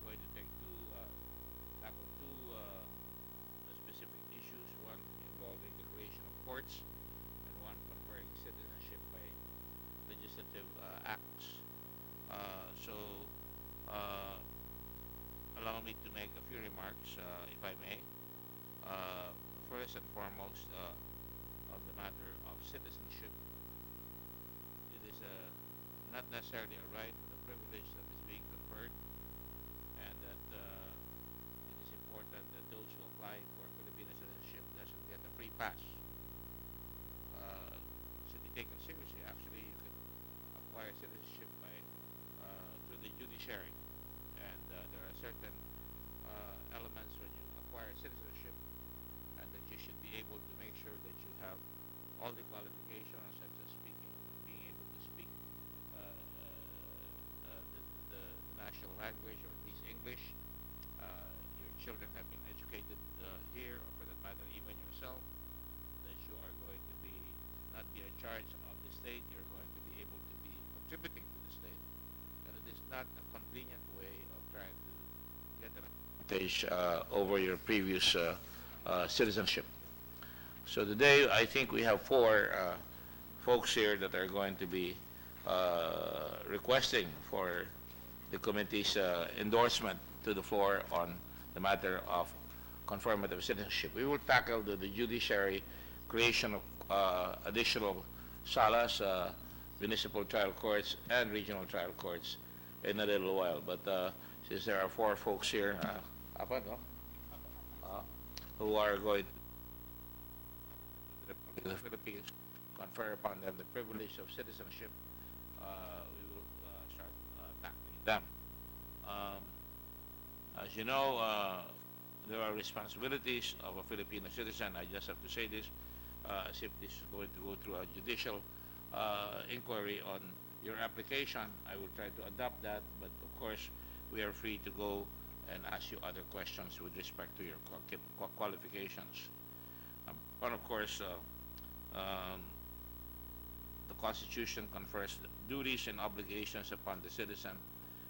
going to tackle two specific issues, one involving the creation of courts and one conferring citizenship by legislative acts. So, uh, allow me to make a few remarks, if I may. Uh, First and foremost, on the matter of citizenship, it is not necessarily a right, but a privilege that is being conferred, and that it is important that those who apply for Filipino citizenship doesn't get a free pass. Should be taken seriously. Actually, you can acquire citizenship by through the judiciary, and there are certain elements when you acquire citizenship, and that you should be able to make sure that you have all the qualifications, such as speaking, being able to speak the national language, or at least English. Your children have been educated here, or for that matter, even yourself. That you are going to be not be in charge of the state. You're going to be able to be contributing to the state, and it is not a convenient way of trying to get an advantage over your previous citizenship. So today, I think we have four folks here that are going to be requesting for the committee's endorsement to the floor on the matter of confirmative citizenship. We will tackle the judiciary creation of additional salas, municipal trial courts, and regional trial courts in a little while. But since there are four folks here, apat, no? Who are going to the Philippines confer upon them the privilege of citizenship, we will start tackling them. Um, as you know, there are responsibilities of a Filipino citizen. I just have to say this, as if this is going to go through a judicial inquiry on your application. I will try to adopt that, but of course, we are free to go and ask you other questions with respect to your qualifications. But of course, um, the Constitution confers duties and obligations upon the citizen,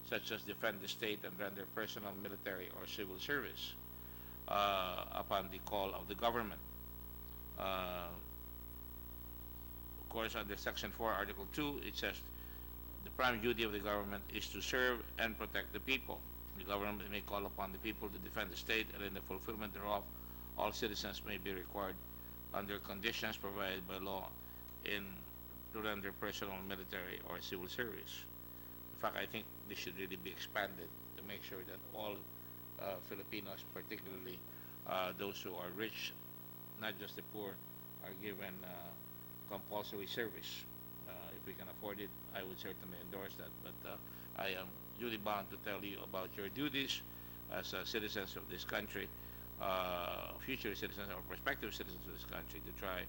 such as defend the state and render personal, military, or civil service upon the call of the government. Of course, under Section 4, Article 2, it says the prime duty of the government is to serve and protect the people. The government may call upon the people to defend the state, and in the fulfillment thereof, all citizens may be required under conditions provided by law to render personal, military, or civil service. In fact, I think this should really be expanded to make sure that all Filipinos, particularly those who are rich, not just the poor, are given compulsory service. If we can afford it, I would certainly endorse that. But I am duty bound to tell you about your duties as citizens of this country, future citizens or prospective citizens of this country, to try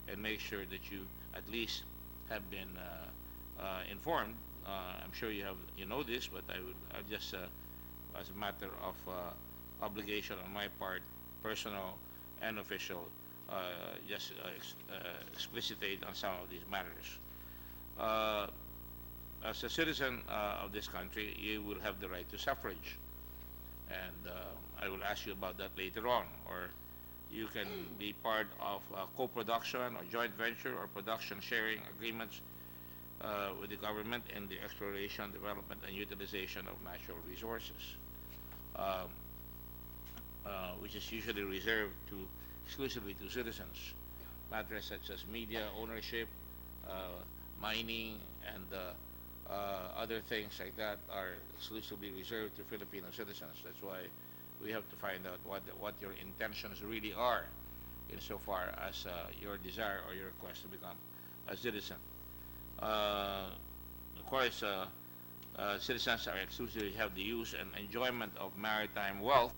and make sure that you at least have been informed. I'm sure you know this, but I just as a matter of obligation on my part, personal and official, just explicitate on some of these matters. As a citizen of this country, you will have the right to suffrage, and I will ask you about that later on. Or you can be part of co-production or joint venture or production sharing agreements with the government in the exploration, development, and utilization of natural resources, which is usually reserved exclusively to citizens. Matters such as media ownership, mining, and other things like that are exclusively reserved to Filipino citizens. That's why we have to find out what your intentions really are, insofar as your desire or your request to become a citizen. Of course, citizens are exclusively have the use and enjoyment of maritime wealth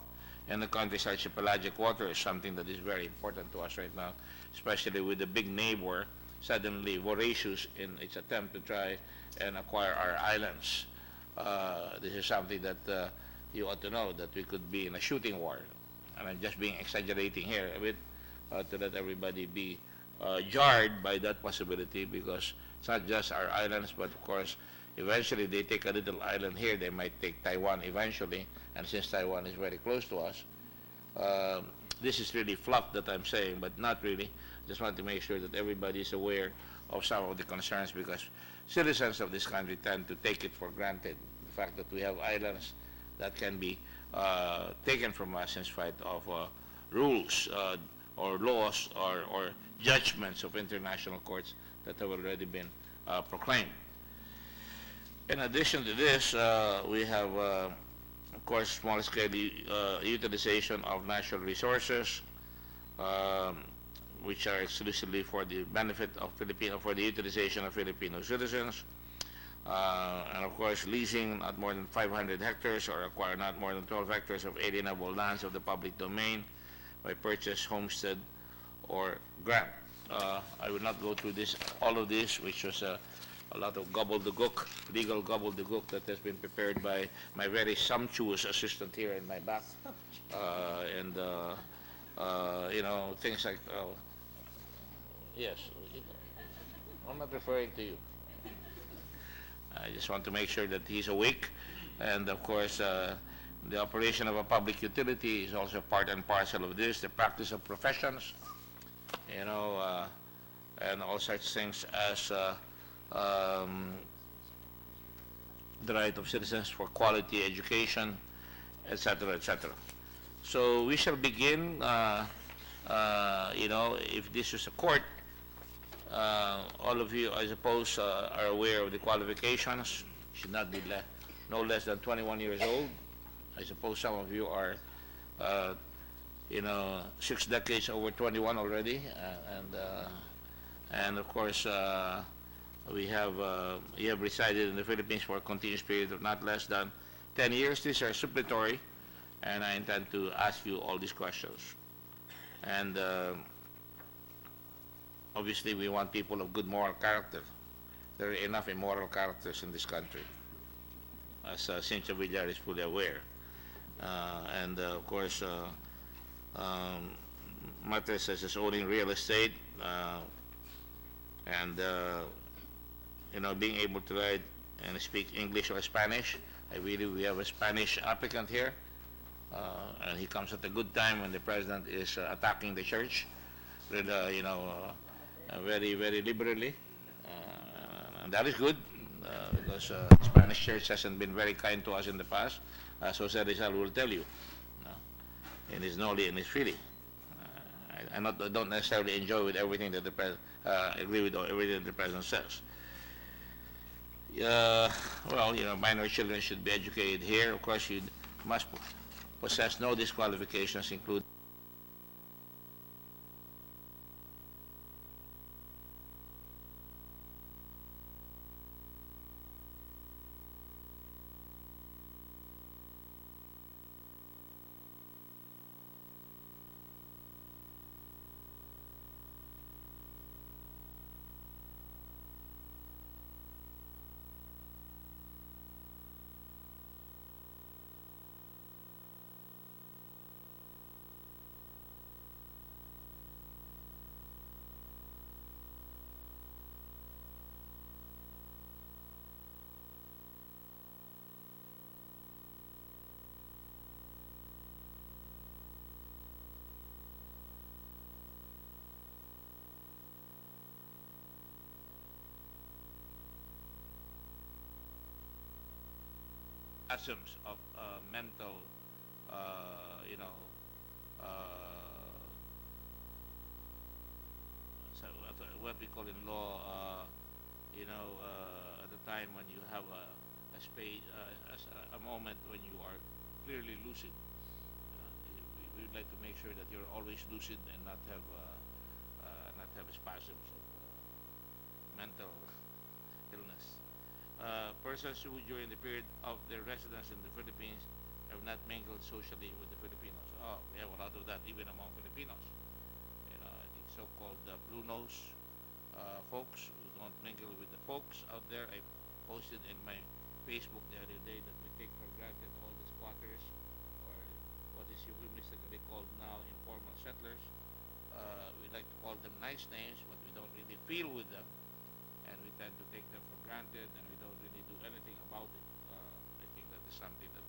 in the country's archipelagic waters, something that is very important to us right now, especially with the big neighbor suddenly voracious in its attempt to try and acquire our islands. This is something that you ought to know, that we could be in a shooting war. And I'm just exaggerating here a bit to let everybody be jarred by that possibility, because it's not just our islands, but of course Eventually, they take a little island here. They might take Taiwan eventually, and since Taiwan is very close to us, um, this is really fluff that I'm saying, but not really. Just want to make sure that everybody is aware of some of the concerns, because citizens of this country tend to take it for granted, the fact that we have islands that can be taken from us in spite of rules or laws or judgments of international courts that have already been proclaimed. In addition to this, we have, of course, small-scale utilization of natural resources, um, which are exclusively for the benefit of for the utilization of Filipino citizens. And of course, leasing not more than 500 hectares or acquire not more than 12 hectares of alienable lands of the public domain by purchase, homestead, or grant. I will not go through all of this, which was a lot of gobbledygook, legal gobbledygook that has been prepared by my very sumptuous assistant here in my back. And, things like, yes, I'm not referring to you. I just want to make sure that he's awake. And of course, the operation of a public utility is also part and parcel of this, the practice of professions, and all such things as the right of citizens for quality education, etc., etc. So we shall begin, if this is a court, all of you, I suppose, are aware of the qualifications. Should not be no less than 21 years old. I suppose some of you are, 6 decades over 21 already, and of course, you have resided in the Philippines for a continuous period of not less than 10 years. These are supplementary, and I intend to ask you all these questions. And obviously, we want people of good moral character. There are enough immoral characters in this country, as Cynthia Villar is fully aware. And of course, matters such as owning real estate, and being able to write and speak English or Spanish. I believe we have a Spanish applicant here, and he comes at a good time when the president is attacking the church, with, very, very liberally, and that is good, because the Spanish church hasn't been very kind to us in the past, as Jose Rizal will tell you, in his Noli and his Fili. I don't necessarily enjoy with everything that agree with everything that the president says. Minor children should be educated here. Of course, you must possess no disqualifications, including spasms of mental, so what we call in law, at the time when you have a space, a moment when you are clearly lucid. We would like to make sure that you're always lucid and not have spasms of mental illness. Persons who during the period of their residence in the Philippines have not mingled socially with the Filipinos. Oh, we have a lot of that even among Filipinos. The so-called blue nose folks who don't mingle with the folks out there. I posted in my Facebook the other day that we take for granted all the squatters, or what is euphemistically called now informal settlers. We like to call them nice names, but we don't really feel with them, and we tend to take them for granted, and we don't really do something that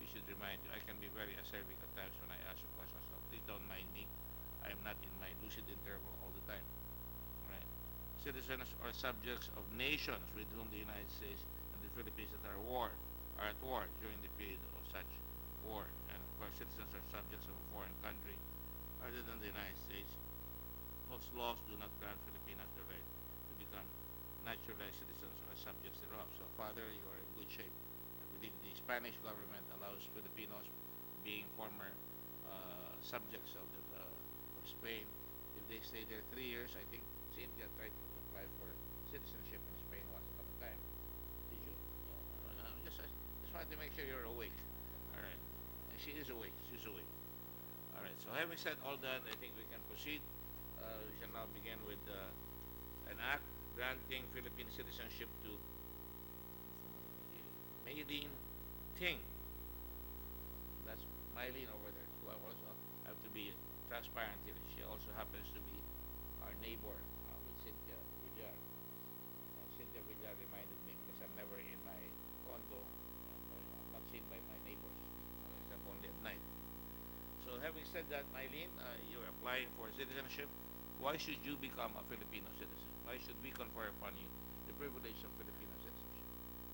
we should remind you. I can be very acerbic at times when I ask you questions, so please don't mind me. I am not in my lucid interval all the time. All right? Citizens are subjects of nations with whom the United States and the Philippines are at war during the period of such war. And of course, citizens are subjects of a foreign country other than the United States. Most laws do not grant Filipinos the right to become naturalized citizens or subjects thereof. So, Father, you are in good shape. I believe the Spanish government allows Filipinos, being former subjects of Spain, if they stay there 3 years. I think Cynthia tried to apply for citizenship in Spain once upon a time. Did you? Just wanted to make sure you're awake. All right. And she is awake. She's awake. All right. So having said all that, I think we can proceed. We shall now begin with an act granting Philippine citizenship to Mayleen Ting. That's Mayleen over there. So I also have to be transparent here. She also happens to be our neighbor with Cynthia Villar. Cynthia Villar reminded me because I'm never in my condo and I'm not seen by my neighbors except only at night. So having said that, Mayleen, you're applying for citizenship. Why should you become a Filipino citizen? Why should we confer upon you the privilege of Filipino citizenship?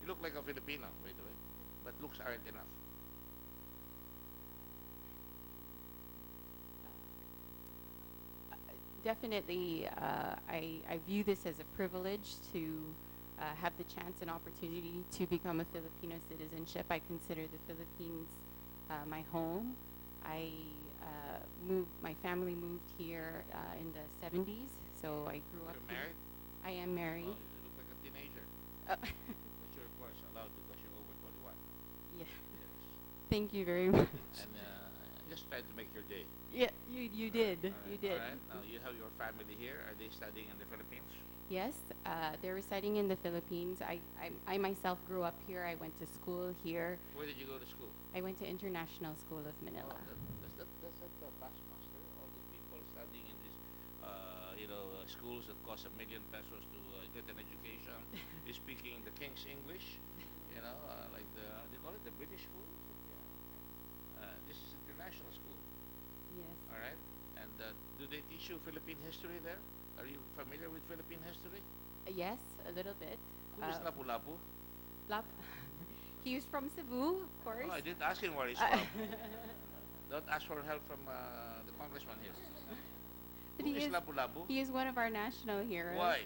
You look like a Filipino, by the way, but looks aren't enough. Definitely, I view this as a privilege to have the chance and opportunity to become a Filipino citizenship. I consider the Philippines my home. My family moved here in the 70s, so I grew up You're here. married? I am married. Oh, you look like a teenager. Uh, But you're of course allowed because you're over 21. yeah, Yes. thank you very much. And just trying to make your day. Yeah, you did. All right, You did. All right. Now you have your family here. Are they studying in the Philippines? Yes, they're residing in the Philippines. I myself grew up here. I went to school here. Where did you go to school? I went to International School of Manila. That's the pastmaster. All these people studying in these, schools that cost ₱1,000,000 to get an education. Is speaking the King's English. Like they call it the British school. Yeah. This is international school. Yes. All right. And do they teach you Philippine history there? Are you familiar with Philippine history? Yes, a little bit. Who is Lapu-Lapu? He was from Cebu, of course. Oh, I didn't ask him where he's from. Don't ask for help from the congressman here. But Who is Lapu-Lapu? He is one of our national heroes. Why?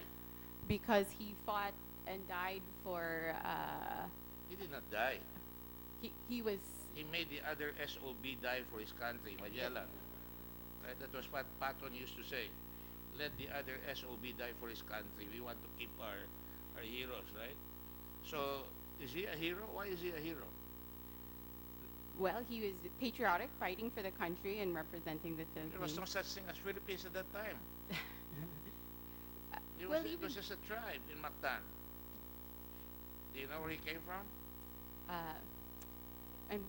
Because he fought and died for. He did not die. He was. He made the other SOB die for his country, Magellan. Right? That was what Patton used to say. Let the other SOB die for his country. We want to keep our heroes, right? So, is he a hero? Why is he a hero? Well, he was patriotic, fighting for the country and representing the Philippines. There was no such thing as Philippines at that time. It was just a tribe in Mactan. Do you know where he came from? And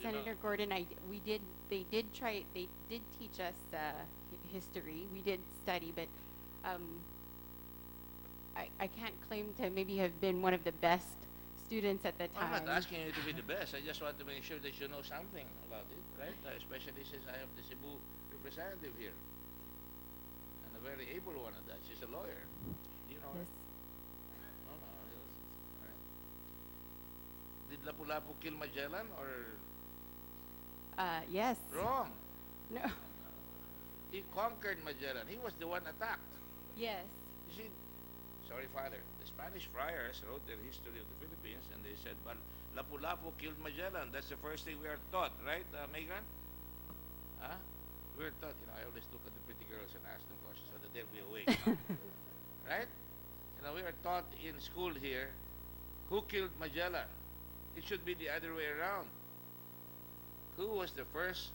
Senator Gordon, they did teach us history. We did study, but I can't claim to maybe have been one of the best students at the time. I'm not asking you to be the best. I just want to make sure that you know something about it, right? Especially since I have the Cebu representative here. And a very able one at that. She's a lawyer. Do you know her? Yes. No. Right. Did Lapu-Lapu kill Magellan or Yes. wrong? No. He conquered Magellan. He was the one attacked. Yes. You see, sorry, Father. The Spanish friars wrote their history of the Philippines, and they said, "But Lapu-Lapu killed Magellan." That's the first thing we are taught, right, Megan? Huh? We're taught. I always look at the pretty girls and ask them questions so that they'll be awake, right? We are taught in school here, who killed Magellan? It should be the other way around. Who was the first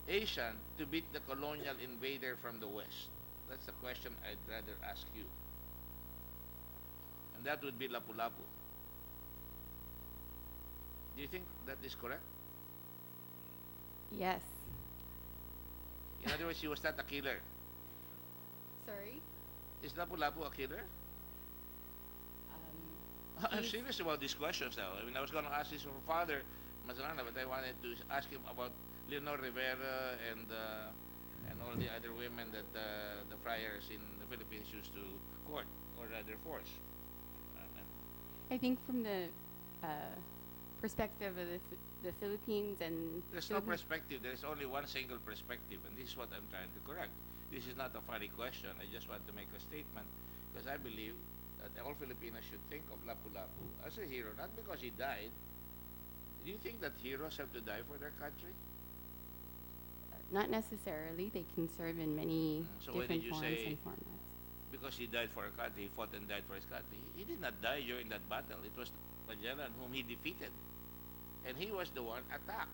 Asian to beat the colonial invader from the West? That's the question I'd rather ask you. And that would be Lapu-Lapu. Do you think that is correct? Yes. In other words, he was not a killer. Sorry. Is Lapu-Lapu a killer? I'm He's serious about these questions now. I mean, I was going to ask this of her father, Mazana, but I wanted to ask him about Leonor Rivera and all the other women that the friars in the Philippines used to court, or rather force. And I think from the uh, perspective of the Philippines and there's no Philippine, perspective. There's only one single perspective, and this is what I'm trying to correct. This is not a funny question. I just want to make a statement because I believe that all Filipinos should think of Lapu-Lapu as a hero, not because he died. Do you think that heroes have to die for their country? not necessarily, they can serve in many So why did different you forms say and formats. because he died for a country, he fought and died for his country? He did not die during that battle. It was Magellan whom he defeated. And he was the one attacked.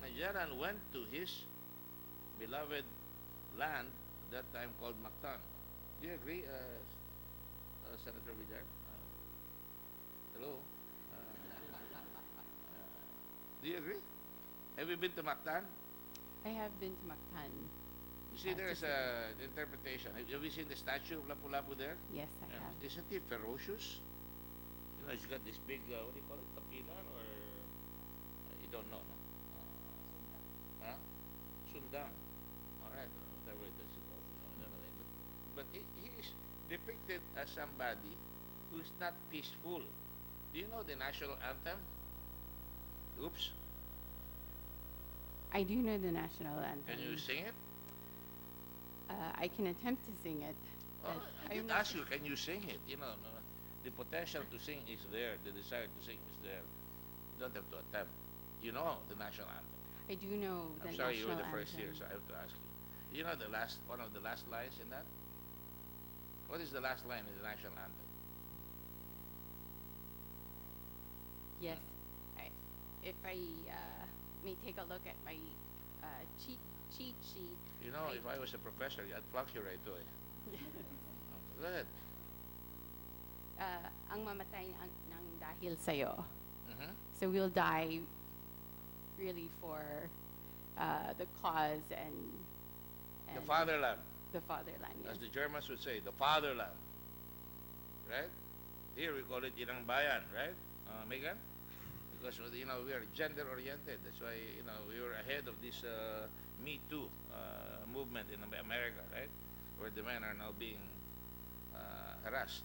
Magellan went to his beloved land at that time called Mactan. Do you agree, Senator Villar? Hello? Do you agree? Have you been to Mactan? I have been to Mactan. You see, there is to a interpretation. Have you seen the statue of Lapu-Lapu there? Yes, I And have. isn't he ferocious? You know, he's got this big, what do you call it, kapilan, or you don't know, no? Huh? Sundang. All right, whatever it is. I don't know. But he is depicted as somebody who's not peaceful. Do you know the national anthem? Oops. I do know the national anthem. Can you sing it? I can attempt to sing it. Oh, but I I'm did not ask you, can you sing it? You know, no, the potential to sing is there. The desire to sing is there. You don't have to attempt. You know the national anthem. I do know the I'm sorry, you were national the first anthem. here, so I have to ask you. You know the last one of the last lines in that? What is the last line in the national anthem? Yes. If I may take a look at my cheat sheet. You know, if I was a professor, I'd flunk you right away. Go ahead. Ang mamatay ng dahil sa'yo. Mm-hmm. So we'll die really for the cause and The fatherland, the fatherland. as Yes. the Germans would say, the fatherland. Right? Here we call it Inang Bayan, right? Megan? Because, you know, we are gender oriented. That's why, you know, we were ahead of this Me Too movement in America, right? Where the men are now being harassed,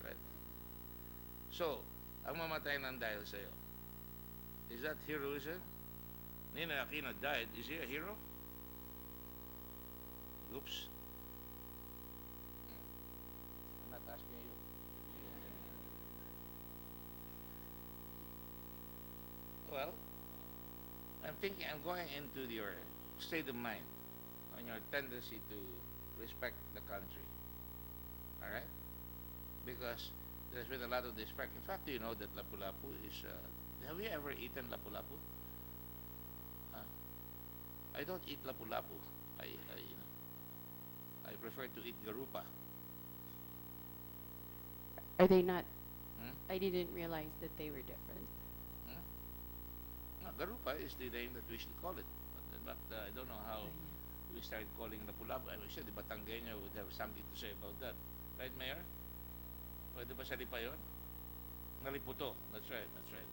right? So, ang mamatay ng dahil sa'yo, is that heroism? Ninoy Aquino died. Is he a hero? Oops. I'm not asking you. Well, I'm thinking, I'm going into your state of mind on your tendency to respect the country. All right? Because there's been a lot of disrespect. In fact, do you know that Lapu-Lapu is, have you ever eaten Lapu-Lapu? I don't eat Lapu-Lapu. You know, I prefer to eat garupa. Are they not? Hmm? I didn't realize that they were different. Hmm? No, garupa is the name that we should call it. But I don't know how we started calling Lapu-Lapu. I wish the Batangueño would have something to say about that. Right, Mayor? Pwede ba sa lipa yun? Naliputo. That's right, that's right.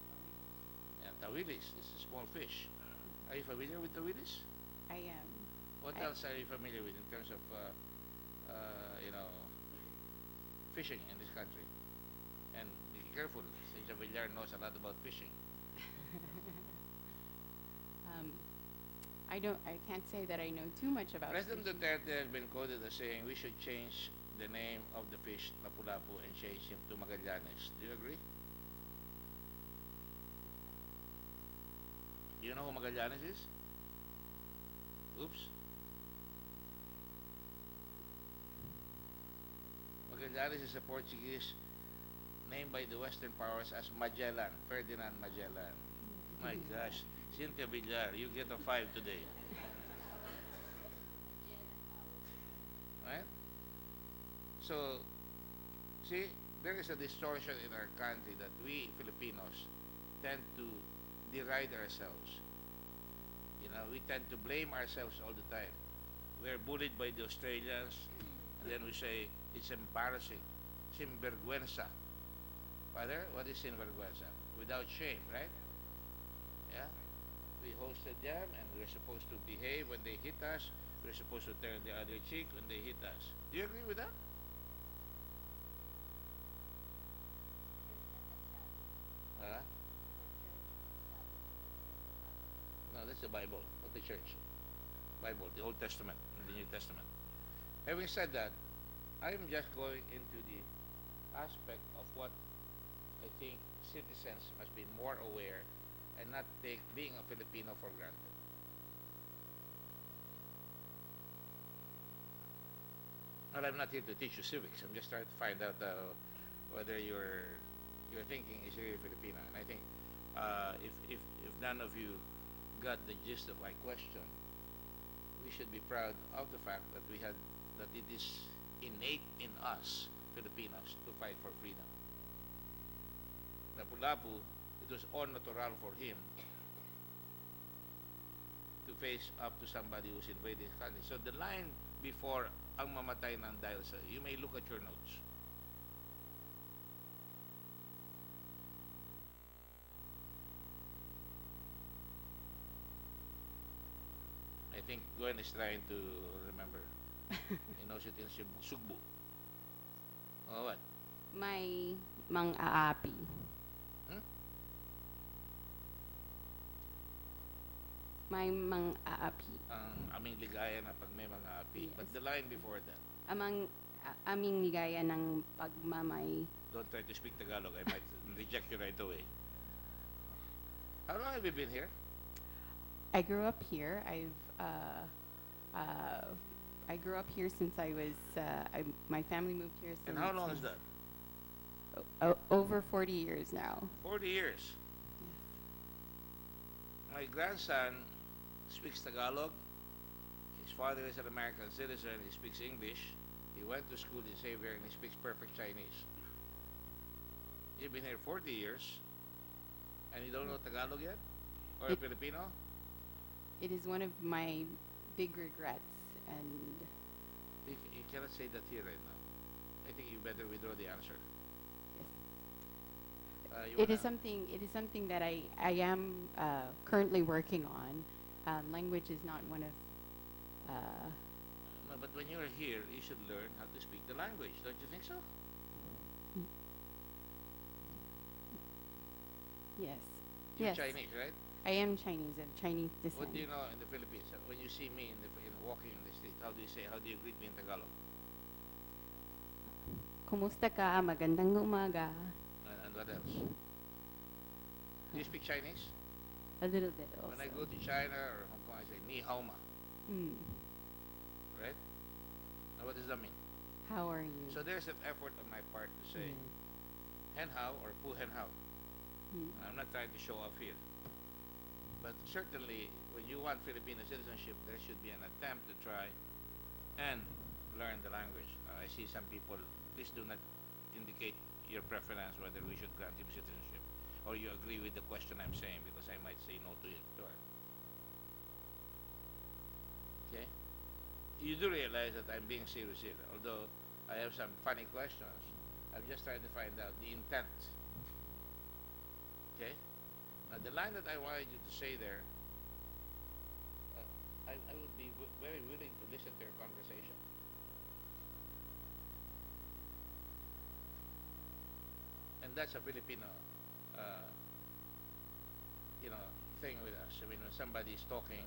Yeah, tawilis. This is a small fish. Are you familiar with tawilis? I am. What else are you familiar with in terms of, you know, fishing in this country? And be careful, since Villar knows a lot about fishing. I can't say that I know too much about President fishing. Duterte has been quoted as saying we should change the name of the fish Lapu-Lapu and change him to Magallanes. Do you agree? You know who Magallanes is? Oops. Magallanes is a Portuguese named by the Western powers as Magellan, Ferdinand Magellan. My gosh, Cynthia Villar, you get a 5 today. Right? So, see, there is a distortion in our country that we Filipinos tend to deride ourselves. You know, we tend to blame ourselves all the time. We're bullied by the Australians, and then we say, it's embarrassing, sinvergüenza. Father, what is sinvergüenza? Without shame, right? Yeah? We hosted them and we're supposed to behave when they hit us. We're supposed to turn the other cheek when they hit us. Do you agree with that? Huh? No, that's the Bible, not the church. Bible, the Old Testament and the New Testament. Having said that, I'm just going into the aspect of what I think citizens must be more aware and not take being a Filipino for granted. Well, I'm not here to teach you civics. I'm just trying to find out whether your thinking is really Filipino. And I think if none of you got the gist of my question, we should be proud of the fact that that it is innate in us Filipinos to fight for freedom. Lapu-Lapu, it was all natural for him to face up to somebody who's invading his country. So the line before ang mamatay ng dahil sa, you may look at your notes. I think Gwen is trying to remember. He knows it in Sugbu. Oh, what? May mang-aapi. Hmm? May mang-aapi. Ang aming ligaya na pag may mga api. Yes. But the line before that, Aming ligaya ng pagmamay. don't try to speak Tagalog. I might reject you right away. How long have you been here? I grew up here. I grew up here since I was. My family moved here. And how long is that? Over 40 years now. 40 years. My grandson speaks Tagalog. His father is an American citizen. He speaks English. He went to school in Xavier and he speaks perfect Chinese. You've been here 40 years and you don't know Tagalog yet? Or Filipino? It is one of my big regrets, and You cannot say that here right now. I think you better withdraw the answer. yes. It is something that I am currently working on. Language is not one of. No, but when you're here, you should learn how to speak the language. Don't you think so? Yes. You're Yes. Chinese, right? I am Chinese, of Chinese descent. What do you know in the Philippines? When you see me walking in the street, how do you greet me in Tagalog? Kumusta ka? Magandang umaga. And what else? Do you speak Chinese? A little bit also. When I go to China or Hong Kong, I say ni hao ma, Mm. right? Now what does that mean? How are you? So there's an effort on my part to say Yes. hen hao or pu hen hao. Mm. I'm not trying to show off here. But certainly, when you want Filipino citizenship, there should be an attempt to try and learn the language. I see some people, please do not indicate your preference whether we should grant him citizenship or you agree with the question I'm saying, because I might say no to it. To her. Okay? You do realize that I'm being serious here. Although I have some funny questions, I'm just trying to find out the intent. Okay? Now, the line that I wanted you to say there, I would be very willing to listen to your conversation. And that's a Filipino, thing with us. I mean, when somebody is talking,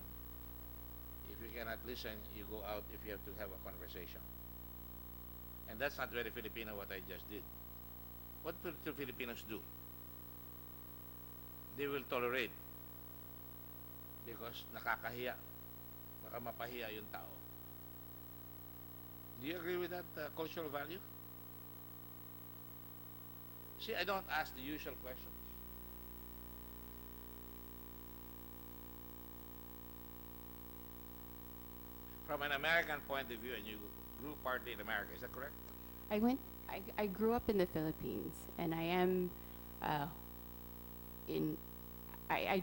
if you cannot listen, you go out if you have to have a conversation. And that's not very Filipino what I just did. What will the Filipinos do? They will tolerate because nakakahiya. Baka mapahiya yung tao. Do you agree with that cultural value? See, I don't ask the usual questions. From an American point of view, and you grew partly in America, is that correct? I grew up in the Philippines, and I am I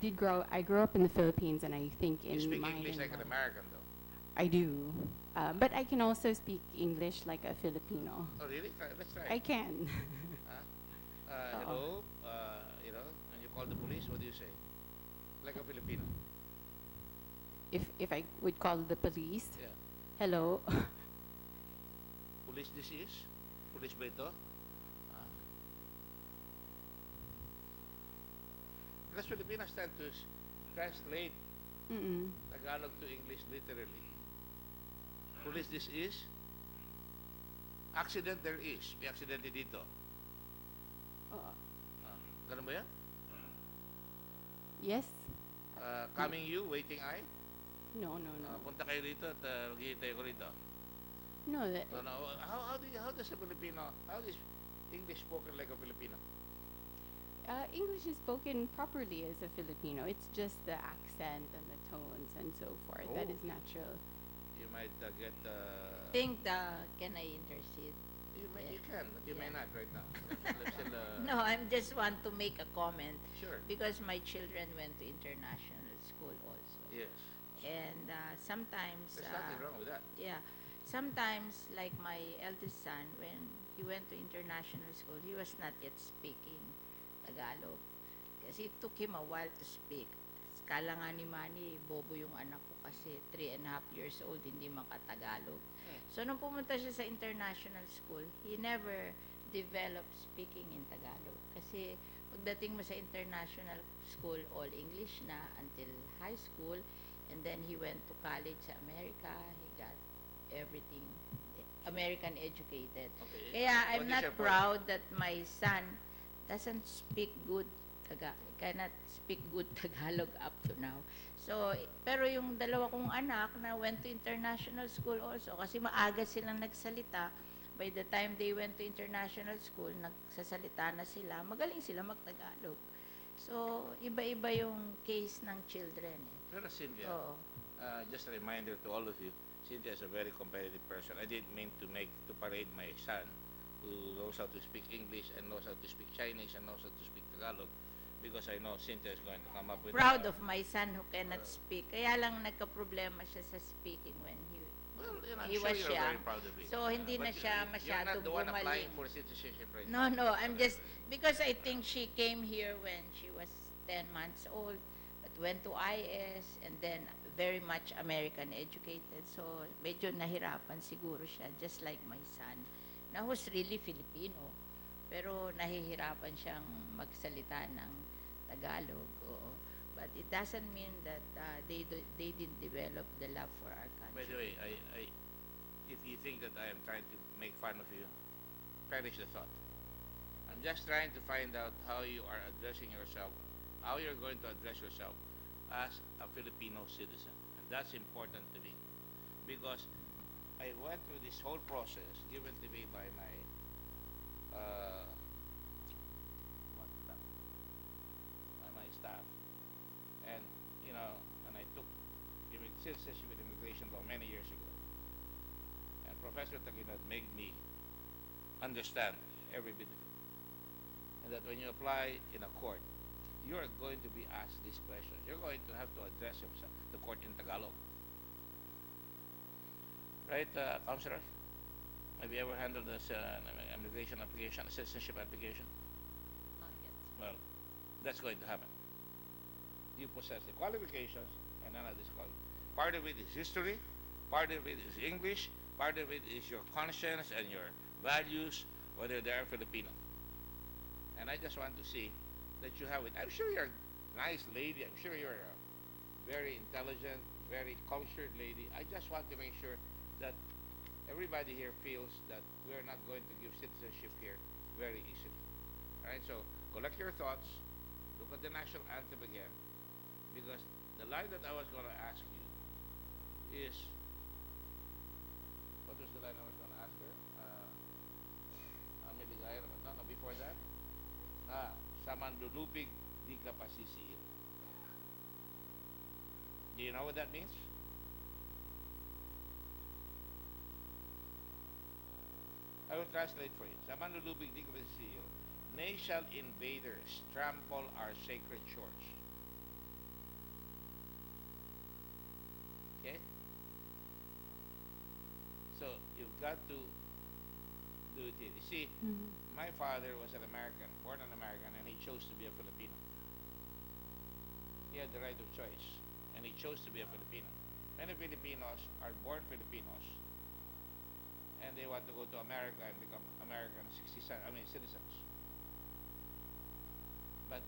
grew up in the Philippines, and I think in You speak mind English and like an heart. American, though. I do, but I can also speak English like a Filipino. Oh, really? Let's try. I can. Huh? Oo. Hello, when you call the police, what do you say? Like a Filipino. If I would call the police, Yeah. hello. Police this is? Police ba ito? Ah. Because Filipinos tend to translate Mm-mm. Tagalog to English literally. Police this is? Accident there is. May aksidente dito. Oo. Ah, ganun ba yan? Yes. Coming you, waiting I? No, no, no. Punta kayo rito at maghihintay ko rito. No, that, No, no. How does a Filipino, how is English spoken like a Filipino? English is spoken properly as a Filipino. It's just the accent and the tones and so forth that Oh. is natural. You might get, Think can I intercede? you can, but you may Yeah. not right now. Let's still, No, I just want to make a comment Sure. because my children went to international school also. Yes. And sometimes, There's nothing wrong with that. yeah, sometimes like my eldest son, when he went to international school, he was not yet speaking Tagalog. Kasi it took him a while to speak. Kala nga ni Manny, bobo yung anak ko kasi 3.5 years old, hindi makatagalog. So, nung pumunta siya sa international school, he never developed speaking in Tagalog. Kasi, pagdating mo sa international school, all English na until high school. And then, he went to college sa America. He got everything American educated. Okay. Kaya, What I'm is not your point? proud that my son doesn't speak good cannot speak good Tagalog up to now. So, pero yung dalawa kong anak na went to international school also, kasi maaga silang nagsalita, by the time they went to international school, nagsasalita na sila, magaling sila magtagalog. So, iba-iba yung case ng children. Pero Cynthia, Oo. just a reminder to all of you, Cynthia is a very competitive person. I didn't mean to parade my son who knows how to speak English and knows how to speak Chinese and knows how to speak Tagalog, because I know Cynthia is going to come up with Proud of my son who cannot speak. Kaya lang nagka-problema siya sa speaking when Well, I'm he sure was you're very young. proud of it. So, hindi But na siya you're masyado not the one applying gumaling. for citizenship right No, now. no, I'm just, because I think she came here when she was 10 months old, but went to IS, and then very much American educated. So, medyo nahirapan siguro siya, just like my son, na who's really Filipino. Pero nahihirapan siyang magsalita ng Tagalog. Oo. But it doesn't mean that they didn't develop the love for our By the country. way, if you think that I am trying to make fun of you, perish the thought. I'm just trying to find out how you are addressing yourself, how you're going to address yourself as a Filipino citizen. And that's important to me, because I went through this whole process given to me by my by my staff. And, and I took citizenship and immigration law many years ago. And Professor Taguinod made me understand every bit of it. And that when you apply in a court, you are going to be asked these questions. You're going to have to address the court in Tagalog. Right, Counselor? Have you ever handled this immigration application, a citizenship application? Not yet. Well, that's going to happen. You possess the qualifications and none of this part of it is history, part of it is English, part of it is your conscience and your values, whether they are Filipino. And I just want to see that you have it. I'm sure you're a nice lady. I'm sure you're a very intelligent, very cultured lady. I just want to make sure that everybody here feels that we're not going to give citizenship here very easily. All right, so collect your thoughts, look at the national anthem again, because the line that I was going to ask you is, what was the line I was going to ask her? No, before that. Sa mandulupig di ka pasisiil. Do you know what that means? I will translate for you. Sa mandulupig di ka pasisiil, nay shall invaders trample our sacred shores. Okay? So you've got to do with it. You see, my father was an American, born an American, and he chose to be a Filipino. He had the right of choice, and he chose to be a Filipino. Many Filipinos are born Filipinos, and they want to go to America and become American citizens. But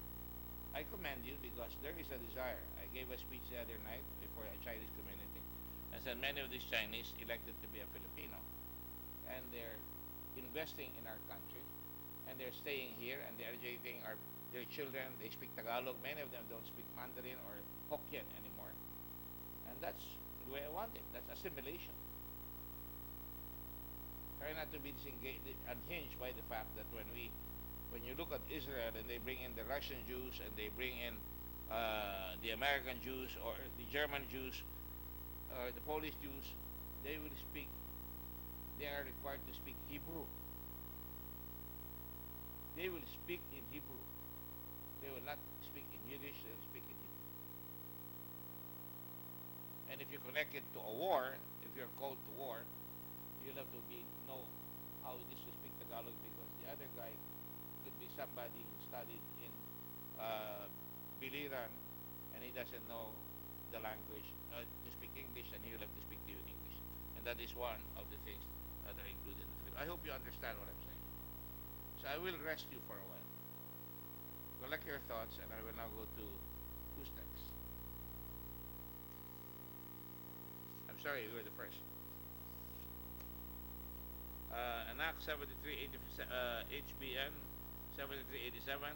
I commend you because there is a desire. I gave a speech the other night before a Chinese community, and said many of these Chinese elected to be a Filipino, and they're investing in our country, and they're staying here, and they're educating their children. They speak Tagalog. Many of them don't speak Mandarin or Hokkien anymore, and that's the way I want it. That's assimilation. Try not to be unhinged by the fact that when you look at Israel and they bring in the Russian Jews and they bring in the American Jews or the German Jews or the Polish Jews, they are required to speak Hebrew. They will speak in Hebrew. They will not speak in Yiddish, they will speak in Hebrew. And if you connect it to a war, if you're called to war, you'll have to know how it is to speak Tagalog, because the other guy could be somebody who studied in Biliran and he doesn't know the language to speak English, and he'll have to speak to you in English. And that is one of the things that are included in the film. I hope you understand what I'm saying. So I will rest you for a while. Collect your thoughts, and I will now go to who's next. I'm sorry, you were the first. Anak 7380, HBN 7387.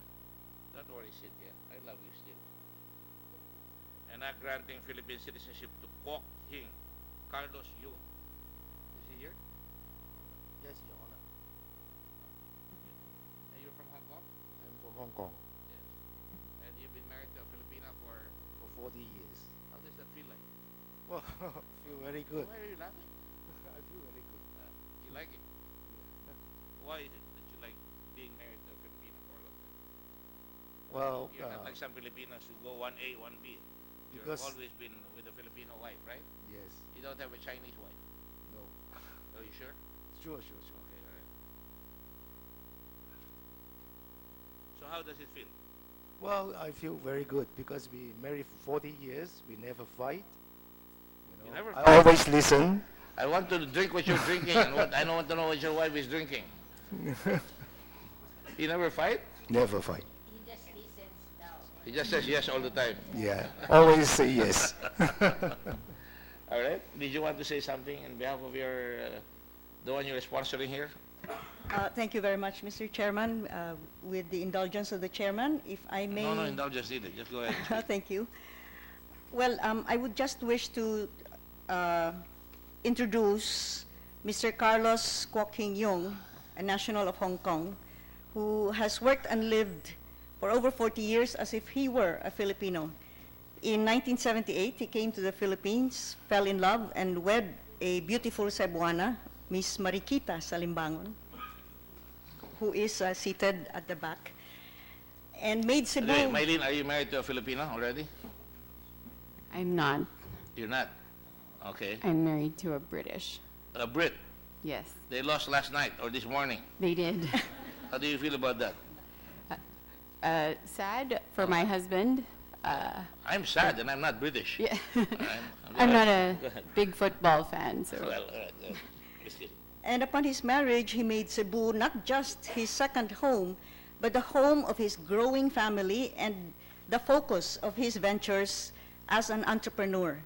Don't worry, Cynthia. I love you still. Anak granting Philippine citizenship to Kwok, Hing, Carlos Yeung. Is he here? Yes, Your Honor. And you're from Hong Kong? I'm from Hong Kong Yes. And you've been married to a Filipina for... for 40 years. How does that feel like? Well, feel very good. Why are you laughing? I feel very good. You like it? Why is it that you like being married to a Filipino for a long time? Well, You're not like some Filipinos who go 1A, 1B. You've because always been with a Filipino wife, right? yes, You don't have a Chinese wife. no, Are you sure? sure. Okay, all right. So how does it feel? Well, I feel very good because we married for 40 years. We never fight. You never I fight? always listen. I want to drink what you're drinking, and I don't want to know what your wife is drinking. You never fight? Never fight. He just listens now. He just says yes all the time. Yeah, always say yes. All right. Did you want to say something on behalf of your the one you're sponsoring here? Thank you very much, Mr. Chairman. With the indulgence of the chairman, if I may... No, indulgence needed. Just go ahead. and speak. Thank you. Well, I would just wish to introduce Mr. Carlos Kwok Yeung, a national of Hong Kong, who has worked and lived for over 40 years as if he were a Filipino. In 1978, he came to the Philippines, fell in love, and wed a beautiful Cebuana, Miss Mariquita Salimbangon, who is seated at the back, and made Cebu... Okay, Mayleen, are you married to a Filipino already? I'm not. You're not. Okay. I'm married to a British. A Brit. Yes, They lost last night or this morning. they did. How do you feel about that? Sad for my husband. I'm sad and I'm not British. Yeah. I'm I'm not a Go ahead. big football fan, so. Well, all right. Just kidding. And upon his marriage, he made Cebu not just his second home, but the home of his growing family and the focus of his ventures as an entrepreneur.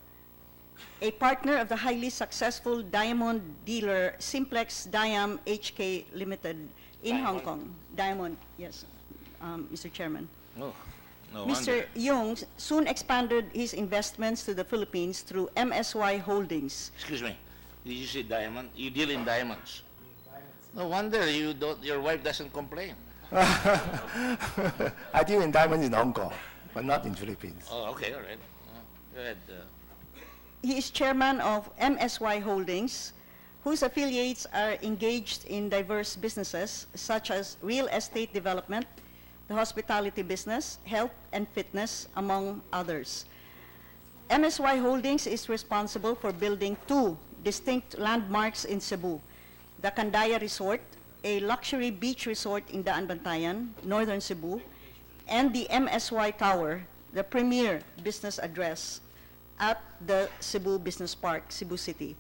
A partner of the highly successful diamond dealer Simplex Diam HK Limited in Hong Diamond? Kong. Diamond, yes, Mr. Chairman. Oh, no Mr. wonder. Yeung soon expanded his investments to the Philippines through MSY Holdings. Excuse me. Did you say diamond? You deal in diamonds. No wonder your wife doesn't complain. I deal in diamonds in Hong Kong, but not in Philippines. Oh, okay, all right. Go ahead. He is chairman of MSY Holdings, whose affiliates are engaged in diverse businesses such as real estate development, the hospitality business, health and fitness, among others. MSY Holdings is responsible for building two distinct landmarks in Cebu, the Candaya Resort a luxury beach resort in Daan Bantayan, northern Cebu, and the MSY Tower, the premier business address at the Cebu Business Park, Cebu City.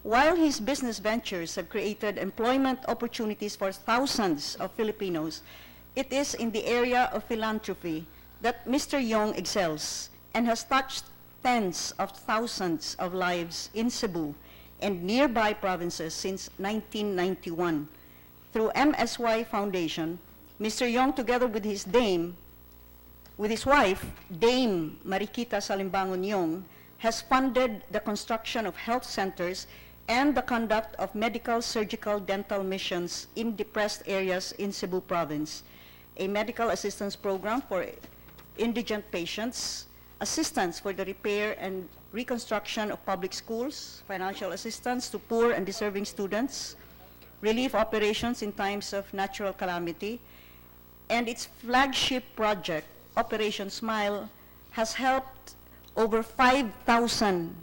While his business ventures have created employment opportunities for thousands of Filipinos, it is in the area of philanthropy that Mr. Yeung excels and has touched tens of thousands of lives in Cebu and nearby provinces since 1991. Through MSY Foundation, Mr. Yeung, together with his wife, Dame Mariquita Salimbangon Yeung, has funded the construction of health centers and the conduct of medical, surgical, dental missions in depressed areas in Cebu province, a medical assistance program for indigent patients, assistance for the repair and reconstruction of public schools, financial assistance to poor and deserving students, relief operations in times of natural calamity, and its flagship project, Operation Smile, has helped over 5,000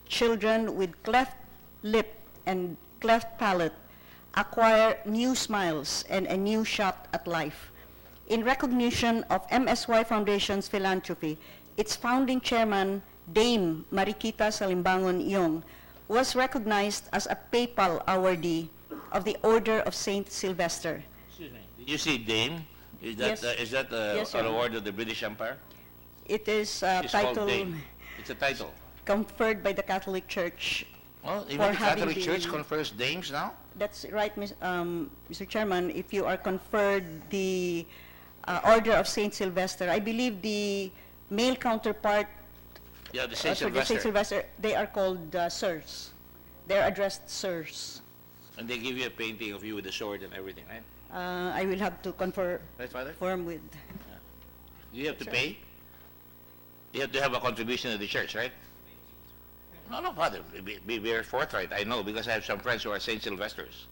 children with cleft lip and cleft palate acquire new smiles and a new shot at life. In recognition of MSY Foundation's philanthropy, its founding chairman, Dame Mariquita Salimbangon Yeung, was recognized as a PayPal awardee of the Order of Saint Sylvester. Excuse me. Did you say Dame? Yes. Is that Yes, an Your award of the British Empire? It is It's called title Dame. It's a title. conferred by the Catholic Church. Well, For even the having Catholic Church the- confers dames now? That's right, Mr. Chairman. If you are conferred the Order of Saint Sylvester, I believe the male counterpart Yeah, the Saint for the Saint Sylvester. Sylvester, they are called sirs. They're addressed sirs. And they give you a painting of you with a sword and everything, right? I will have to confirm Right, Father? with. Do you have to Sir. pay? You have to have a contribution to the church, right? No, Father. Be very forthright. I know because I have some friends who are Saint Sylvesters,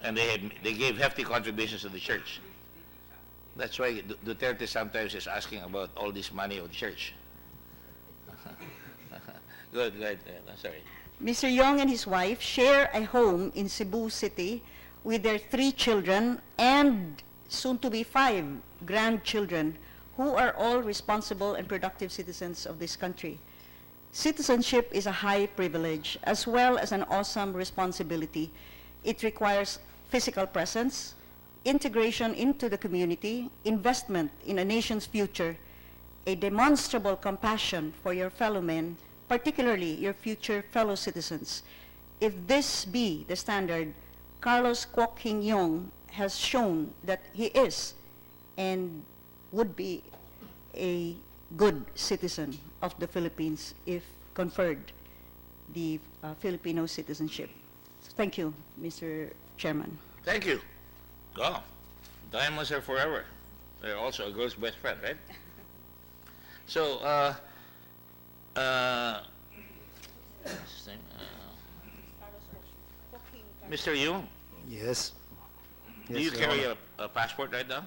and they gave hefty contributions to the church. That's why Duterte sometimes is asking about all this money of the church. Good. I'm sorry. Mr. Yeung and his wife share a home in Cebu City with their 3 children and soon to be 5 grandchildren who are all responsible and productive citizens of this country. Citizenship is a high privilege as well as an awesome responsibility. It requires physical presence, integration into the community, investment in a nation's future, a demonstrable compassion for your fellow men, particularly your future fellow citizens. If this be the standard, Carlos Kwok Hing Yeung has shown that he is and would be a good citizen of the Philippines if conferred the Filipino citizenship. Thank you, Mr. Chairman. Thank you. Oh, diamonds are forever. They're also a girl's best friend, right? So, what's his name? Mr. Yeung, Yes. do you Yes, Your carry Honor. a passport right now?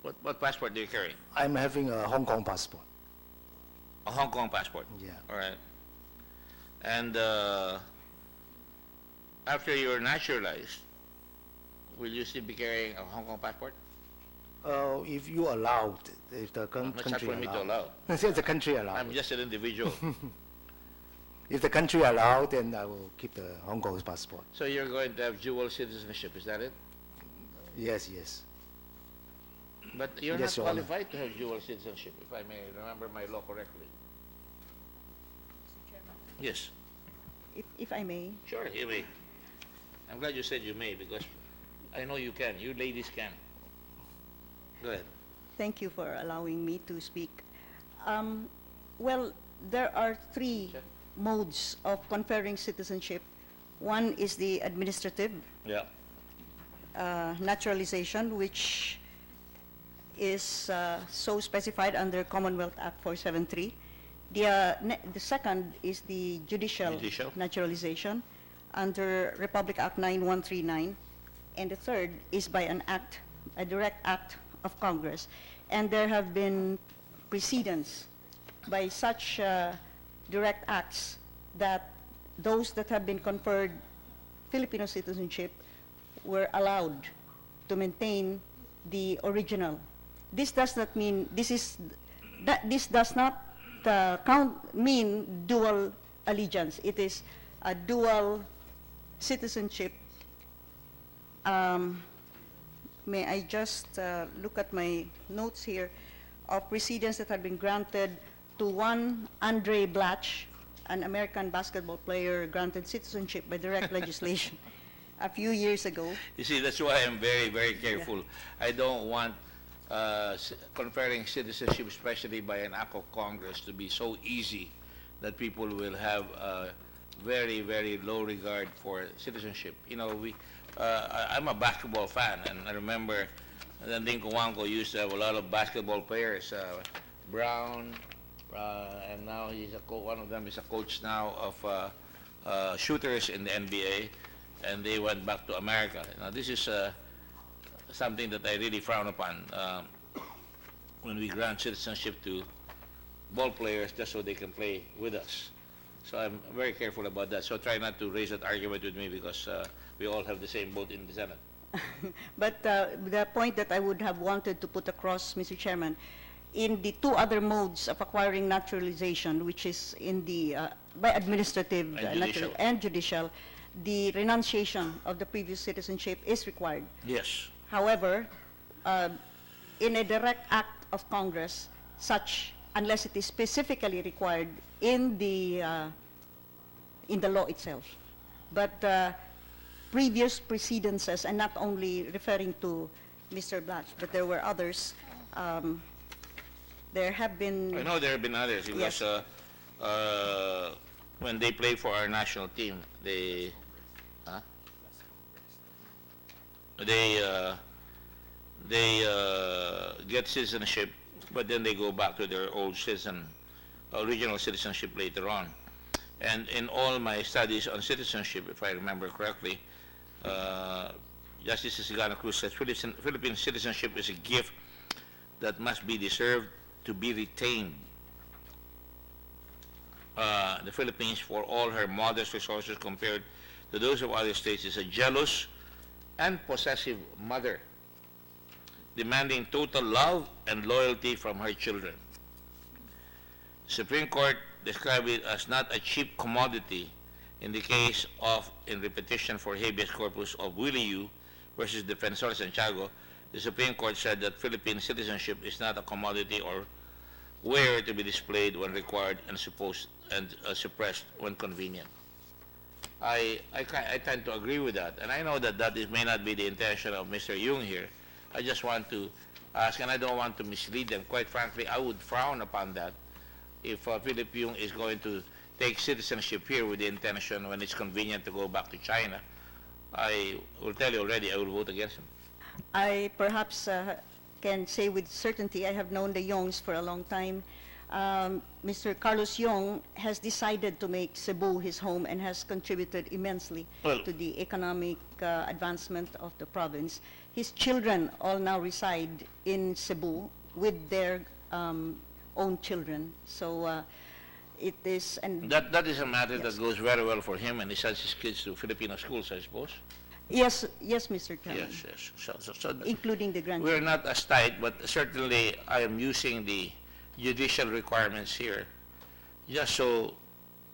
What passport do you carry? I'm having a Hong Kong passport. A Hong Kong passport. Yeah. All right. And after you're naturalized, will you still be carrying a Hong Kong passport? If you allowed, if the That's not country for me to allow. If the country allowed. I'm just an individual. If the country allowed, then I will keep the Hong Kong passport. So you're going to have dual citizenship, is that it? Yes, yes. But you're Yes, not Your Honor. qualified to have dual citizenship, if I may remember my law correctly. Yes, If I may. sure, you may. I'm glad you said you may because I know you can. You ladies can. Go ahead. Thank you for allowing me to speak. Well, there are 3 Sure. modes of conferring citizenship. One is the administrative Yeah. naturalization, which is so specified under Commonwealth Act 473. The second is the judicial Judicial. naturalization under Republic Act 9139. And the third is by an act, a direct act of Congress. And there have been precedents by such direct acts that those that have been conferred Filipino citizenship were allowed to maintain the original. This does not mean this does not mean dual allegiance. It is a dual citizenship. May I just look at my notes here of precedents that have been granted to one Andre Blatch, an American basketball player granted citizenship by direct legislation a few years ago. You see, that's why I'm very, very careful. I don't want conferring citizenship, especially by an act of Congress, to be so easy that people will have very, very low regard for citizenship. You know, I'm a basketball fan, and I remember Ting used to have a lot of basketball players, Brown, and now one of them is a coach now of shooters in the NBA, and they went back to America. Now, this is something that I really frown upon when we grant citizenship to ball players just so they can play with us. So I'm very careful about that. So try not to raise that argument with me, because we all have the same vote in the Senate. But the point that I would have wanted to put across, Mr. Chairman, in the two other modes of acquiring naturalization, which is in the by administrative and judicial, the renunciation of the previous citizenship is required. Yes. However, in a direct act of Congress, unless it is specifically required in the law itself, but previous precedences, and not only referring to Mr. Blatch, but there were others. There have been. I know there have been others, because yes. When they play for our national team, they get citizenship, but then they go back to their old original citizenship later on. And in all my studies on citizenship, if I remember correctly, Justice Sigana Cruz says Philippine citizenship is a gift that must be deserved to be retained. The Philippines, for all her modest resources compared to those of other states, is a jealous and possessive mother, demanding total love and loyalty from her children. The Supreme Court described it as not a cheap commodity in the case of, in repetition for habeas corpus of Willie Yu versus Defensor Santiago. The Supreme Court said that Philippine citizenship is not a commodity or ware to be displayed when required and suppressed when convenient. I tend to agree with that, and I know that may not be the intention of Mr. Yeung here. I just want to ask, and I don't want to mislead them. Quite frankly, I would frown upon that if Philip Yeung is going to take citizenship here with the intention, when it's convenient, to go back to China. I will tell you already, I will vote against him. I perhaps can say with certainty, I have known the Yeungs for a long time. Mr. Carlos Yeung has decided to make Cebu his home and has contributed immensely to the economic advancement of the province. His children all now reside in Cebu with their own children. So it is, and that is a matter yes. that goes very well for him, and he sends his kids to Filipino schools, I suppose. Yes, Mr. Chairman. Yes. So including the grandchildren. we're not as tight, but certainly I am using the judicial requirements here just so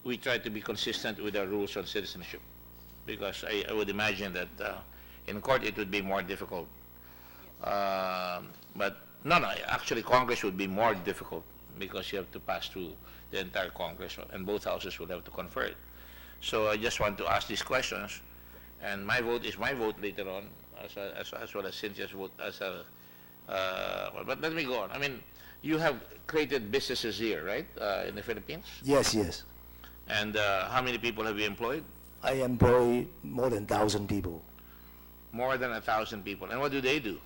we try to be consistent with our rules on citizenship, because I would imagine that in court it would be more difficult. But no, actually Congress would be more difficult, because you have to pass through the entire Congress, and both houses will have to confer it. So I just want to ask these questions, and my vote is my vote later on, as well as Cynthia's vote. But let me go on. I mean, you have created businesses here, right, in the Philippines? Yes. And how many people have you employed? I employ more than 1,000 people. More than 1,000 people. And what do they do?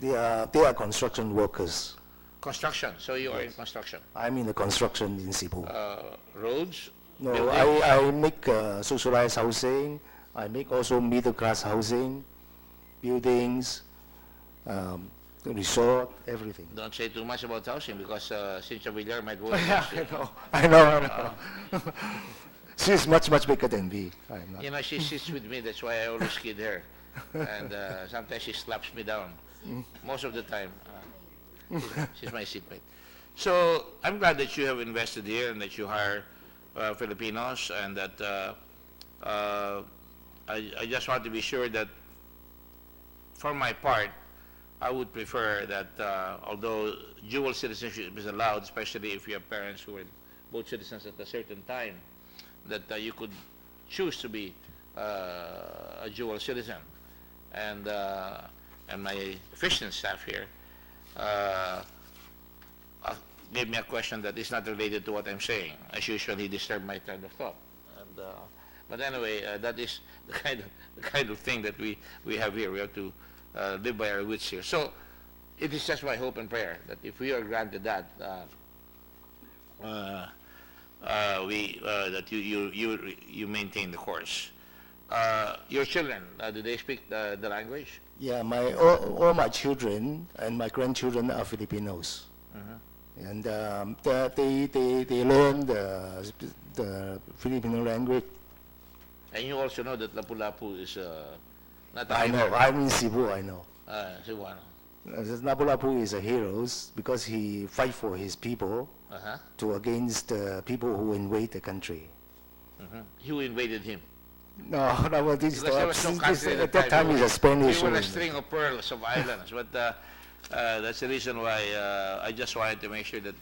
They are construction workers. Construction. So you are in construction. I'm in the construction in Cebu. Roads? No, buildings? I make socialized housing. I make also middle class housing, buildings, resort, everything. Don't say too much about housing, because Cynthia Villar might vote against you. I know. She's much bigger than me. I'm not. You know, she sits with me. That's why I always kid her. And sometimes she slaps me down. Most of the time, she's my seatmate. So I'm glad that you have invested here and that you hire Filipinos, and that I just want to be sure that, for my part, I would prefer that although dual citizenship is allowed, especially if you have parents who are both citizens at a certain time, that you could choose to be a dual citizen. And my efficient staff here gave me a question that is not related to what I'm saying. As usual, he disturbed my train of thought. And, but anyway, that is the kind of thing that we have here. We have to live by our wits here. So it is just my hope and prayer that if we are granted that, that you maintain the course. Your children, do they speak the language? Yeah, all my children and my grandchildren are Filipinos. And they learn the Filipino language. And you also know that Lapu-Lapu is not a I know. river. I'm in Cebu. I know. Cebu, ano? Lapu-Lapu is a hero because he fight for his people to against the people who invade the country. You invaded him. No, this, Because there was no country at that time is a Spanish. We were a string of pearls of islands, but that's the reason why I just wanted to make sure that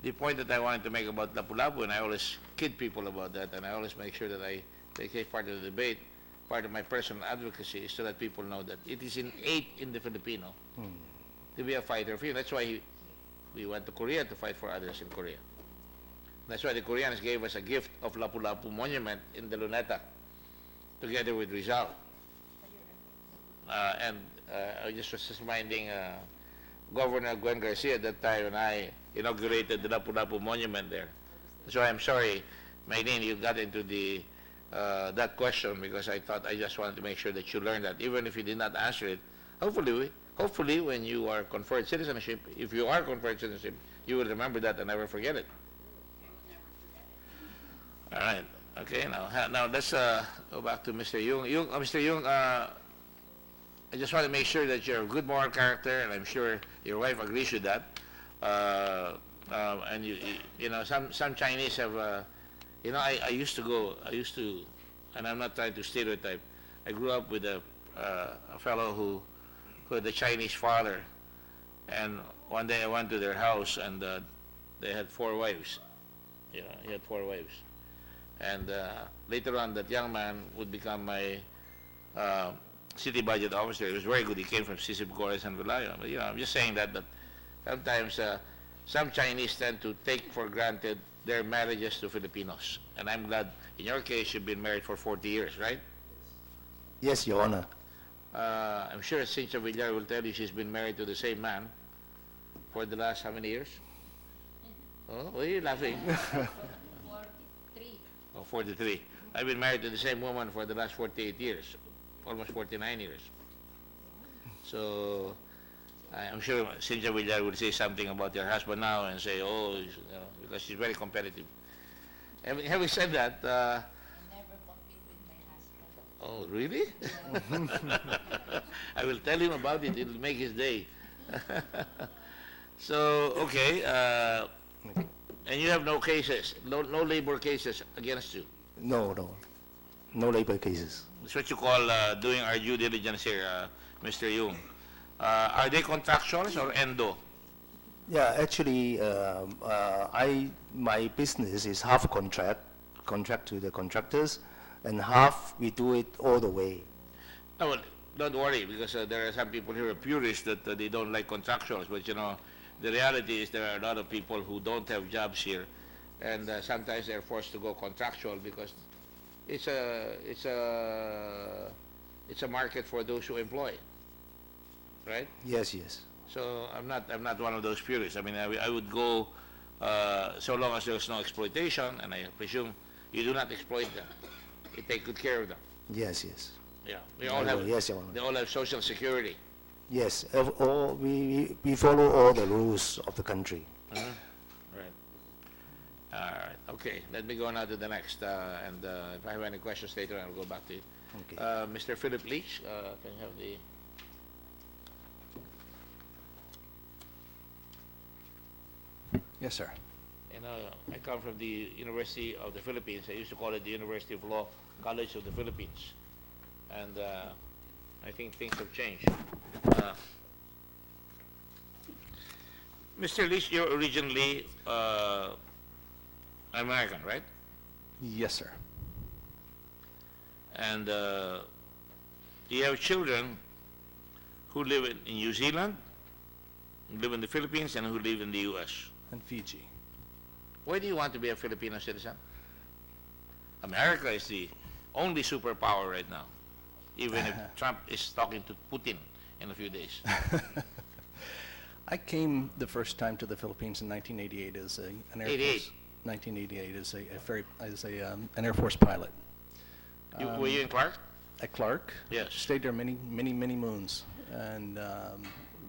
the point that I wanted to make about Lapu-Lapu, and I always kid people about that, and I always make sure that I take part of the debate, part of my personal advocacy is so that people know that it is innate in the Filipino to be a fighter for you. That's why we went to Korea to fight for others in Korea. That's why the Koreans gave us a gift of Lapu-Lapu monument in the Luneta, together with Rizal. And I just was just reminding Governor Gwen Garcia at that time when I inaugurated the Lapu-Lapu monument there. So I'm sorry, Mayleen, you got into the that question because I thought I just wanted to make sure that you learned that, even if you did not answer it. Hopefully, when you are conferred citizenship, if you are conferred citizenship, you will remember that and never forget it. All right. Okay. Now let's go back to Mr. Yeung. Mr. Yeung, I just want to make sure that you're a good moral character, and I'm sure your wife agrees with that. And you know, some Chinese have. I used to, and I'm not trying to stereotype. I grew up with a fellow who had a Chinese father, and one day I went to their house, and they had 4 wives. He had 4 wives, and later on, that young man would become my city budget officer. He was very good. He came from Sisib and Vilayo. But I'm just saying that sometimes some Chinese tend to take for granted their marriages to Filipinos. And I'm glad, in your case, you've been married for 40 years, right? Yes, Your Honor. I'm sure Cynthia Villar will tell you she's been married to the same man for the last how many years? Oh, why are you laughing? 43. Oh, 43. I've been married to the same woman for the last 48 years, almost 49 years. So I'm sure Cynthia Villar will say something about your husband now and say, because she's very competitive. Having said that, I never compete with my husband. oh, really? I will tell him about it. It will make his day. So, okay. And you have no cases, no labor cases against you. No labor cases. That's what you call doing our due diligence here, Mr. Yeung. Are they contractuals or endo? Yeah, actually, my business is half contract to the contractors, and half we do it all the way. No, well, don't worry, because there are some people here who are purists that they don't like contractuals. But the reality is there are a lot of people who don't have jobs here, and sometimes they're forced to go contractual because it's a market for those who employ, right? Yes. So I'm not one of those purists. I mean, I would go so long as there's no exploitation, and I presume you do not exploit them. You take good care of them. Yes. Yeah, we all have. Yes, Your Honor. They all have social security. Yes, we follow all the rules of the country. Right. All right. Okay. Let me go now to the next. And if I have any questions later, I'll go back to you. Okay. Mr. Philip Leach, can you have the... Yes, sir. You know, I come from the University of the Philippines. I used to call it the University of Law College of the Philippines. And I think things have changed. Mr. Leach, you're originally American, right? Yes, sir. And you have children who live in New Zealand, who live in the Philippines, and who live in the U.S. And Fiji. Why do you want to be a Filipino citizen? America is the only superpower right now, even if Trump is talking to Putin in a few days. I came the first time to the Philippines in 1988 as an Air 88. Force. 1988 as an Air Force pilot. Were you in Clark? At Clark. Yes. Stayed there many moons, and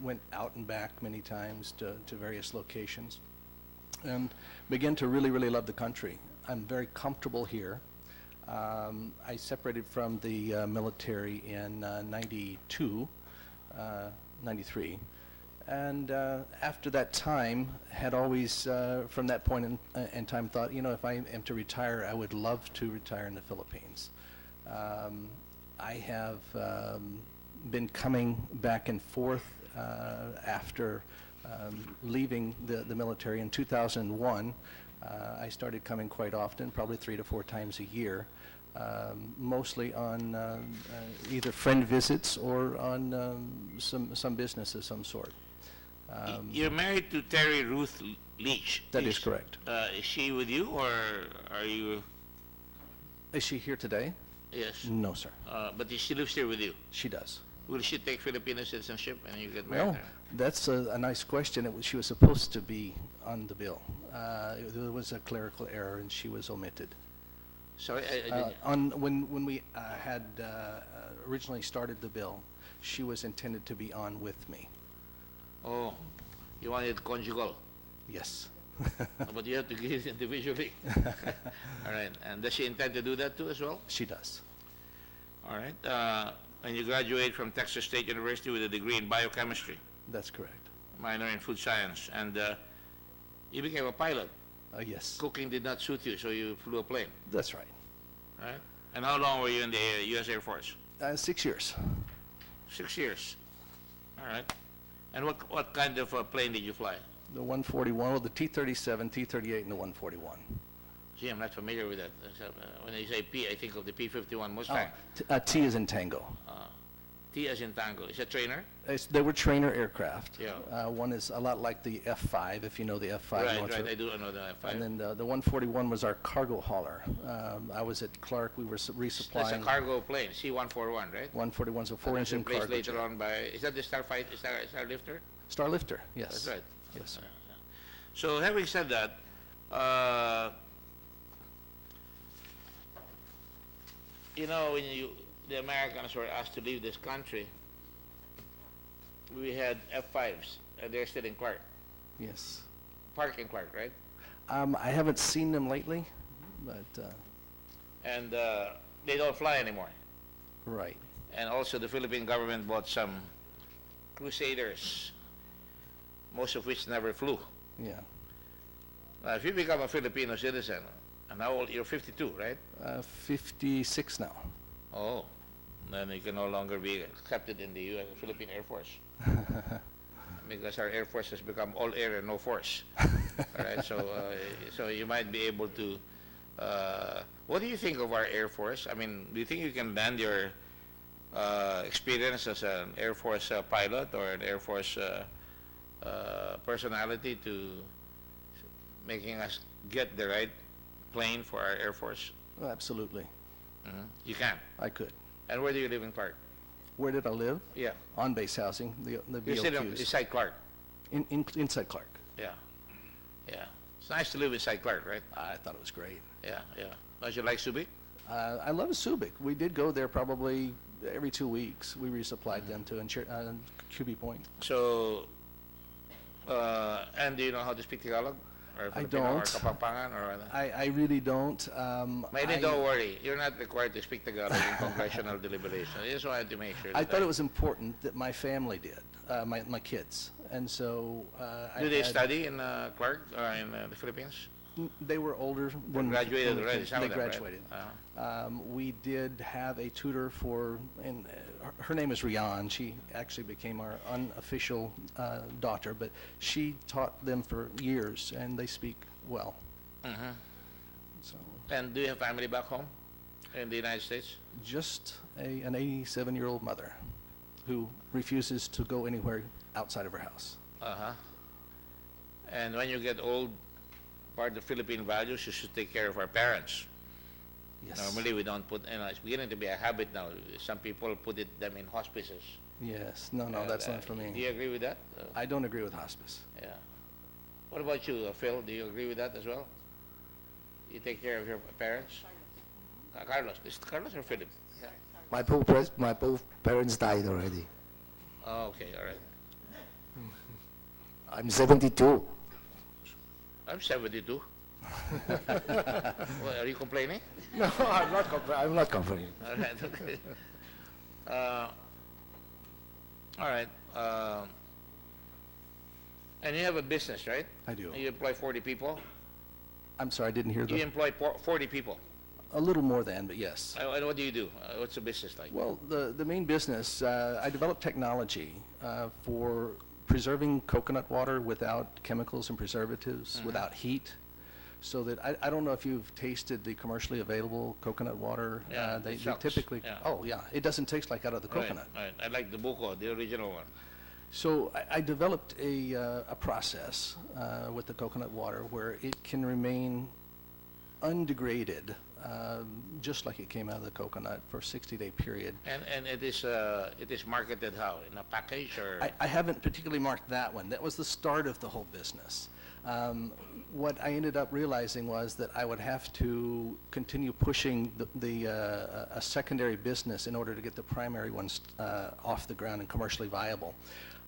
went out and back many times to various locations, and began to really love the country. I'm very comfortable here. I separated from the military in 92, 93. And after that time, had always, from that point in time, thought, you know, if I am to retire, I would love to retire in the Philippines. I have been coming back and forth after leaving the military in 2001. I started coming quite often, probably 3 to 4 times a year, mostly on either friend visits or on some business of some sort. You're married to Terry Ruth Leach. That is correct. Is she with you, or are you? Is she here today? Yes. No, sir. But she lives here with you. She does. Will she take Filipino citizenship and you get married Well, there? that's a nice question. She was supposed to be on the bill. There was a clerical error, and she was omitted. Sorry, I When we had originally started the bill, she was intended to be on with me. oh, you wanted conjugal, Yes. but you have to give it individually. All right, and does she intend to do that too as well? She does. All right, and you graduate from Texas State University with a degree in biochemistry, That's correct. minor in food science, and you became a pilot. Yes. Cooking did not suit you, so you flew a plane, That's right. right? And how long were you in the U.S. Air Force? 6 years. 6 years. All right. And what kind of plane did you fly? The 141, well, the T-37, T-38, and the 141. Gee, I'm not familiar with that. When you say P, I think of the P-51 Mustang. T is in Tango. T as in Tango. Is that trainer? They were trainer aircraft. Yeah. One is a lot like the F-5, if you know the F-5. Right, Northrop. right. I do know the F-5. And then the 141 was our cargo hauler. I was at Clark. We were resupplying. That's a cargo plane, C-141, right? 141's a And 4-engine replaced cargo later jet. on by, is that the Starlifter? Starlifter, yes. That's right. Yes. So having said that, you know, when the Americans were asked to leave this country, we had F-5s, and they're still in Clark. Yes. Park in Clark, right? I haven't seen them lately, but, And they don't fly anymore. right. And also the Philippine government bought some Crusaders, most of which never flew. Yeah. Now, if you become a Filipino citizen, and how old, you're 52, right? 56 now. Oh, then you can no longer be accepted in the US, Philippine Air Force. Because our Air Force has become all air and no force. All right, so you might be able to, what do you think of our Air Force? I mean, do you think you can lend your experience as an Air Force pilot or an Air Force personality to making us get the right plane for our Air Force? Oh, absolutely. You can. I could. And where do you live in Clark? Where did I live? Yeah. On base housing, the You sit VOQs. inside Clark. Inside Clark. Yeah. Yeah. It's nice to live inside Clark, right? I thought it was great. Yeah, yeah. Don't you like Subic? I love Subic. We did go there probably every 2 weeks. We resupplied them to QB Point. So, and do you know how to speak Tagalog? or I Filipino, or don't. Kapampangan, or ano? I really don't. Maybe don't worry. You're not required to speak Tagalog in congressional deliberation. I just wanted to make sure. I that thought it was important that my family did, my kids. And so Do they study in Clark or in the Philippines? They were older. They graduated when we already, came. some They of them, right? graduated. Uh-huh. We did have a tutor for, and her name is Rian. She actually became our unofficial daughter, but she taught them for years, and they speak well. Mhm. So And do you have family back home in the United States? just an 87-year-old mother who refuses to go anywhere outside of her house. Uh-huh. And when you get old, part of Philippine values is to take care of our parents. Yes. Normally, we don't put, it's beginning to be a habit now. Some people put them in hospices. Yes. No, that's not for Do me. you agree with that? I don't agree with hospice. Yeah. What about you, Phil? Do you agree with that as well? You take care of your parents? Carlos. Is it Carlos or Philip? Yeah. My both parents died already. Oh, okay, all right. I'm 72. I'm 72. Well, are you complaining? No, I'm not complaining. All right, okay. All right. And you have a business, right? I do. You employ 40 people? I'm sorry, I didn't hear You the, employ 40 people. a little more than, but yes. And what do you do? What's the business like? Well, the main business, I developed technology for preserving coconut water without chemicals and preservatives, without heat, so that, I don't know if you've tasted the commercially available coconut water. Yeah, They it sucks. typically, Yeah. oh yeah, it doesn't taste like out of the coconut. Right. I like the buko, the original one. So I developed a process with the coconut water where it can remain undegraded, just like it came out of the coconut for a 60-day period. And it is marketed how? In a package or? I haven't particularly marked that one. That was the start of the whole business. What I ended up realizing was that I would have to continue pushing a secondary business in order to get the primary ones off the ground and commercially viable.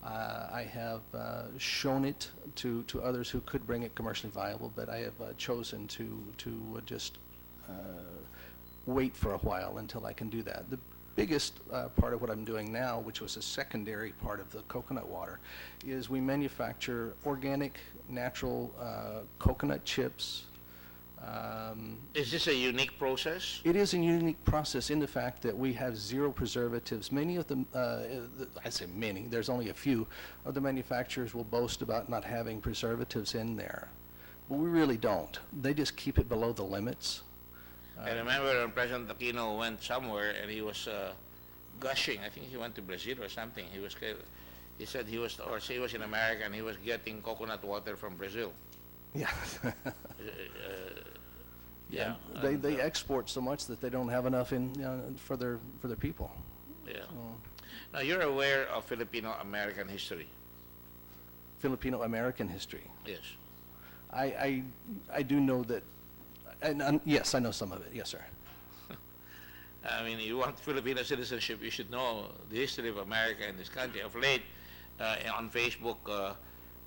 I have shown it to others who could bring it commercially viable, but I have chosen to just wait for a while until I can do that. The biggest part of what I'm doing now, which was a secondary part of the coconut water, is we manufacture organic, natural coconut chips. Is this a unique process? It is a unique process in the fact that we have zero preservatives. Many of them, I say many, there's only a few of the manufacturers will boast about not having preservatives in there. But we really don't. They just keep it below the limits. I remember when President Aquino went somewhere and he was gushing. I think he went to Brazil or something. He said he was in America and he was getting coconut water from Brazil. Yeah. Yeah. They export so much that they don't have enough in for their people. Yeah. Now you're aware of Filipino-American history. Filipino-American history. Yes. I do know that, and yes, I know some of it. Yes, sir. I mean, you want Filipino citizenship, you should know the history of America in this country. Of late, on Facebook,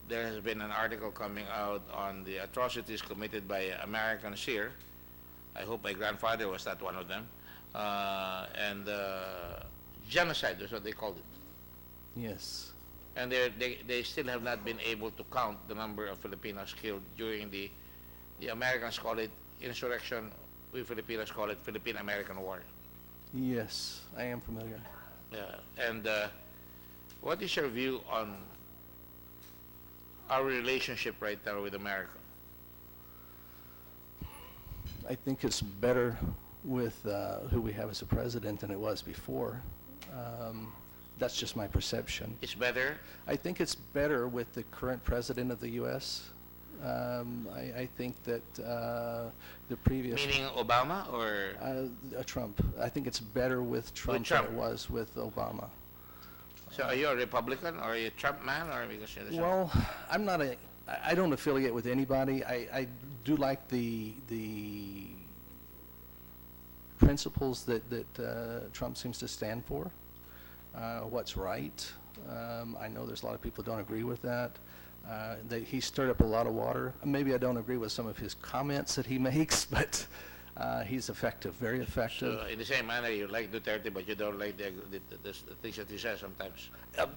there has been an article coming out on the atrocities committed by Americans here. I hope my grandfather was not one of them. And genocide is what they called it. Yes. And they still have not been able to count the number of Filipinos killed during the Americans call it insurrection, we Filipinos call it Philippine-American War. Yes, I am familiar. Yeah. And what is your view on our relationship right now with America? I think it's better with who we have as a president than it was before. That's just my perception. It's better? I think it's better with the current president of the U.S. I think that the previous... Meaning Obama or? Trump. I think it's better with Trump, Trump. than it was with Obama. So are you a Republican or are you a Trump man or because you're the Trump? Well, I don't affiliate with anybody. I do like the principles that Trump seems to stand for, what's right. I know there's a lot of people who don't agree with that. That he stirred up a lot of water. Maybe I don't agree with some of his comments that he makes, but he's effective, very effective. So in the same manner, you like Duterte, but you don't like the things that he says sometimes.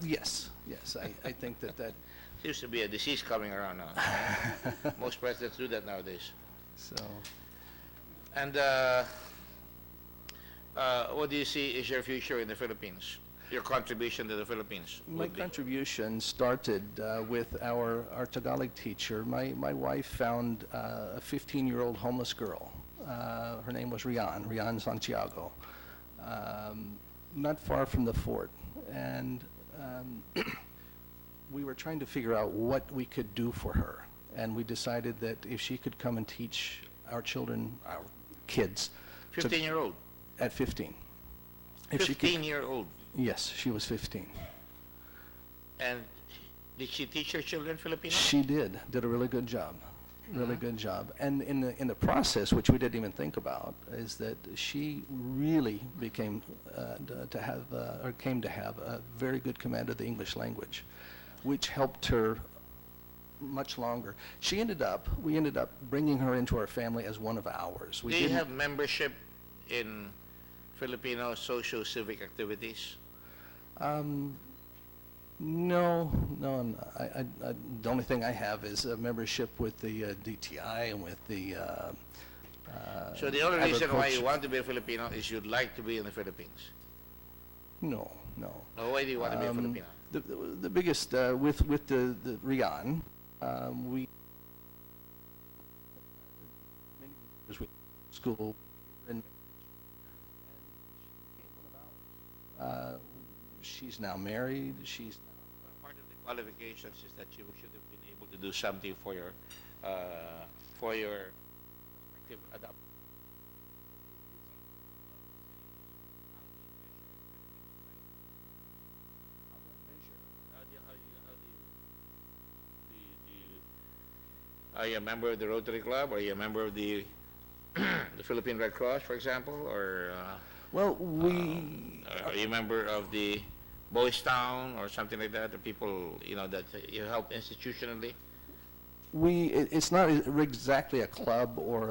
Yes, I think that Seems to be a disease coming around now. Most presidents do that nowadays. so. And what do you see is your future in the Philippines? Your contribution to the Philippines? My would be? contribution started with our Tagalog teacher. My wife found a 15-year-old homeless girl. Her name was Rian Santiago, not far from the fort. And we were trying to figure out what we could do for her. And we decided that if she could come and teach our children, our kids. 15-year-old? At 15. If she could, 15-year-old? yes, she was 15. And did she teach her children Filipino? She did a really good job, really good job. And in the process, which we didn't even think about, is that she really became came to have a very good command of the English language, which helped her much longer. We ended up bringing her into our family as one of ours. Do you have membership in Filipino socio-civic activities? No, the only thing I have is a membership with the DTI and with the So the only reason why you agriculture- want to be a Filipino is you'd like to be in the Philippines. No. Or why do you want to be a Filipino? The biggest, with the Rian, we school and she's now married. She's Part of the qualifications is that you should have been able to do something for your prospective adopt. Are you a member of the Rotary Club? Are you a member of the the Philippine Red Cross, for example, or well, we are you a member of the Boys Town or something like that? The people that you help institutionally. it's not exactly a club or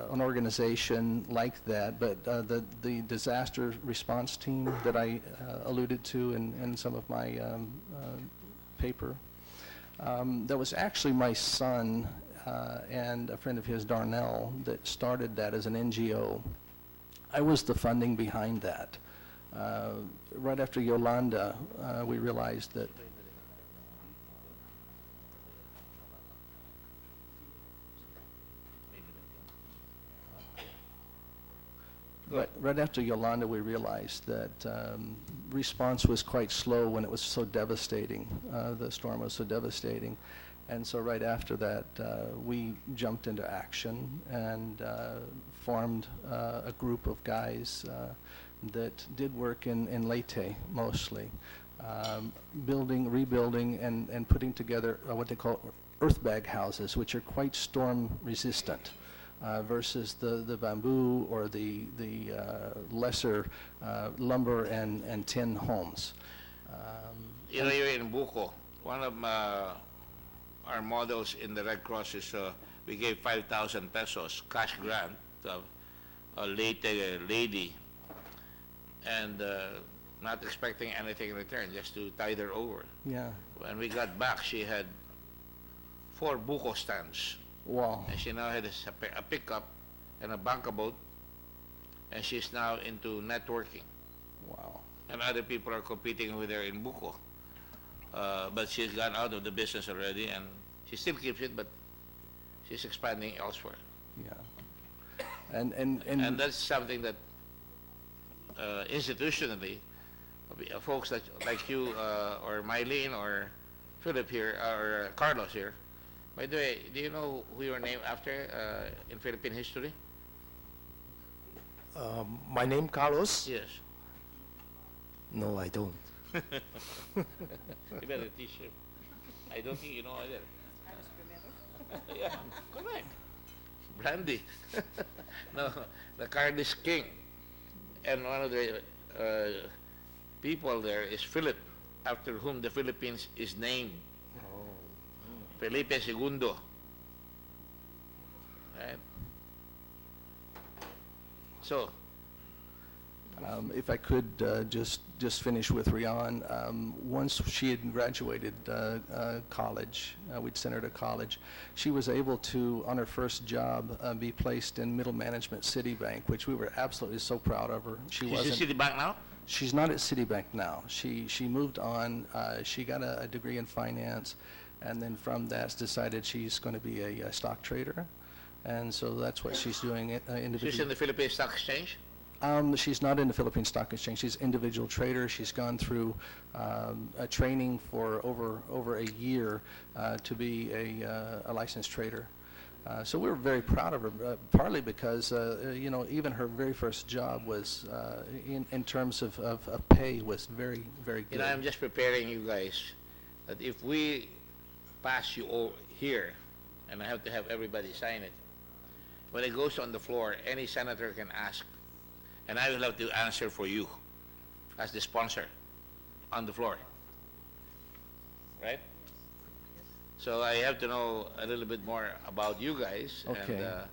an organization like that, but the disaster response team that I alluded to in some of my paper. That was actually my son and a friend of his, Darnell, that started that as an NGO. I was the funding behind that. Right after Yolanda, we realized that right after Yolanda, we realized that response was quite slow when it was so devastating. The storm was so devastating. And so right after that, we jumped into action and formed a group of guys that did work in Leyte mostly, rebuilding, and putting together what they call earth bag houses, which are quite storm resistant. Versus the bamboo or the lesser lumber and tin homes. You're in Buko. One of our models in the Red Cross is we gave 5,000 pesos cash grant to a Leyte lady, and not expecting anything in return, just to tide her over. Yeah. When we got back, she had 4 Buko stands. Wow. And she now had a pickup and a banca boat, and she's now into networking. Wow. And other people are competing with her in Buko. But she's gone out of the business already, and she still keeps it, but she's expanding elsewhere. Yeah. And that's something that institutionally, folks like you or Mayleen or Philip here or Carlos here. By the way, do you know who you're named after in Philippine history? My name Carlos? Yes. No, I don't. You better teach him. I don't think you know either. Yeah, correct. Brandy. No, the card is king. And one of the people there is Philip, after whom the Philippines is named. Felipe Segundo. Right? So, If I could just finish with Rian, once she had graduated college, we'd sent her to college, she was able to, on her first job, be placed in middle management Citibank, which we were absolutely so proud of her. she's in Citibank now? She's not at Citibank now. She moved on. She got a degree in finance, and then from that decided she's going to be a stock trader, and so that's what she's doing individually. She's in the Philippine Stock Exchange? She's not in the Philippine Stock Exchange. She's individual trader. She's gone through a training for over a year to be a licensed trader. So we were very proud of her, partly because you know, even her very first job was in terms of pay was very, very good. You know, I'm just preparing you guys that if we pass you here, and I have to have everybody sign it, when it goes on the floor, any senator can ask, and I will have to answer for you as the sponsor on the floor. Right? So I have to know a little bit more about you guys. Okay. And,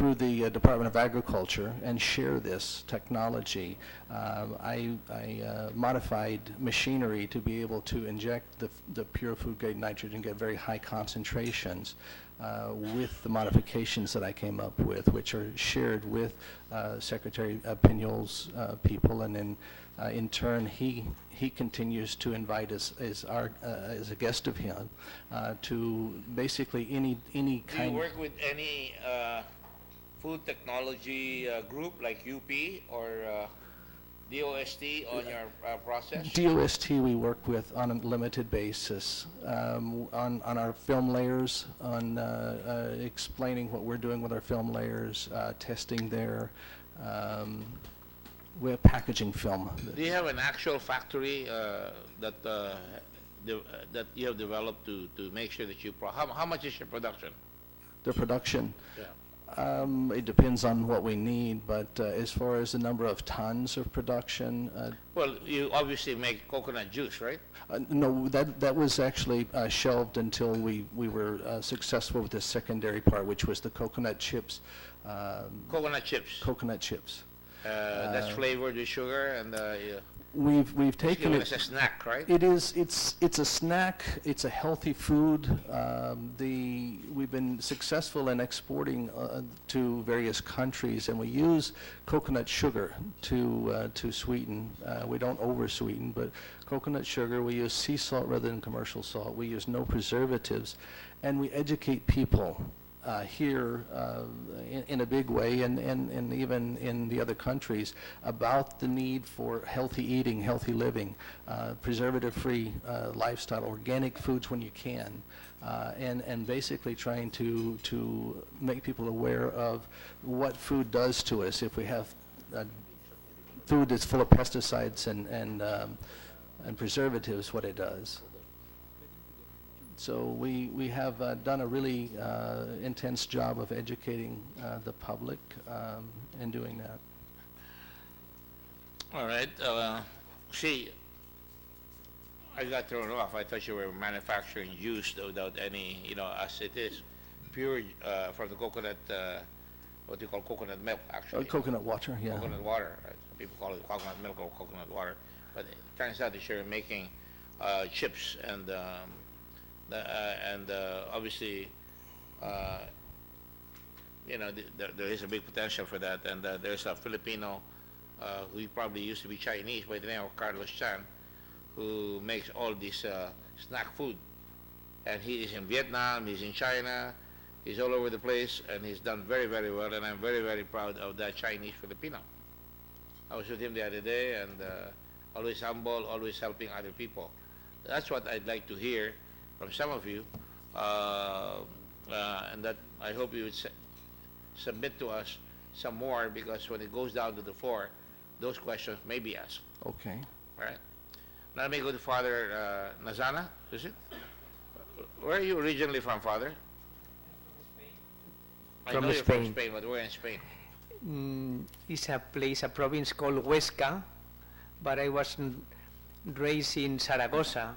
through the Department of Agriculture and share this technology. I modified machinery to be able to inject the pure food grade nitrogen, get very high concentrations with the modifications that I came up with, which are shared with Secretary Pignol's people, and then in turn he continues to invite us as a guest of him to basically any kind. do you work with any food technology group like UP or DOST on your process? DOST we work with on a limited basis, on our film layers, on explaining what we're doing with our film layers, testing their we're packaging film. Do you have an actual factory that you have developed to make sure that how much is your production? The production? Yeah. It depends on what we need, but as far as the number of tons of production, Well, you obviously make coconut juice, right? no, that was actually shelved until we were successful with the secondary part, which was the coconut chips. Coconut chips. Coconut chips. That's flavored with sugar, and We've taken given it. as a snack, right? It's a snack. It's a healthy food. we've been successful in exporting to various countries, and we use coconut sugar to sweeten. We don't over-sweeten, but coconut sugar, we use sea salt rather than commercial salt. We use no preservatives, and we educate people here in a big way, and even in the other countries, about the need for healthy eating, healthy living, preservative-free lifestyle, organic foods when you can, and basically trying to make people aware of what food does to us if we have food that's full of pesticides and preservatives, what it does. So we have done a really intense job of educating the public in doing that. All right. See, I got thrown off. I thought you were manufacturing juice without any, as it is, pure from the coconut, what do you call coconut milk, actually. Coconut water, yeah. Coconut water. Right? Some people call it coconut milk or coconut water. But it turns out that you're making chips and obviously, there is a big potential for that. And there's a Filipino who probably used to be Chinese by the name of Carlos Chan, who makes all this snack food. And he is in Vietnam, he's in China, he's all over the place, and he's done very, very well. And I'm very, very proud of that Chinese Filipino. I was with him the other day, and always humble, always helping other people. That's what I'd like to hear from some of you, and that I hope you would submit to us some more, because when it goes down to the floor, those questions may be asked. Okay. All right? Now let me go to Father Mazana, is it? Where are you originally from, Father? I know you're from Spain, but where in Spain? It's a place, a province called Huesca, but I was raised in Zaragoza.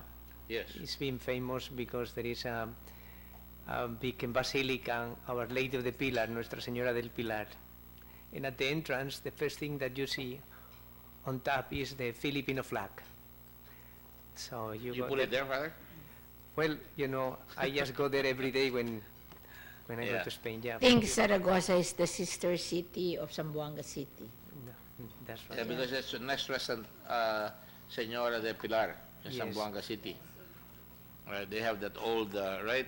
Yes. It's been famous because there is a big basilica, Our Lady of the Pilar, Nuestra Señora del Pilar. And at the entrance, the first thing that you see on top is the Filipino flag. So you put it there, Father? Well, I just go there every day when I go to Spain. Yeah. I think Zaragoza is the sister city of Zamboanga City. That's right. Yeah, because it's Nuestra Señora del Pilar in Yes. Zamboanga City. Right, they have that old, right,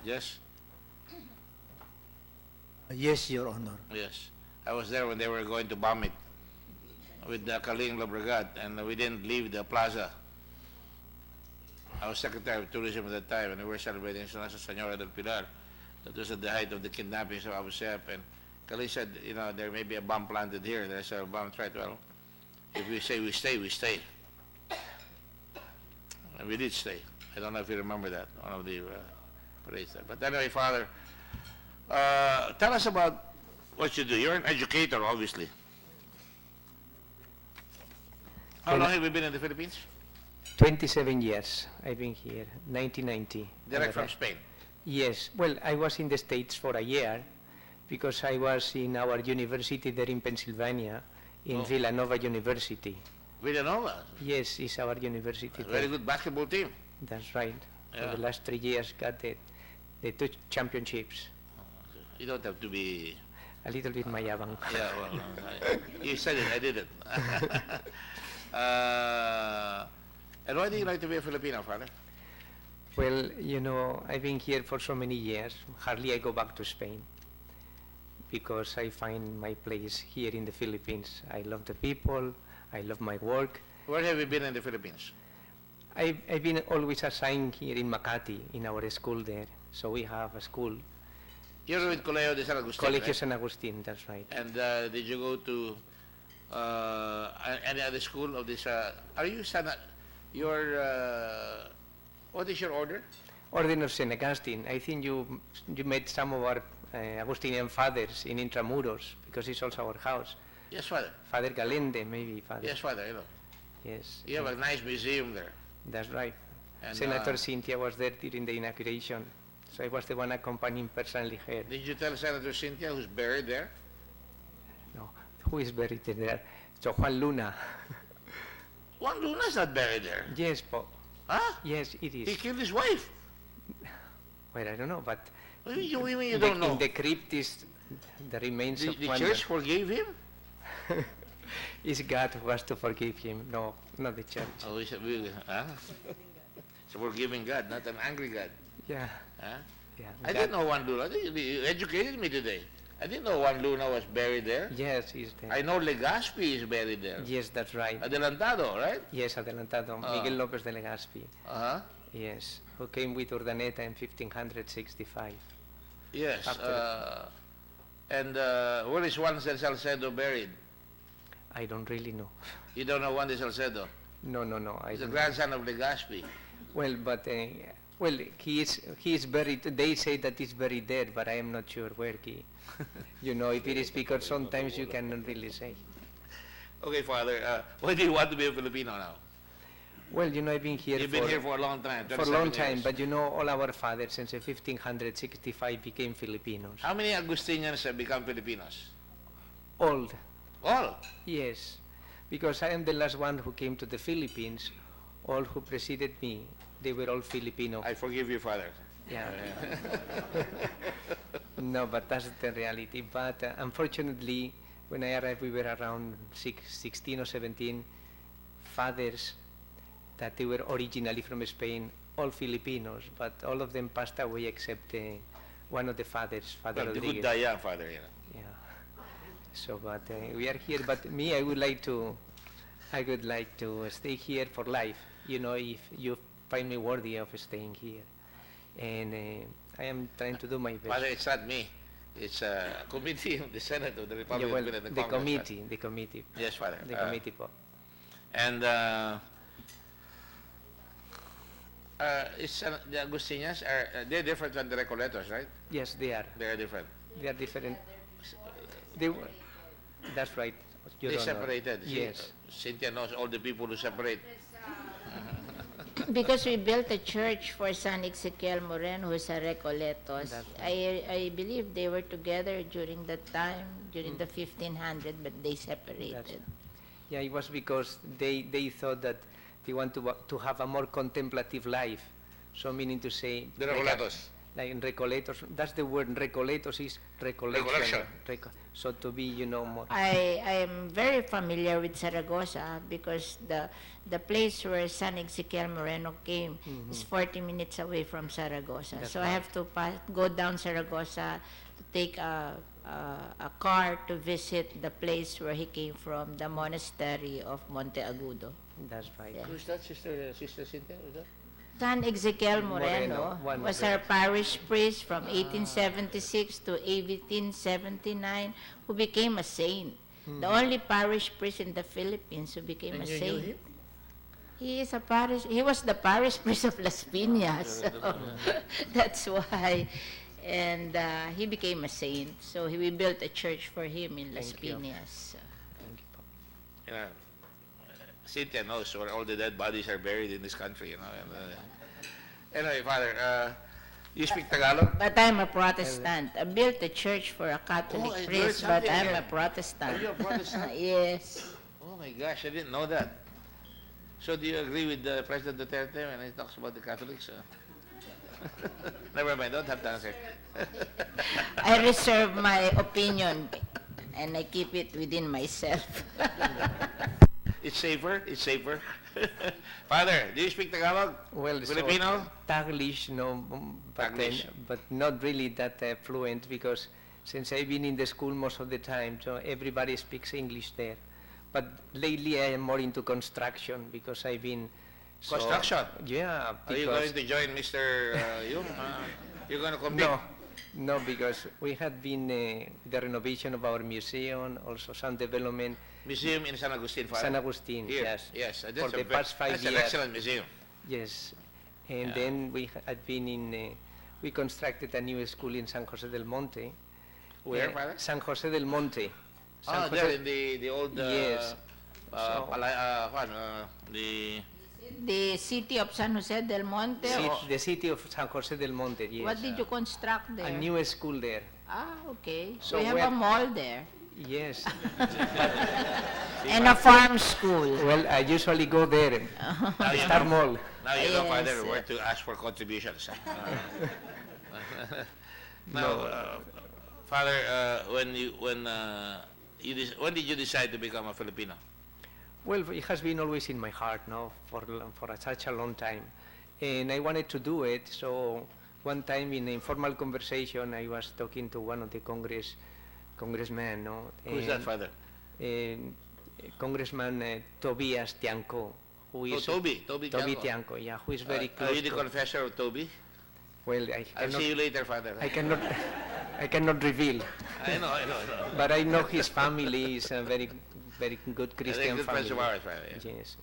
Yes? Yes, Your Honor. Yes. I was there when they were going to bomb it with the Kaling Lobregat, and we didn't leave the plaza. I was Secretary of Tourism at that time, and we were celebrating Nuestra Señora del Pilar. That was at the height of the kidnappings of Abu Sayyaf, and Kaling said, there may be a bomb planted here. And I said, bomb threat, well, if we say we stay, we stay. And we did stay. I don't know if you remember that, one of the parades there. But anyway, Father, tell us about what you do. You're an educator, obviously. How long have you been in the Philippines? 27 years I've been here, 1990. Direct from Spain? Yes. Well, I was in the States for a year because I was in our university there in Pennsylvania, in Villanova University. Villanova? Yes, it's our university. Very good basketball team. That's right. Yeah. For the last 3 years got the 2 championships. You don't have to be... A little bit mayabang. Yeah, well, you said it, I did it. And why do you like to be a Filipino, Father? Well, I've been here for so many years. Hardly I go back to Spain because I find my place here in the Philippines. I love the people. I love my work. Where have you been in the Philippines? I've been always assigned here in Makati, in our school there. So we have a school. You're with Colegio de San Agustin, Colegio right? San Agustin, that's right. And did you go to any other school of this? Are you what is your order? Order of St. Augustine. I think you met some of our Augustinian fathers in Intramuros because it's also our house. Yes, Father. Father Galende, maybe, Father. Yes, Father, I know. Yes. You have a nice museum there. That's right. And, Senator Cynthia was there during the inauguration, so I was the one accompanying personally her. Did you tell Senator Cynthia who's buried there? No, who is buried there? So Juan Luna. Juan Luna's not buried there. Yes, Pope. Huh? Yes, it He is. killed his wife. Well, I don't know, but You mean you in don't know? the crypt is the remains of The one church forgave him? man. It's God who has to forgive him, no, not the church. Oh, it's a forgiving God, not an angry God. Yeah, Huh? yeah. I didn't know Juan Luna. You educated me today. I didn't know Juan Luna was buried there. Yes, he's there. I know Legazpi is buried there. Yes, that's right. Adelantado, right? Yes, Adelantado, Miguel López de Legazpi. Uh-huh. Yes, who came with Urdaneta in 1565. Yes. After- And where is Juan de Salcedo buried? I don't really know. You don't know Juan de Salcedo? No, I He's the don't know. grandson of Legazpi. Well, but well, he is buried. They say that he's buried there, but I am not sure where he. You know, if it is because sometimes you cannot really say. Okay, Father. Why do you want to be a Filipino now? Well, you know, I've been here You've been here for a long time. for a long 27 time, years. but you know, all our fathers since 1565 became Filipinos. How many Agustinians have become Filipinos? All, All. yes, because I am the last one who came to the Philippines. All who preceded me, they were all Filipino. I forgive you, Father. Yeah. No, but that's the reality. But unfortunately, when I arrived, we were around 16 or 17 fathers that they were originally from Spain, all Filipinos, but all of them passed away except one of the fathers, Father Well, the Rodriguez. good die young, Father. You know. Yeah. So, but we are here. But me, I would like to stay here for life. You know, if you find me worthy of staying here, and I am trying to do my best. Father, it's not me. It's a committee of the Senate of the Yeah, Republic well, of the the Congress. committee, Yes, Father. the committee po. And the Agustinians are they're different than the Recoletos, right? Yes, they are. They are different. They are different. They were. That's right. You They don't know. separated. See, Yes. Cynthia knows all the people who separate. Because we built a church for San Ezequiel Moreno, who's a Recoletos. That's I believe they were together during that time, during the 1500, but they separated. Yeah, it was because they thought that they want to have a more contemplative life. So meaning to say, The like Recoletos. like in Recoletos, that's the word. Recoletos is recollection. Recollection. So to be, you know, more. I am very familiar with Zaragoza because the place where San Ezequiel Moreno came is 40 minutes away from Zaragoza. That's So I have to go down Zaragoza to take a car to visit the place where he came from, the monastery of Monte Agudo. That's right. Yeah. Who's that, Sister Cynthia? Who's that? San Ezequiel Moreno, Moreno one was of our parish priest from 1876 to 1879 who became a saint. The only parish priest in the Philippines who became And a you knew saint. him? He was the parish priest of Las Piñas, so that's why. And he became a saint, so we built a church for him in Las Thank you. Piñas. Thank you po. You know, Cynthia knows where all the dead bodies are buried in this country. You know. And, anyway, Father, you speak Tagalog? But I'm a Protestant. I built a church for a Catholic Oh, I learned priest, but something I'm here. a Protestant. Are you a Protestant? Yes. Oh my gosh, I didn't know that. So do you agree with President Duterte when he talks about the Catholics? Never mind, don't have to answer. I reserve my opinion and I keep it within myself. It's safer. It's safer. Father, do you speak Tagalog? Well, Filipino? So, Taglish, no, but, Taglish. but not really that fluent because since I've been in the school most of the time, so everybody speaks English there. But lately I am more into construction because I've been... so- Construction? Yeah, Are you because... going to join Mr. Yeung? You're going to compete? No, because we had been the renovation of our museum, also some development, Museum in San Agustin, Father? San Agustin, Here. yes. Yes, For the past 5 that's years. an excellent museum. Yes, and Yeah. then we had been in, we constructed a new school in San Jose del Monte. Where, Father? San Jose del Monte. San Ah, Jose- there in the old... Yes. The city of San Jose del Monte, The city of San Jose del Monte, yes. what did you construct there? A new school there. Ah, okay. So we have where- a mall there. Yes. And a farm school. Well, I usually go there. Now you Star know. Mall. Now you know, Yes. Father, where to ask for contributions. Now, Father, when did you decide to become a Filipino? Well, it has been always in my heart, no, for such a long time, and I wanted to do it. So one time in an informal conversation, I was talking to one of the congressmen, no. Who is that, Father? Congressman Tobias Tiangco, who is Toby Tiangco, yeah, who is very close. Are you the to- confessor of Toby? Well, I'll see you later, Father. I cannot reveal. I know. But I know his family is a very good Christian good family. friends of ours, Father. Yeah. Yes.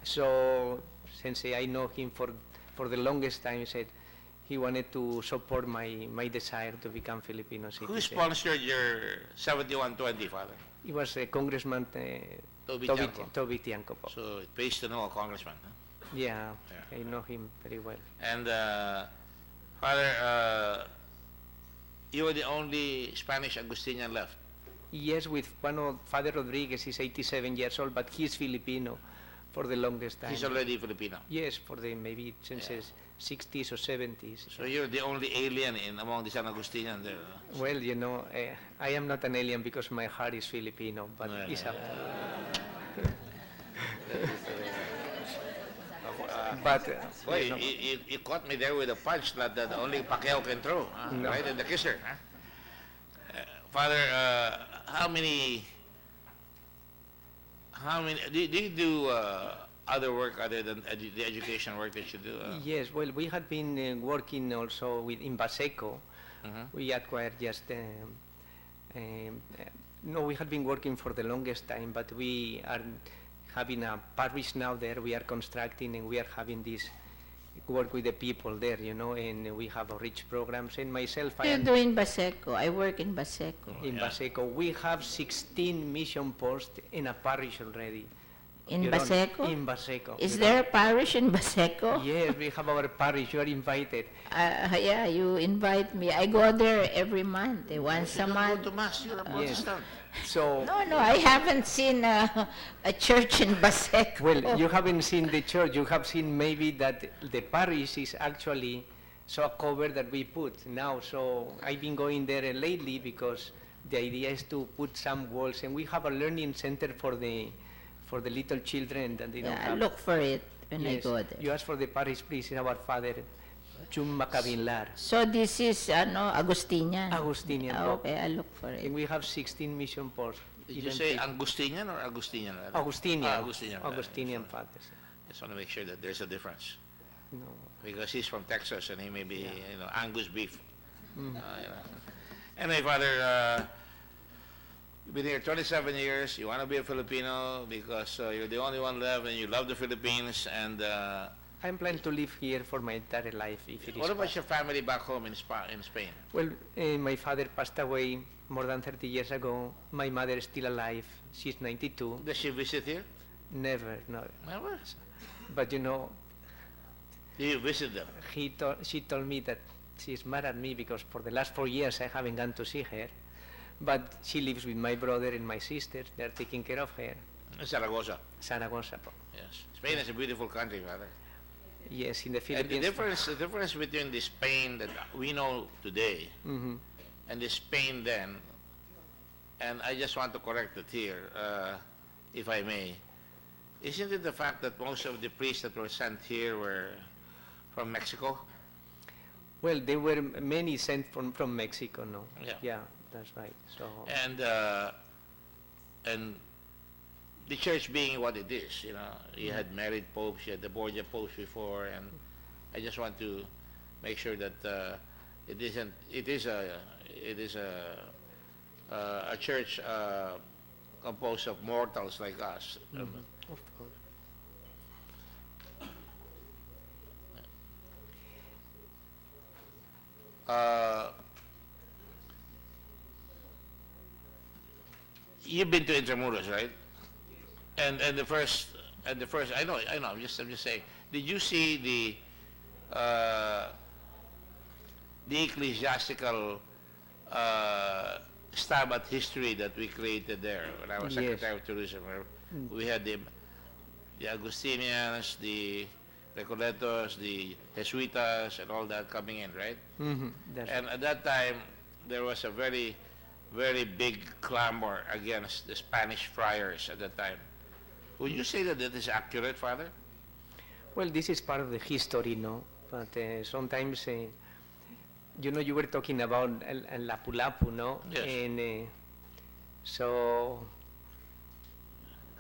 So, since I know him for the longest time, he said he wanted to support my desire to become Filipino citizen. Who sponsored your 7120, Father? He was a Congressman Toby Tiangco. Toby Tiangco po. So it pays to know a congressman. Huh? Yeah, Yeah. I know him very well. And Father, you were the only Spanish Agustinian left. Yes, with one of Father Rodriguez, he's 87 years old, but he's Filipino for the longest time. He's already Filipino. Yes, for the maybe since his 60s or 70s. So you're the only alien among the San Agustinians there. Huh? Well, you know, I am not an alien because my heart is Filipino, but Yeah, it's yeah. But Boy, you know, you caught me there with a punch that only Pacquiao can throw, huh? No. Right in the kisser. Huh? Father, how many? Do you do other work other than the education work that you do? yes, well, we had been working also in Baseco. Mhm. We acquired just, no, we had been working for the longest time, but we are having a parish now there. We are constructing and we are having this work with the people there, you know, and we have rich programs. And myself, What I do you am do in Baseco? I work in Baseco. in Yeah. Baseco. We have 16 mission posts in a parish already. In You don't- Baseco? In Baseco. Is You there a parish in Baseco? don't- Yes, we have our parish. You are invited. Yeah, you invite me. I go there every month, once a You don't month. go to mass. You're a Yes. Protestant. So, No, I haven't seen a church in Baseco. well, you haven't seen the church. You have seen maybe that the parish is actually so a cover that we put now. So I've been going there lately because the idea is to put some walls, and we have a learning center for the little children that they don't Yeah, I have. look for it when I Yes. go there. You ask for the parish priest, is our father, Jum Macabinlar, So this is Agustinian. Agustinian. Okay, I look for And it. we have 16 mission posts. Did you even say three- Angustinian or Agustinian? Augustinian? Augustinian. Augustinian fathers. Just want to make sure that there's a difference. No. Because he's from Texas and he may be, Angus beef. Anyway, Father, you've been here 27 years. You want to be a Filipino because you're the only one left and you love the Philippines. And I'm planning to live here for my entire life if it is what about possible. your family back home in Spain? Well, my father passed away more than 30 years ago. My mother is still alive. She's 92. Does she visit here? Never, no. Never. But you know, Do you visit them? she told me that she's mad at me because for the last 4 years I haven't gone to see her. But she lives with my brother and my sister. They're taking care of her. In Zaragoza. Zaragoza. po. Yes. Spain is a beautiful country, Father. Yes, in the And Philippines. the difference between the Spain that we know today Mhm. and the Spain then, and I just want to correct it here, if I may, isn't it the fact that most of the priests that were sent here were from Mexico? Well, there were many sent from Mexico, no? Yeah. Yeah, that's right. So, And the church being what it is, you had married popes, you had the Borgia popes before, and I just want to make sure that it is a church composed of mortals like us. of course. You've been to Intramuros, right? And the first I know I'm just saying, did you see the ecclesiastical stab at history that we created there when I was Yes. Secretary of Tourism? Where we had the Augustinians, the Recoletos, the Jesuitas, and all that coming in, right? That's And at that time, there was a very, very big clamor against the Spanish friars at that time. Would you say that that is accurate, Father? Well, this is part of the history, no? But sometimes, you were talking about el Lapu-Lapu, no? Yes. And so,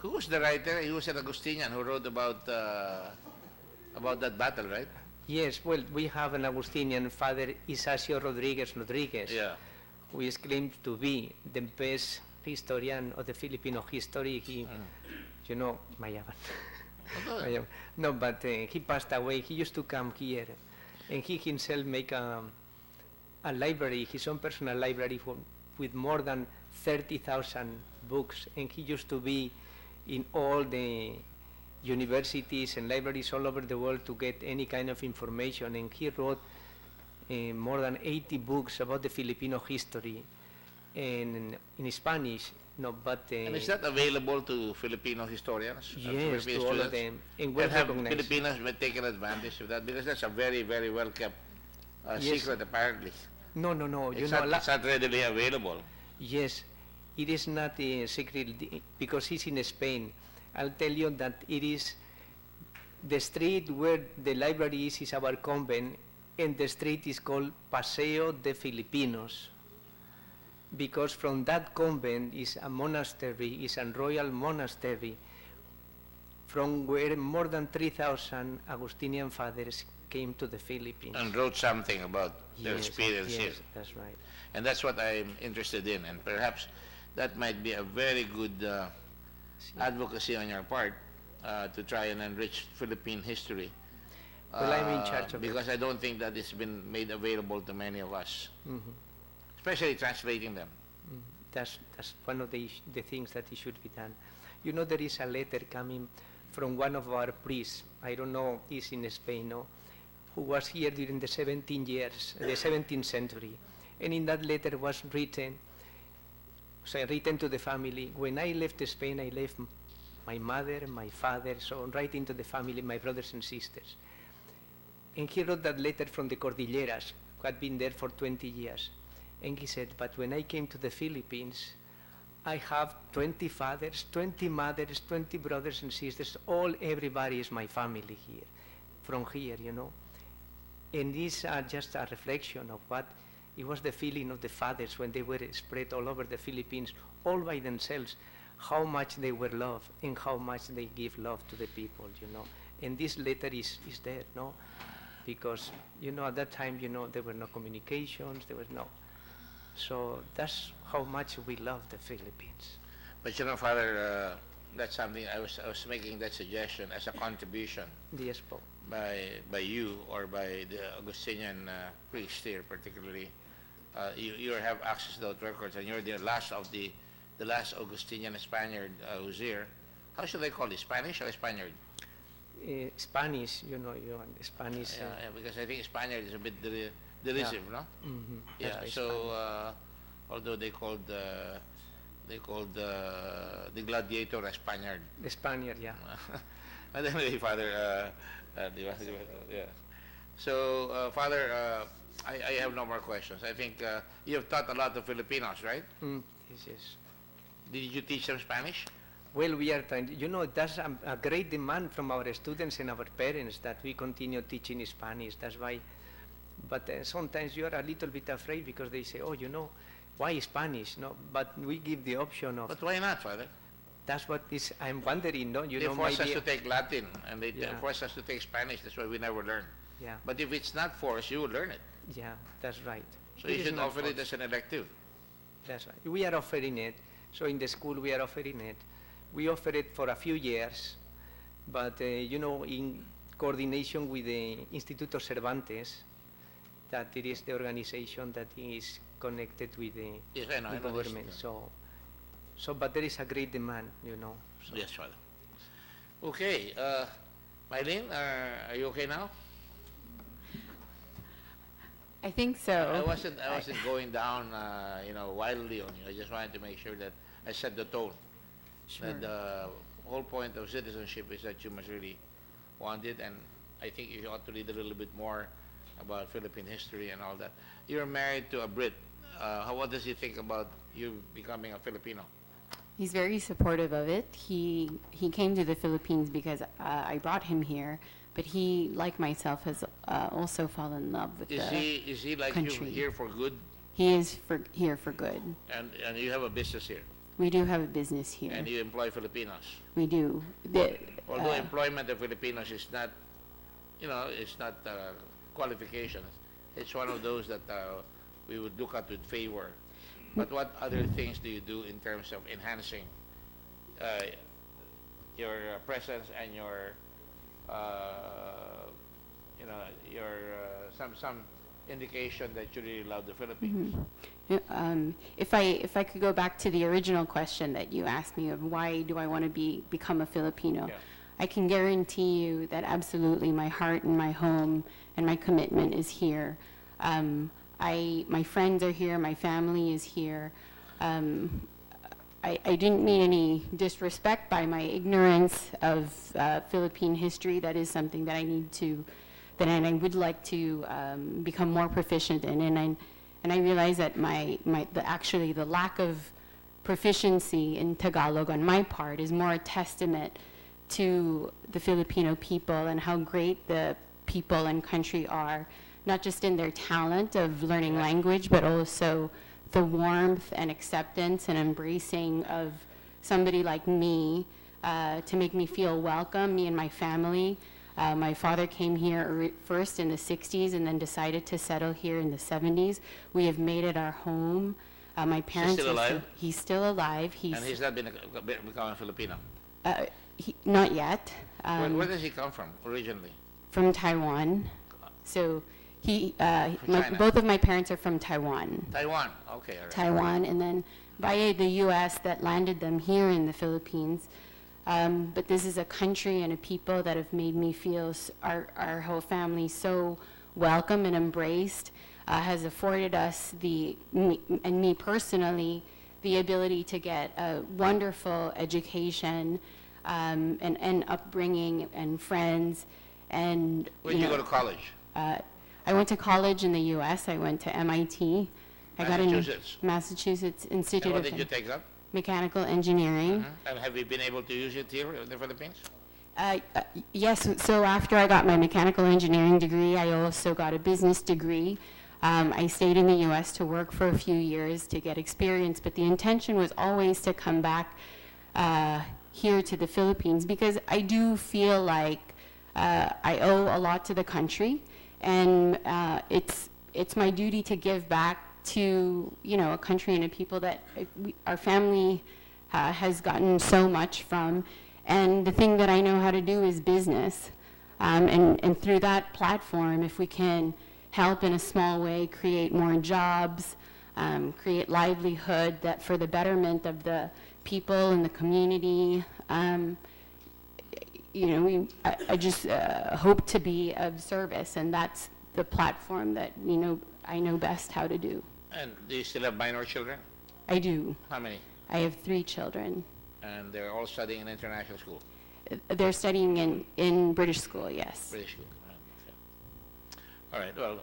Who was the writer? He was an Augustinian who wrote about that battle, right? yes, well, we have an Augustinian, Father Isacio Rodriguez, Yeah. who is claimed to be the best historian of the Filipino history. He, Mayaban. Okay. No, but he passed away. He used to come here, and he himself make a library, his own personal library with more than 30,000 books, and he used to be in all the universities and libraries all over the world to get any kind of information, and he wrote more than 80 books about the Filipino history, and in Spanish. No, but And is that available to Filipino historians? yes, Filipino to all of students? them, and And well have recognized. Filipinos taken advantage of that? Because that's a very, very well kept Yes. secret, apparently. No, It's not readily available. Yes, it is not a secret because it's in Spain. I'll tell you that it is the street where the library is our convent, and the street is called Paseo de Filipinos, because from that convent is a monastery, is a royal monastery, from where more than 3,000 Augustinian fathers came to the Philippines. And wrote something about their Yes, experience here. yes, that's right. And that's what I'm interested in. And perhaps that might be a very good advocacy on your part to try and enrich Philippine history. Well, I'm in charge of it. Because I don't think that it's been made available to many of us, especially translating them. That's one of the things that it should be done. There is a letter coming from one of our priests, I don't know, is in Spain, no, who was here during the 17th century. And in that letter was written to the family, when I left Spain, I left my mother, my father, so writing to the family, my brothers and sisters. And he wrote that letter from the Cordilleras, who had been there for 20 years. And he said, but when I came to the Philippines, I have 20 fathers, 20 mothers, 20 brothers and sisters, everybody is my family here, from here, And these are just a reflection of what it was the feeling of the fathers when they were spread all over the Philippines, all by themselves, how much they were loved and how much they give love to the people, And this letter is there, no? Because, at that time, there were no communications, there was no. So that's how much we love the Philippines. But Father, that's something I was making that suggestion as a contribution Yes, po. by you or by the Augustinian priest here, particularly. You have access to those records, and you're the last of the last Augustinian Spaniard who's here. How should I call it? Spanish or Spaniard? Spanish, Spanish. Yeah, because I think Spaniard is a bit derisive, no? Yeah. So although they called the gladiator a Spaniard. The Spaniard, yeah. But anyway, Father, yeah. So, Father, I have no more questions. I think you have taught a lot of Filipinos, right? Yes. Did you teach them Spanish? Well, we are trying, that's a great demand from our students and our parents that we continue teaching Spanish. That's why, but sometimes you are a little bit afraid because they say, why Spanish? No, but we give the option of. But why not, Father? That's what is, I'm wondering, no? They force us to take Latin, and they Yeah. force us to take Spanish. That's why we never learn. Yeah, But if it's not forced, you will learn it. yeah, that's right. So It you is should not offer it forced. as an elective. That's right. We are offering it. So in the school, we are offering it. We offer it for a few years, but, in coordination with the Instituto Cervantes, that it is the organization that is connected with the, Yes, I know. the I know this. government. So, but there is a great demand, So. Yes, Father. Okay. Mayleen, are you okay now? I think so. I wasn't going down, wildly on you. I just wanted to make sure that I set the tone. Sure. That the whole point of citizenship is that you must really want it, and I think you ought to read a little bit more about Philippine history and all that. You're married to a Brit. What does he think about you becoming a Filipino? He's very supportive of it. He came to the Philippines because I brought him here, but he, like myself, has also fallen in love with Is he like country. you here for good? He is here for good. And you have a business here, We do have a business here. and you employ Filipinos. We do. Although employment of Filipinos is not, it's not qualifications. It's one of those that we would look at with favor. But what other things do you do in terms of enhancing your presence and your, some indication that you really love the Philippines? If I could go back to the original question that you asked me of why do I want to become a Filipino, Yeah. I can guarantee you that absolutely my heart and my home and my commitment is here. My friends are here, my family is here. I didn't mean any disrespect by my ignorance of Philippine history. That is something that I would like to become more proficient in. And I realize that the lack of proficiency in Tagalog on my part is more a testament to the Filipino people and how great the people and country are, not just in their talent of learning language, but also the warmth and acceptance and embracing of somebody like me to make me feel welcome, me and my family. My father came here first in the 60s and then decided to settle here in the 70s. We have made it our home. My parents still alive? He's still alive. And he's not become a Filipino? Not yet. Where does he come from originally? From Taiwan. So China. both of my parents are from Taiwan. Taiwan. Okay, all right. Taiwan, and then via the U.S. that landed them here in the Philippines. But this is a country and a people that have made me feel our whole family so welcome and embraced, has afforded us me personally, the ability to get a wonderful education and upbringing and friends. And Where did you go to college? I went to college in the U.S. I went to MIT. I got Massachusetts. in Massachusetts Institute And what of did you take up? Mechanical Engineering. And have you been able to use it here in the Philippines? Yes, so after I got my mechanical engineering degree, I also got a business degree. I stayed in the U.S. to work for a few years to get experience, but the intention was always to come back here to the Philippines because I do feel like I owe a lot to the country, and it's my duty to give back to a country and a people that our family has gotten so much from. And the thing that I know how to do is business. And through that platform, if we can help in a small way, create more jobs, create livelihood that for the betterment of the people and the community, I just hope to be of service, and that's the platform that I know best how to do. And do you still have minor children? I do. How many? I have 3 children. And they're all studying in international school? They're studying in British school, yes. British school. Okay. All right. Well,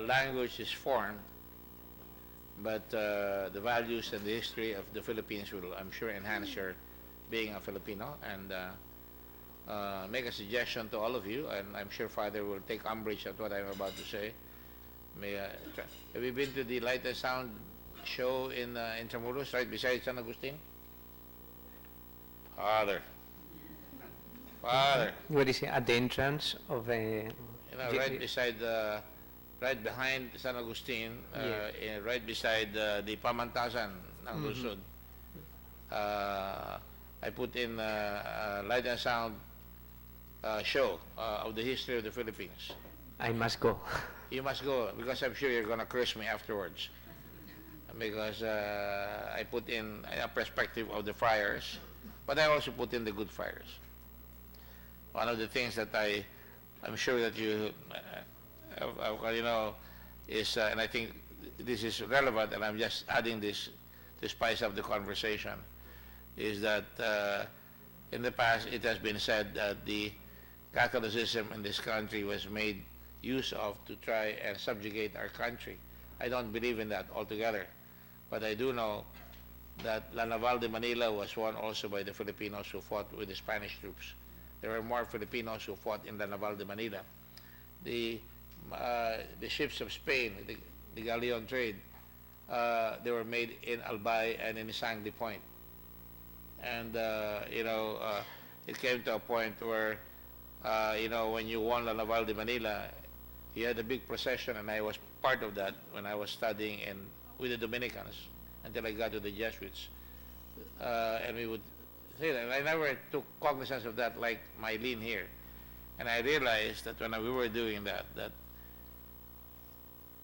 language is foreign, but the values and the history of the Philippines will, I'm sure, enhance your being a Filipino. And make a suggestion to all of you, and I'm sure Father will take umbrage at what I'm about to say. Have you been to the Light and Sound show in Intramuros, right beside San Agustin? Father. What is it? At the entrance of the... right beside, right behind San Agustin, right beside the Pamantasan ng Luzon. I put in Light and Sound show of the history of the Philippines. I must go. You must go, because I'm sure you're going to curse me afterwards. Because I put in a perspective of the friars, but I also put in the good friars. One of the things that I'm sure that you is, and I think this is relevant, and I'm just adding this to spice up the conversation, is that in the past it has been said that the Catholicism in this country was made use of to try and subjugate our country. I don't believe in that altogether, but I do know that La Naval de Manila was won also by the Filipinos who fought with the Spanish troops. There were more Filipinos who fought in La Naval de Manila. The ships of Spain, the galleon trade, they were made in Albay and in Isang de Point. And, it came to a point where, when you won La Naval de Manila, you had a big procession, and I was part of that when I was studying with the Dominicans until I got to the Jesuits. And we would say that. And I never took cognizance of that like Mayleen here. And I realized that when we were doing that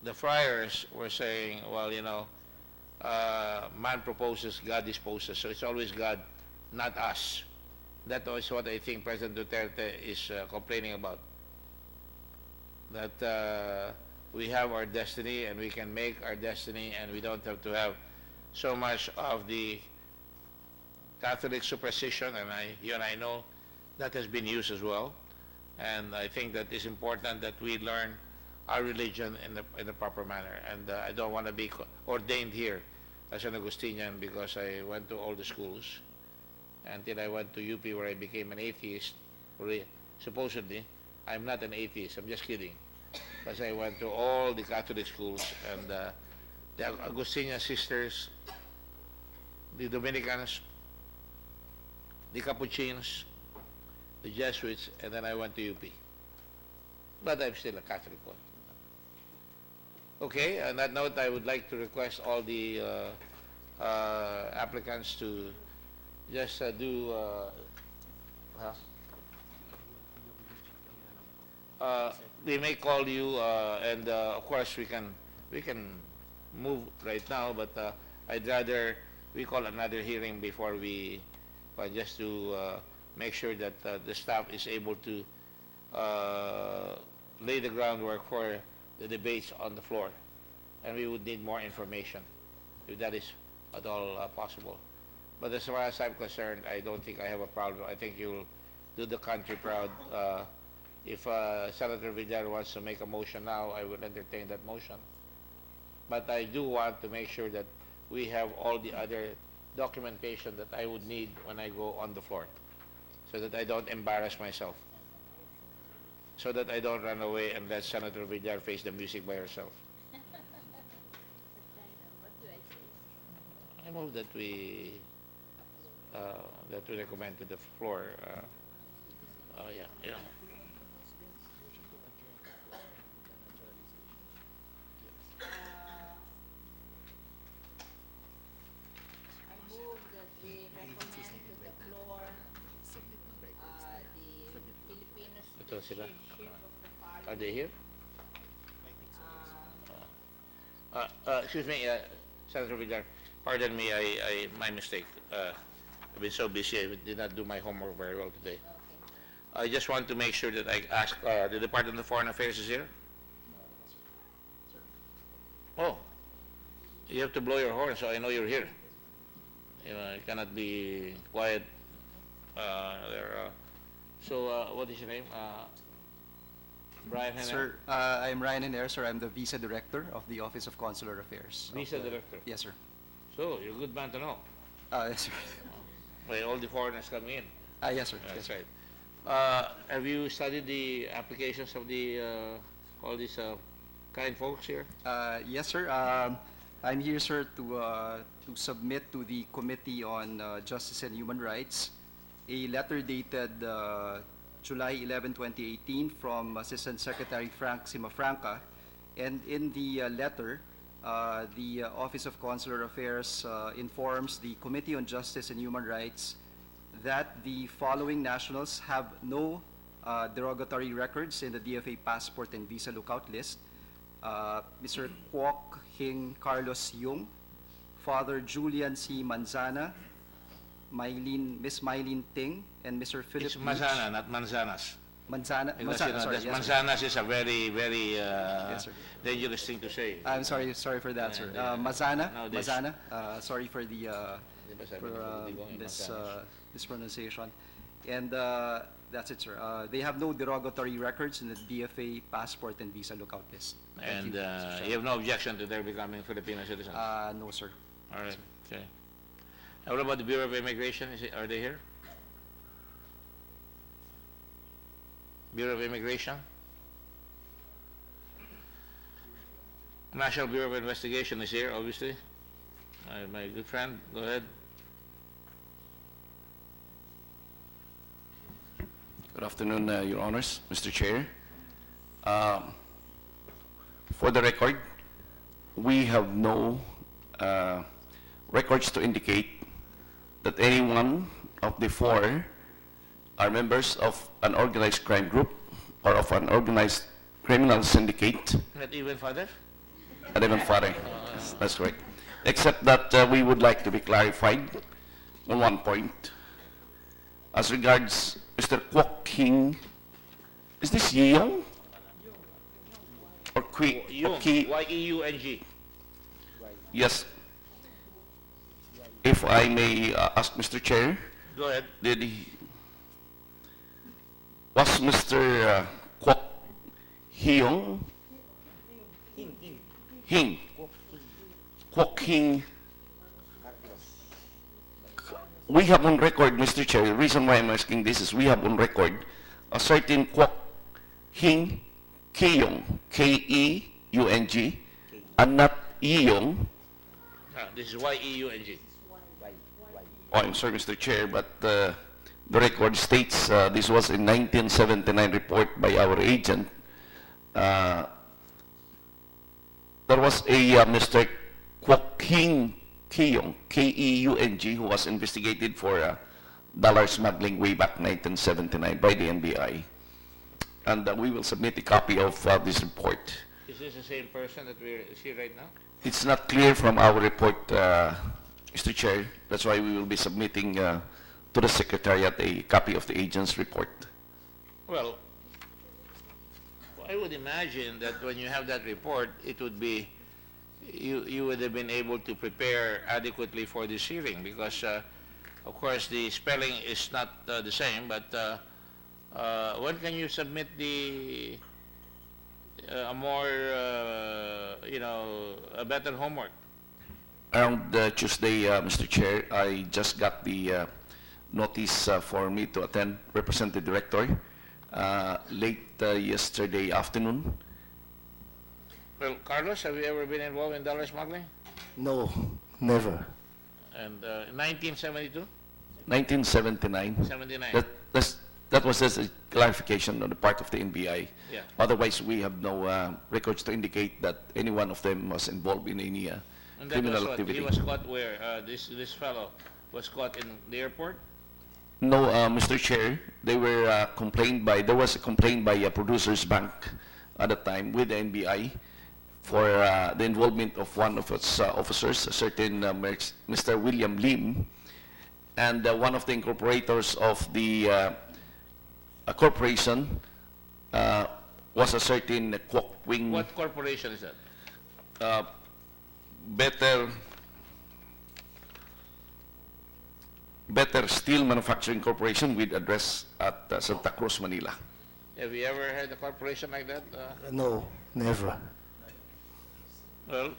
the friars were saying, well, man proposes, God disposes. So it's always God, not us. That is what I think President Duterte is complaining about. That we have our destiny and we can make our destiny, and we don't have to have so much of the Catholic superstition, and you and I know that has been used as well. And I think that it's important that we learn our religion in the proper manner. And I don't want to be ordained here as an Augustinian because I went to all the schools until I went to UP where I became an atheist. Supposedly, I'm not an atheist. I'm just kidding. Because I went to all the Catholic schools, and the Augustinian sisters, the Dominicans, the Capuchins, the Jesuits, and then I went to UP. But I'm still a Catholic one. Okay, on that note, I would like to request all the applicants to just they may call you, and of course we can move right now, but I'd rather we call another hearing before we, just to make sure that the staff is able to lay the groundwork for the debates on the floor, and we would need more information if that is at all possible. But as far as I'm concerned, I don't think I have a problem. I think you'll do the country proud. If Senator Villar wants to make a motion now, I will entertain that motion. But I do want to make sure that we have all the other documentation that I would need when I go on the floor, so that I don't embarrass myself, so that I don't run away and let Senator Villar face the music by herself. I move that we recommend to the floor. Yeah. Sila. Are they here? Excuse me, Senator Villar. Pardon me, my mistake. I've been so busy, I did not do my homework very well today. I just want to make sure that I ask, the Department of Foreign Affairs is here? Oh, you have to blow your horn so I know you're here. You cannot be quiet there. So, what is your name? Brian Henner? Sir, I'm Ryan Henner, sir. I'm the Visa Director of the Office of Consular Affairs. Visa Director? Yes, sir. So, you're a good man to know. Yes, sir. By all the foreigners coming in. Yes, sir. That's yes, right. Have you studied the applications of the all these kind folks here? Yes, sir. I'm here, sir, to submit to the Committee on Justice and Human Rights a letter dated July 11, 2018 from Assistant Secretary Frank Simafranca. And in the letter, the Office of Consular Affairs informs the Committee on Justice and Human Rights that the following nationals have no derogatory records in the DFA passport and visa lookout list. Mr. Kwok, Hing, Carlos Yeung, Father Julian C. Mazana, Miss Mayleen Ting, and Mr. Philip It's Mazana, not Manzanas. Manzana, Because, sorry, yes, sir. Manzanas is a very, very Yes, sir. dangerous thing to say. I'm sorry for that, sir. Mazana, sorry for the Di ba sabi ni Rudy Gong, this Manzanas? this pronunciation. And that's it, sir. They have no derogatory records in the DFA passport and visa lookout list. Thank And you, Mr. you have no objection to their becoming Filipino citizens? No, sir. All right, okay. And what about the Bureau of Immigration? Are they here? Bureau of Immigration? National Bureau of Investigation is here, obviously. My good friend, go ahead. Good afternoon, Your Honors, Mr. Chair. For the record, we have no records to indicate that any one of the four are members of an organized crime group or of an organized criminal syndicate. Not even father? Not even father. That's correct. Except that we would like to be clarified on one point. As regards Mr. Kwok Hing, is this Yeung? Or Yeung, Ki? Y-E-U-N-G. Yes. If I may ask Mr. Chair, Go ahead. was Mr. Kwok Hyung? Hing. Kwok Hing. We have on record, Mr. Chair, the reason why I'm asking this is we have on record a certain Kwok Hing Keung, K-E-U-N-G, and not Yeung. This is Y-E-U-N-G. Oh, I'm sorry, Mr. Chair, but the record states this was in 1979 report by our agent. There was a Mr. Kwok Hing Keung, K-E-U-N-G, who was investigated for dollar smuggling way back 1979 by the NBI. And we will submit a copy of this report. Is this the same person that we see right now? It's not clear from our report, Mr. Chair. That's why we will be submitting to the Secretariat a copy of the agent's report. Well, I would imagine that when you have that report, it would be, you would have been able to prepare adequately for this hearing because, of course, the spelling is not the same, but when can you submit the a more, a better homework? Around Tuesday, Mr. Chair, I just got the notice for me to attend, represent the director, late yesterday afternoon. Well, Carlos, have you ever been involved in dollar smuggling? No, never. And 1972? 1979. 79. That was just a clarification on the part of the NBI. Yeah. Otherwise, we have no records to indicate that any one of them was involved in any And that criminal was what? activity. He was caught where? This fellow was caught in the airport? No, Mr. Chair, they were there was a complaint by a producer's bank at the time with the NBI for the involvement of one of its officers, a certain Mr. William Lim, and one of the incorporators of the corporation was a certain Kwok Wing. What corporation is that? Better Steel Manufacturing Corporation with address at Santa Cruz, Manila. Have you ever had a corporation like that? No, never. Well,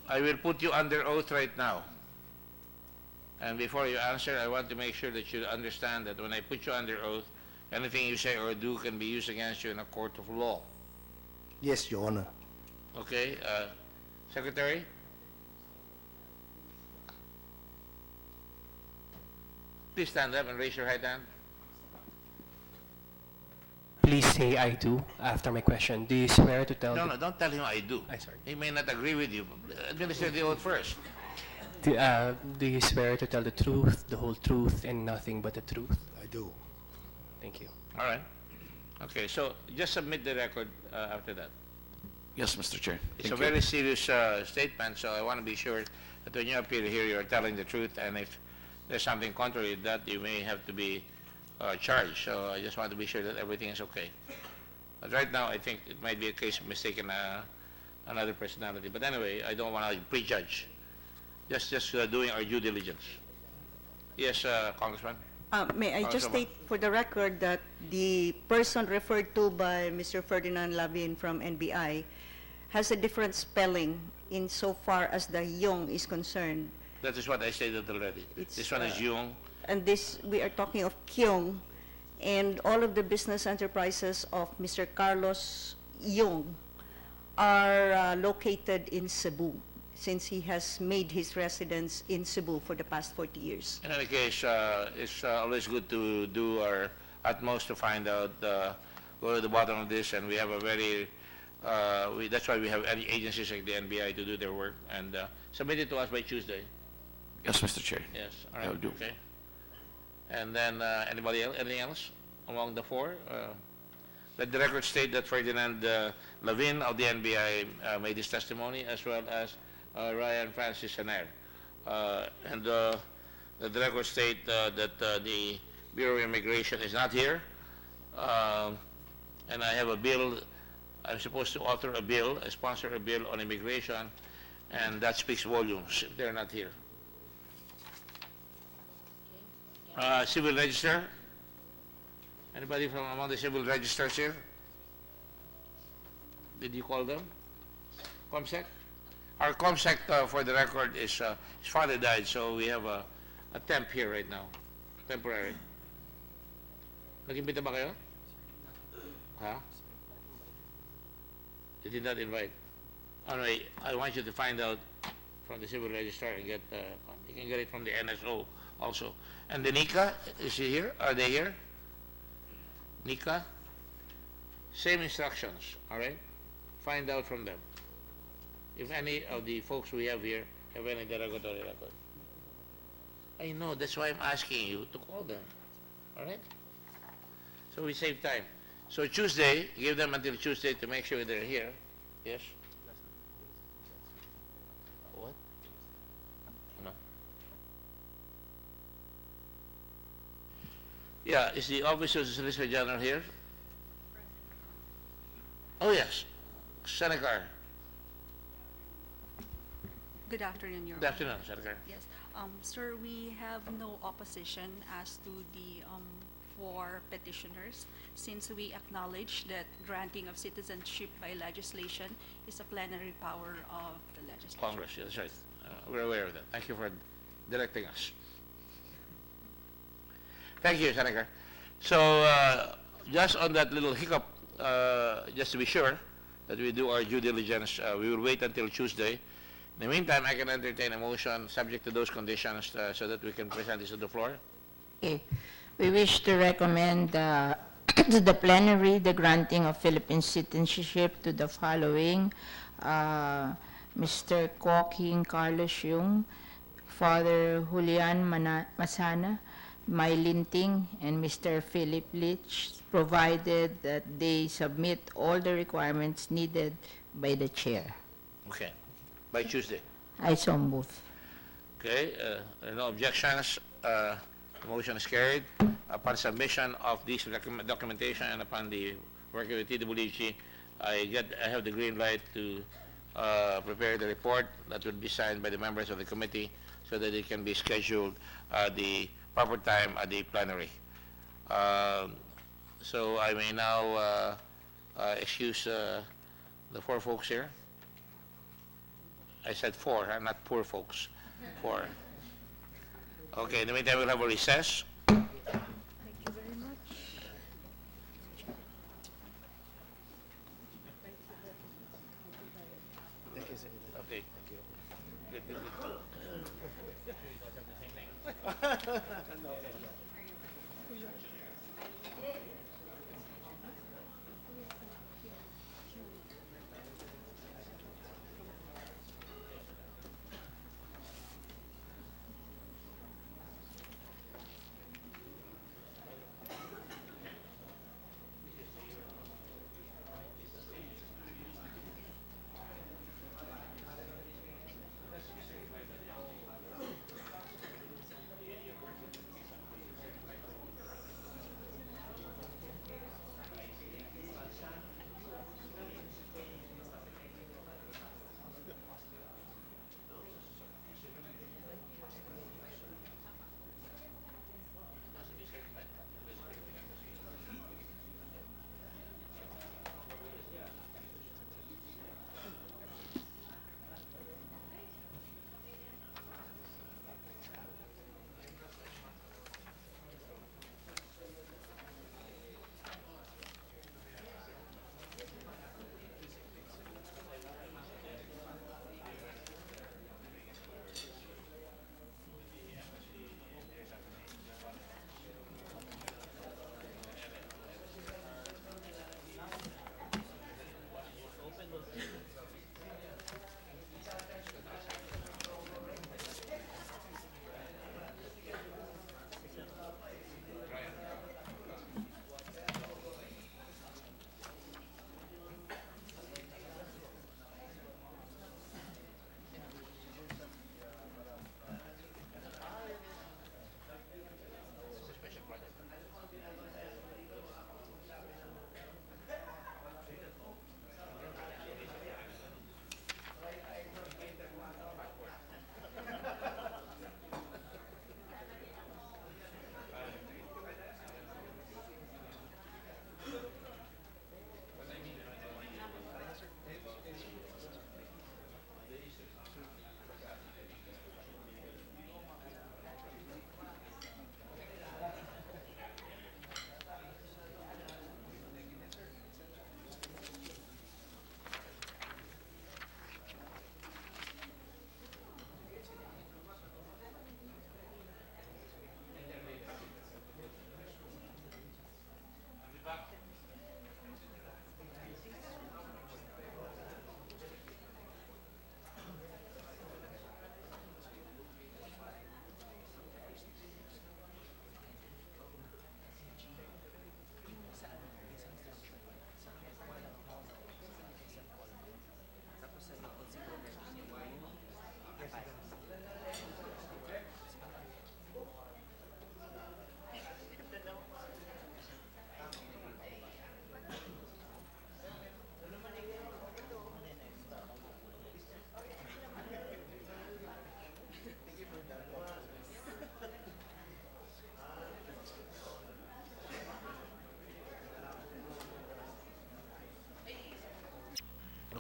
I will put you under oath right now. And before you answer, I want to make sure that you understand that when I put you under oath, anything you say or do can be used against you in a court of law. Yes, Your Honor. Okay? Secretary? Please stand up and raise your right hand. Please say I do after my question. Do you swear to tell No, don't tell him I do. I'm sorry. He may not agree with you. Administer the oath first. Do you swear to tell the truth, the whole truth, and nothing but the truth? I do. Thank you. All right. Okay, so just submit the record after that. Yes, Mr. Chair. It's Thank a you. very serious statement, so I want to be sure that when you appear here, you're telling the truth, and if there's something contrary to that, you may have to be charged. So I just want to be sure that everything is okay. But right now, I think it might be a case of mistaking another personality. But anyway, I don't want to prejudge. Just doing our due diligence. Yes, Congressman. May I just Congresswoman. state for the record that the person referred to by Mr. Ferdinand Lavin from NBI has a different spelling insofar as the Yeung is concerned. That is what I stated already. It's, This one is Yeung. And this, we are talking of Kyung, and all of the business enterprises of Mr. Carlos Yeung are located in Cebu, since he has made his residence in Cebu for the past 40 years. In any case, it's always good to do our utmost to find out, go to the bottom of this, and we have a very, that's why we have any agencies like the NBI to do their work, and submit it to us by Tuesday. Yes, Mr. Chair. Yes, all I right, will do. okay. And then, anybody else, anything else among the four? Let the record state that Ferdinand Lavin of the NBI made his testimony, as well as Ryan Francis Sener. And let the record state that the Bureau of Immigration is not here. And I have a bill, I'm supposed to author a bill, sponsor a bill on immigration, and that speaks volumes if they're not here. Civil register? Anybody from among the civil registers here? Did you call them? ComSec? Our ComSec, for the record, is his father died, so we have a temp here right now. Temporary. Nag-imbita ba kayo? Huh? They did not invite. Anyway, I want you to find out from the civil register and get, you can get it from the NSO also. And the NICA, is she here? Are they here? NICA? Same instructions, all right? Find out from them. If any of the folks we have here have any derogatory record. I know, that's why I'm asking you to call them, all right? So we save time. So Tuesday, give them until Tuesday to make sure they're here. Yes? What? No. Yeah, is the Office of the Solicitor General here? Oh, yes. Seneca. Good afternoon, Your Good Honor. afternoon, Senator. Yes, sir, we have no opposition as to the four petitioners, since we acknowledge that granting of citizenship by legislation is a plenary power of the legislature. Congress, yeah, that's right. We're aware of that. Thank you for directing us. Thank you, Senator. So, just on that little hiccup, just to be sure that we do our due diligence, we will wait until Tuesday. In the meantime, I can entertain a motion subject to those conditions so that we can present this to the floor. Okay. We wish to recommend to the plenary the granting of Philippine citizenship to the following: Mr. Kwok, Hing, Carlos Yeung, Father Julian Mazana, Mayleen, Ting, and Mr. Philip Leach, provided that they submit all the requirements needed by the chair. Okay. By Tuesday. I so move. Okay. There are no objections. The motion is carried. Upon submission of this documentation and upon the working with TWG, I have the green light to prepare the report that will be signed by the members of the committee so that it can be scheduled the proper time at the plenary. So I may now excuse the four folks here. I said four, not poor folks. Four. Okay, in the meantime, we'll have a recess. Thank you very much. Okay. Good, good, good.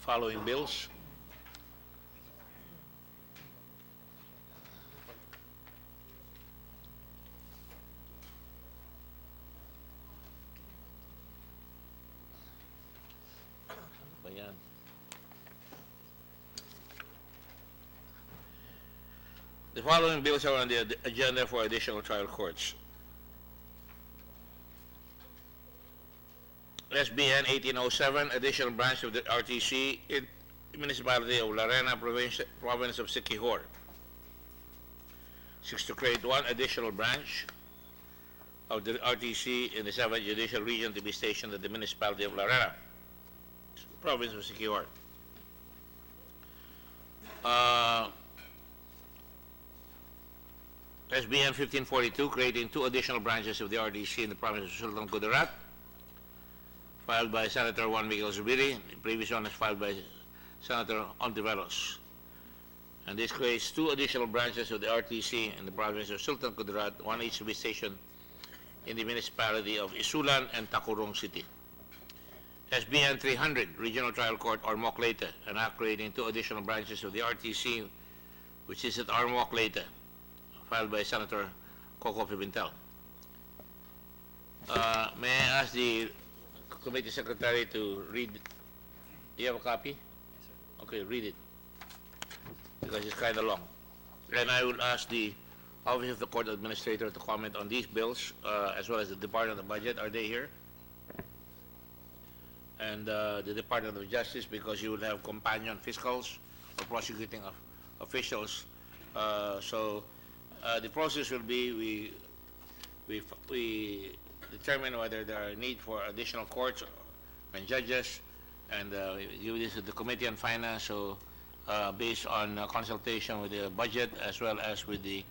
following bills. Ayan. The following bills are on the agenda for additional trial courts. SBN 1807, additional branch of the RTC in the municipality of Larena, province of Siquijor. 6 to create one additional branch of the RTC in the 7th Judicial Region to be stationed at the municipality of Larena, province of Siquijor. SBN 1542, creating 2 additional branches of the RTC in the province of Sultan Kudarat, filed by Senator Juan Miguel Zubiri. The previous one is filed by Senator Ontiveros. And this creates 2 additional branches of the RTC in the province of Sultan Kudarat, one each to be stationed in the municipality of Isulan and Takurong City. SBN 300, Regional Trial Court, Ormoc Leyte, an act creating 2 additional branches of the RTC, which is at Ormoc Leyte, filed by Senator Kwok Pimentel. May I ask the committee secretary to read? Do you have a copy? Okay, read it, because it's kind of long. And I will ask the Office of the Court Administrator to comment on these bills, as well as the Department of Budget. Are they here? And the Department of Justice, because you will have companion fiscals or prosecuting officials. The process will be we determine whether there are need for additional courts and judges, and give this to the Committee on Finance. So based on consultation with the budget as well as with the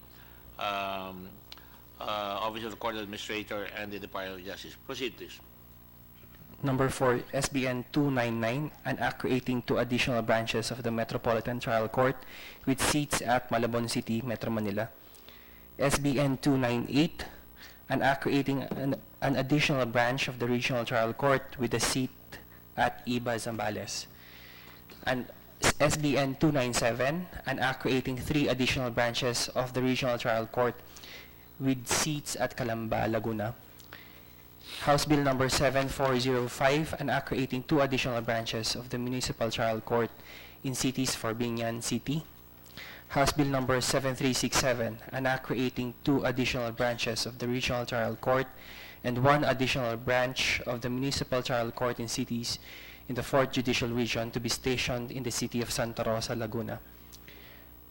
Office of the Court Administrator and the Department of Justice. Proceed, please. Number 4, SBN 299, an act creating 2 additional branches of the Metropolitan Trial Court with seats at Malabon City, Metro Manila. SBN 298, an act creating an additional branch of the Regional Trial Court with a seat at Iba, Zambales. And SBN 297, an act creating 3 additional branches of the Regional Trial Court with seats at Calamba, Laguna. House Bill number 7405, an act creating 2 additional branches of the Municipal Trial Court in cities for Binyan City. House Bill number 7367, an act creating 2 additional branches of the Regional Trial Court and 1 additional branch of the Municipal Trial Court in cities in the 4th Judicial Region to be stationed in the city of Santa Rosa, Laguna.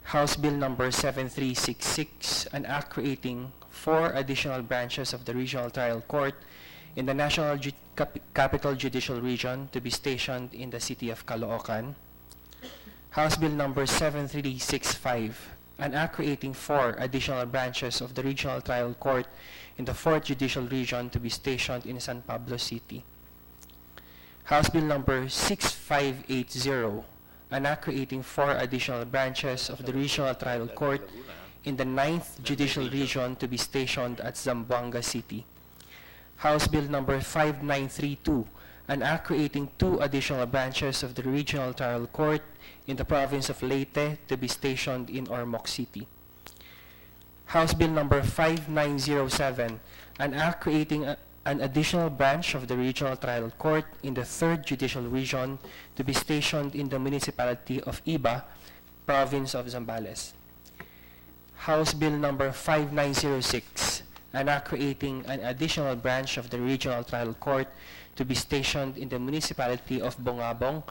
House Bill number 7366, an act creating 4 additional branches of the Regional Trial Court in the National Capital Judicial Region to be stationed in the city of Caloocan. House Bill number 7365, an act creating 4 additional branches of the Regional Trial Court in the 4th Judicial Region to be stationed in San Pablo City. House Bill number 6580, an act creating 4 additional branches of the Regional Trial Court in the 9th Judicial Region to be stationed at Zamboanga City. House Bill number 5932, an act creating 2 additional branches of the Regional Trial Court in the province of Leyte to be stationed in Ormoc City. House Bill number 5907, an act creating an additional branch of the Regional Trial Court in the 3rd Judicial Region to be stationed in the municipality of Iba, province of Zambales. House Bill number 5906, an act creating an additional branch of the Regional Trial Court to be stationed in the municipality of Bongabong,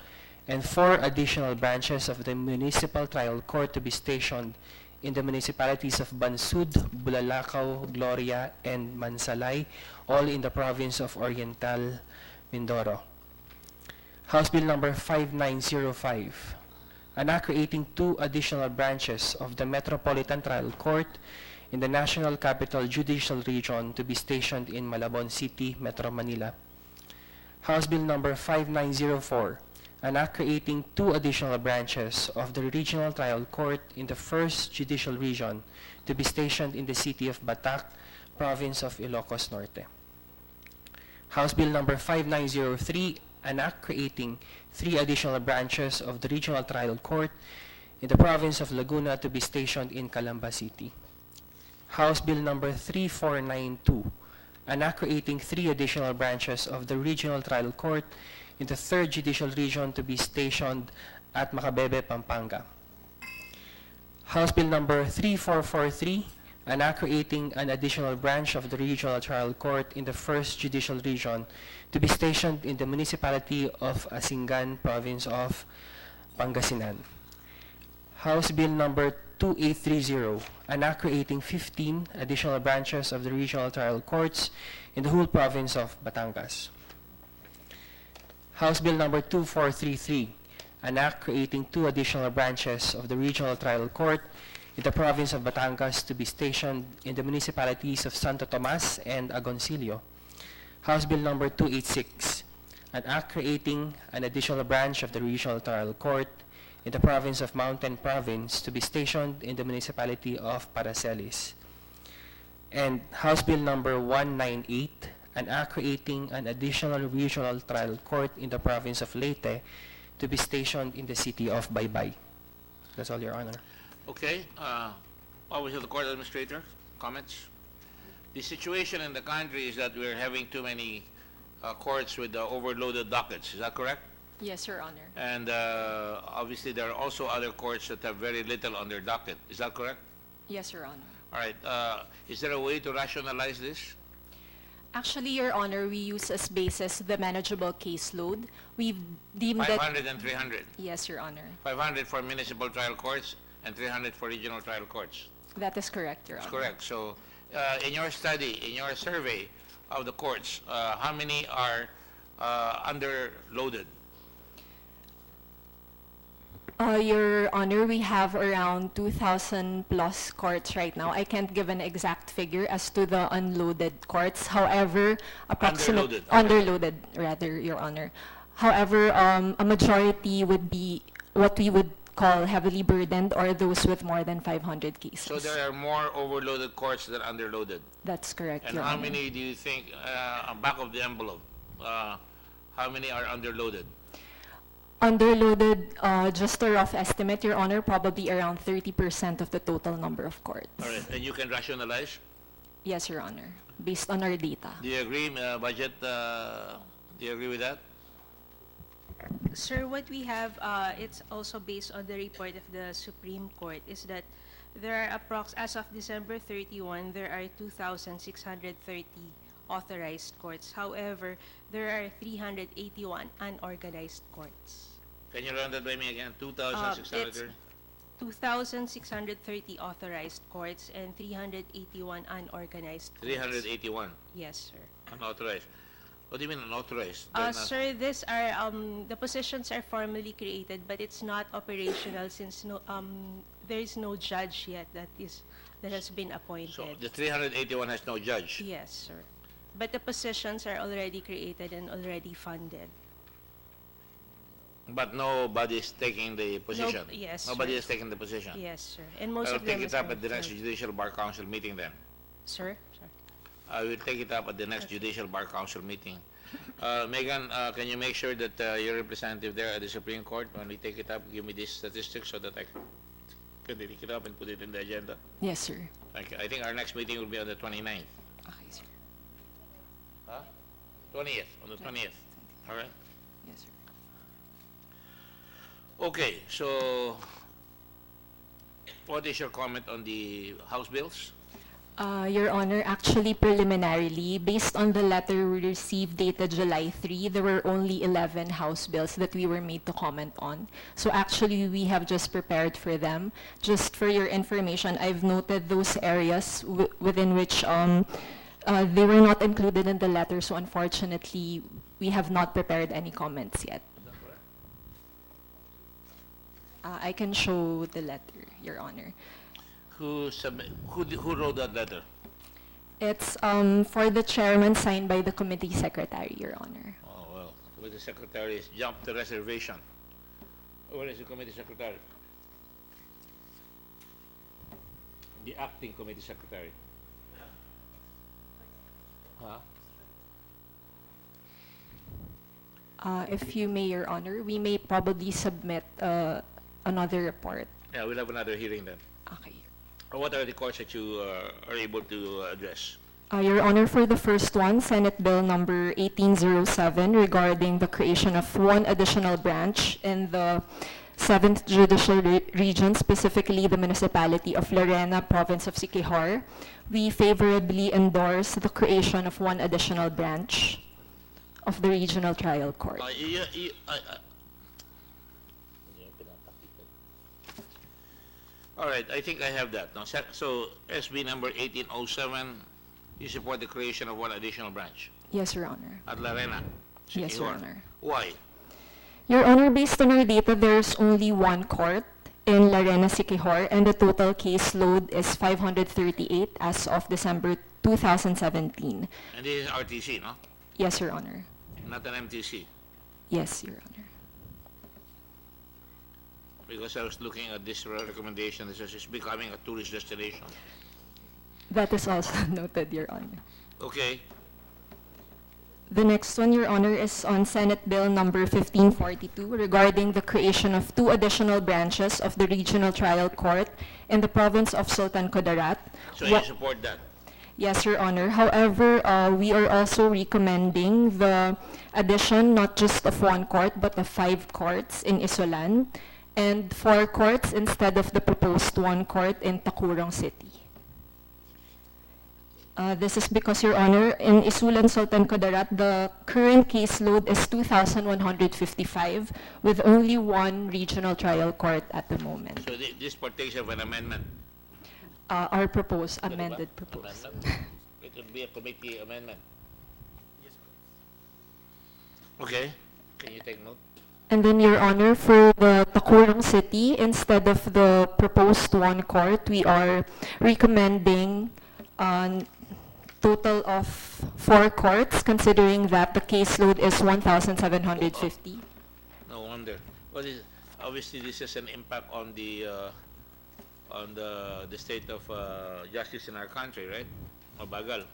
and 4 additional branches of the Municipal Trial Court to be stationed in the municipalities of Bansud, Bulalakaw, Gloria, and Mansalay, all in the province of Oriental Mindoro. House Bill number 5905, an act creating 2 additional branches of the Metropolitan Trial Court in the National Capital Judicial Region to be stationed in Malabon City, Metro Manila. House Bill number 5904, an act creating 2 additional branches of the Regional Trial Court in the 1st Judicial Region to be stationed in the city of Batac, province of Ilocos Norte. House Bill number 5903, an act creating 3 additional branches of the Regional Trial Court in the province of Laguna to be stationed in Calamba City. House Bill number 3492, an act creating 3 additional branches of the Regional Trial Court in the 3rd Judicial Region to be stationed at Macabebe, Pampanga. House Bill number 3443, an act creating an additional branch of the Regional Trial Court in the 1st Judicial Region to be stationed in the municipality of Asingan, province of Pangasinan. House Bill number 2830, an act creating 15 additional branches of the Regional Trial Courts in the whole province of Batangas. House Bill number 2433, an act creating 2 additional branches of the Regional Trial Court in the province of Batangas to be stationed in the municipalities of Santo Tomas and Agoncillo. House Bill number 286, an act creating an additional branch of the Regional Trial Court in the province of Mountain Province to be stationed in the municipality of Paracelis. And House Bill number 198, an act creating an additional Regional Trial Court in the province of Leyte to be stationed in the city of Baybay. That's all, Your Honor. Okay, Office of the Court Administrator, comments? The situation in the country is that we're having too many courts with overloaded dockets, is that correct? Yes, Your Honor. And obviously there are also other courts that have very little on their docket, is that correct? Yes, Your Honor. All right, is there a way to rationalize this? Actually, Your Honor, we use as basis the manageable caseload. We've deemed that... 500 and 300? Yes, Your Honor. 500 for municipal trial courts and 300 for regional trial courts. That is correct, Your Honor. That's correct. So, in your study, in your survey of the courts, how many are underloaded? Your Honor, we have around 2,000 plus courts right now. I can't give an exact figure as to the unloaded courts. However, underloaded, rather, Your Honor. However, a majority would be what we would call heavily burdened or those with more than 500 cases. So there are more overloaded courts than underloaded? That's correct, And Your how Honor. many do you think, on back of the envelope, how many are underloaded? Underloaded, just a rough estimate, Your Honor, probably around 30% of the total number of courts. All right, and you can rationalize? Yes, Your Honor, based on our data. Do you agree, Budget, do you agree with that? Sir, what we have, it's also based on the report of the Supreme Court, is that there are as of December 31, there are 2,630 authorized courts. However, there are 381 unorganized courts. Can you run that by me again? 2,630? 2,630 authorized courts and 381 unorganized courts. 381? Yes, sir. Unauthorized. What do you mean unauthorized? Sir, these are, the positions are formally created, but it's not operational since there is no judge yet that has been appointed. So the 381 has no judge? Yes, sir. But the positions are already created and already funded. But nobody is taking the position? Yes, Nobody sir. is taking the position? Yes, sir. And most I'll of them take it is up at the on next field. Judicial Bar Council meeting then. Sir? Sorry. I will take it up at the next Judicial Bar Council meeting. Megan, can you make sure that your representative there at the Supreme Court, when we take it up, give me these statistics so that I can take it up and put it in the agenda? Yes, sir. Thank you. I think our next meeting will be on the 29th. Okay, sir. Huh? 20th, on the 20th. All right? Yes, sir. Okay, so what is your comment on the House bills? Your Honor, actually preliminarily, based on the letter we received dated July 3, there were only 11 House bills that we were made to comment on. So actually, we have just prepared for them. Just for your information, I've noted those areas within which they were not included in the letter, so unfortunately, we have not prepared any comments yet. I can show the letter, Your Honor. Who wrote that letter? It's for the chairman, signed by the committee secretary, Your Honor. Oh, well, committee secretary has jumped the reservation. Where is the committee secretary? The acting committee secretary. Huh? If you may, Your Honor, we may probably submit another report. Yeah, we'll have another hearing then. Okay. What are the courts that you are able to address? Your Honor, for the first one, Senate Bill number 1807 regarding the creation of one additional branch in the 7th Judicial Region, specifically the municipality of Lorena, province of Siquijor, we favorably endorse the creation of one additional branch of the Regional Trial Court. All right, I think I have that. Now, so SB number 1807, you support the creation of one additional branch Yes, Your Honor. at Lorena. Yes, Your Siquijor. Honor. Why? Your Honor, based on our data, there's only one court in Lorena, Siquijor, and the total caseload is 538 as of December 2017. And this is RTC, no? Yes, Your Honor. Not an MTC. Yes, Your Honor. Because I was looking at this recommendation, it says it's becoming a tourist destination. That is also noted, Your Honor. Okay. The next one, Your Honor, is on Senate Bill number 1542 regarding the creation of two additional branches of the Regional Trial Court in the province of Sultan Kudarat. So you support that? Yes, Your Honor. However, we are also recommending the addition not just of one court but of 5 courts in Isolan and 4 courts instead of the proposed one court in Tacurong City. This is because, Your Honor, in Isulan, Sultan Kudarat, the current caseload is 2,155 with only one regional trial court at the moment. So this partakes of an amendment? Our proposed, amended proposal. It would be a committee amendment. Okay, can you take note? And then, Your Honor, for the Tacurong City, instead of the proposed one court, we are recommending total of 4 courts, considering that the caseload is 1,750. No wonder. Well, obviously, this has an impact on the state of justice in our country, right? Mabagal.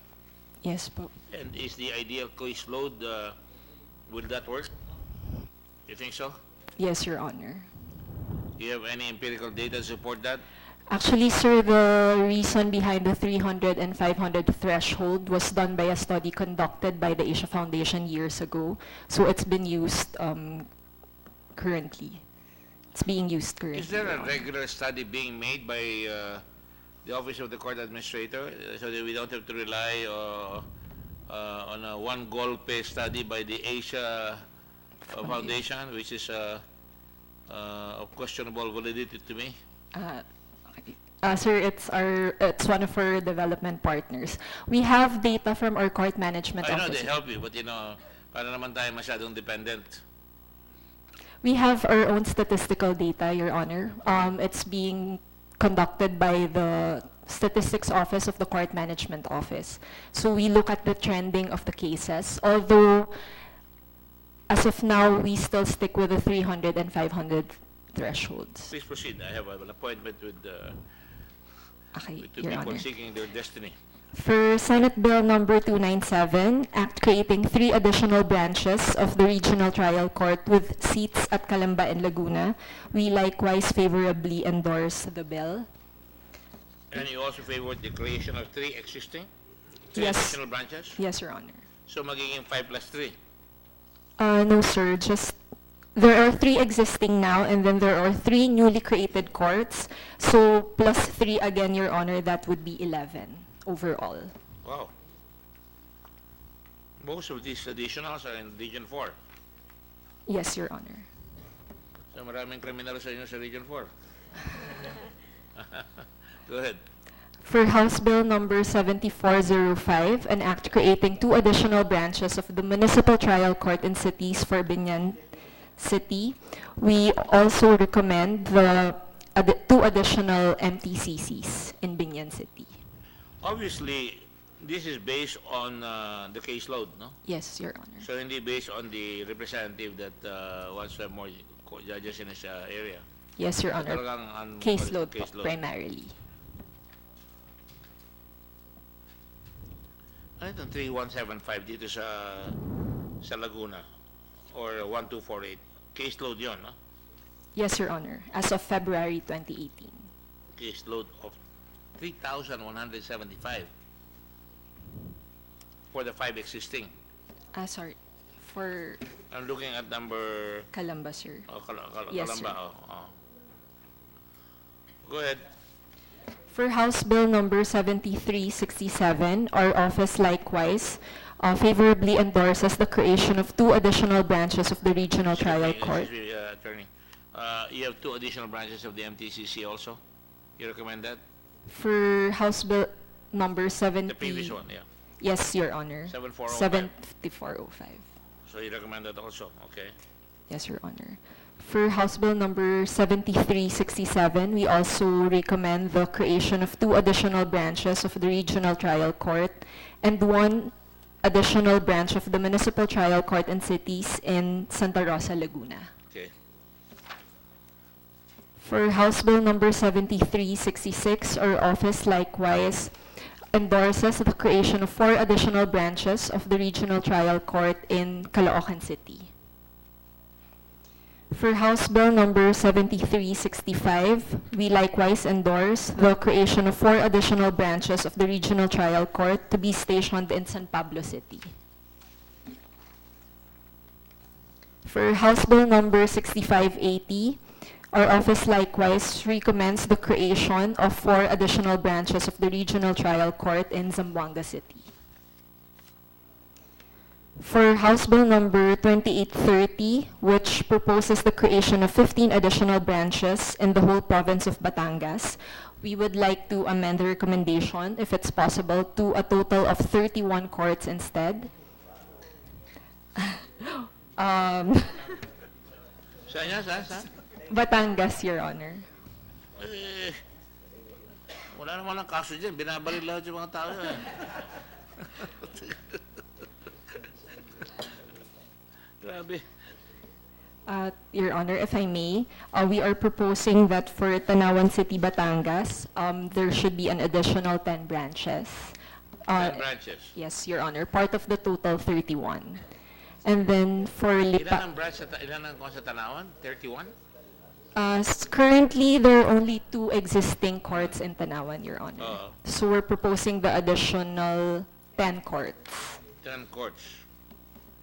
Yes, po. And is the ideal caseload, will that work? You think so? Yes, Your Honor. Do you have any empirical data to support that? Actually, sir, the reason behind the 300 and 500 threshold was done by a study conducted by the Asia Foundation years ago. So it's been used currently. It's being used currently. Is there a regular study being made by the Office of the Court Administrator so that we don't have to rely on a one golpe study by the Asia Foundation, which is of questionable validity to me? Sir, it's one of our development partners. We have data from our court management office. I know they help you, but para naman tayo masyadong dependent. We have our own statistical data, Your Honor. It's being conducted by the Statistics Office of the Court Management Office. So we look at the trending of the cases, although as of now, we still stick with the 300 and 500 thresholds. Please proceed. I have an appointment with Okay, two Your people Honor. seeking their destiny. For Senate Bill number 297, Act creating 3 additional branches of the Regional Trial Court with seats at Calamba and Laguna, we likewise favorably endorse the bill. And you also favor the creation of 3 existing? 3 Yes. additional branches? Yes, Your Honor. So magiging 5 plus 3? No, sir. Just there are 3 existing now, and then there are 3 newly created courts. So plus 3 again, Your Honor, that would be 11 overall. Wow. Most of these additionals are in Region 4. Yes, Your Honor. So maraming kriminal sa inyo sa Region 4. Go ahead. For House Bill number 7405, an act creating 2 additional branches of the Municipal Trial Court in cities for Binyan City, we also recommend the 2 additional MTCCs in Binyan City. Obviously, this is based on the caseload, no? Yes, Your Honor. So hindi based on the representative that wants to have more judges in his area. Yes, Your So Honor. talagang Caseload po, caseload. primarily. Ano itong 3175 dito sa Laguna? or 1248. Caseload yun, no? Yes, Your Honor, as of February 2018. Caseload of 3,175 for the 5 existing. Sorry, for I'm looking at number... Calamba, sir. Oh, Yes, Calamba, sir. oh. Go ahead. For House Bill number 7367, our office likewise favorably endorses the creation of 2 additional branches of the Regional Trial Court. Excuse me, Attorney. You have 2 additional branches of the MTCC also? You recommend that? For House Bill number 70... The previous one, yeah. Yes, Your Honor. 7405. 7405. So you recommend that also, okay. Yes, Your Honor. For House Bill number 7367, we also recommend the creation of 2 additional branches of the Regional Trial Court and 1 additional branch of the Municipal Trial Court in cities in Santa Rosa, Laguna. Okay. For House Bill number 7366, our office likewise endorses the creation of 4 additional branches of the Regional Trial Court in Caloocan City. For House Bill number 7365, we likewise endorse the creation of 4 additional branches of the Regional Trial Court to be stationed in San Pablo City. For House Bill number 6580, our office likewise recommends the creation of 4 additional branches of the Regional Trial Court in Zamboanga City. For House Bill number 2830, which proposes the creation of 15 additional branches in the whole province of Batangas, we would like to amend the recommendation, if it's possible, to a total of 31 courts instead. Saan yan? Saan? Batangas, Your Honor. Eh, wala naman ang kaso dyan. Binabaril lahat yung mga tao yan. Grabe. Your Honor, if I may, we are proposing that for Tanawan City, Batangas, there should be an additional 10 branches. 10 branches. Yes, Your Honor, part of the total 31. And then for Ilan ang branch ilan ang sa Tanawan? 31? Currently, there are only 2 existing courts in Tanawan, Your Honor. So we're proposing the additional 10 courts. 10 courts.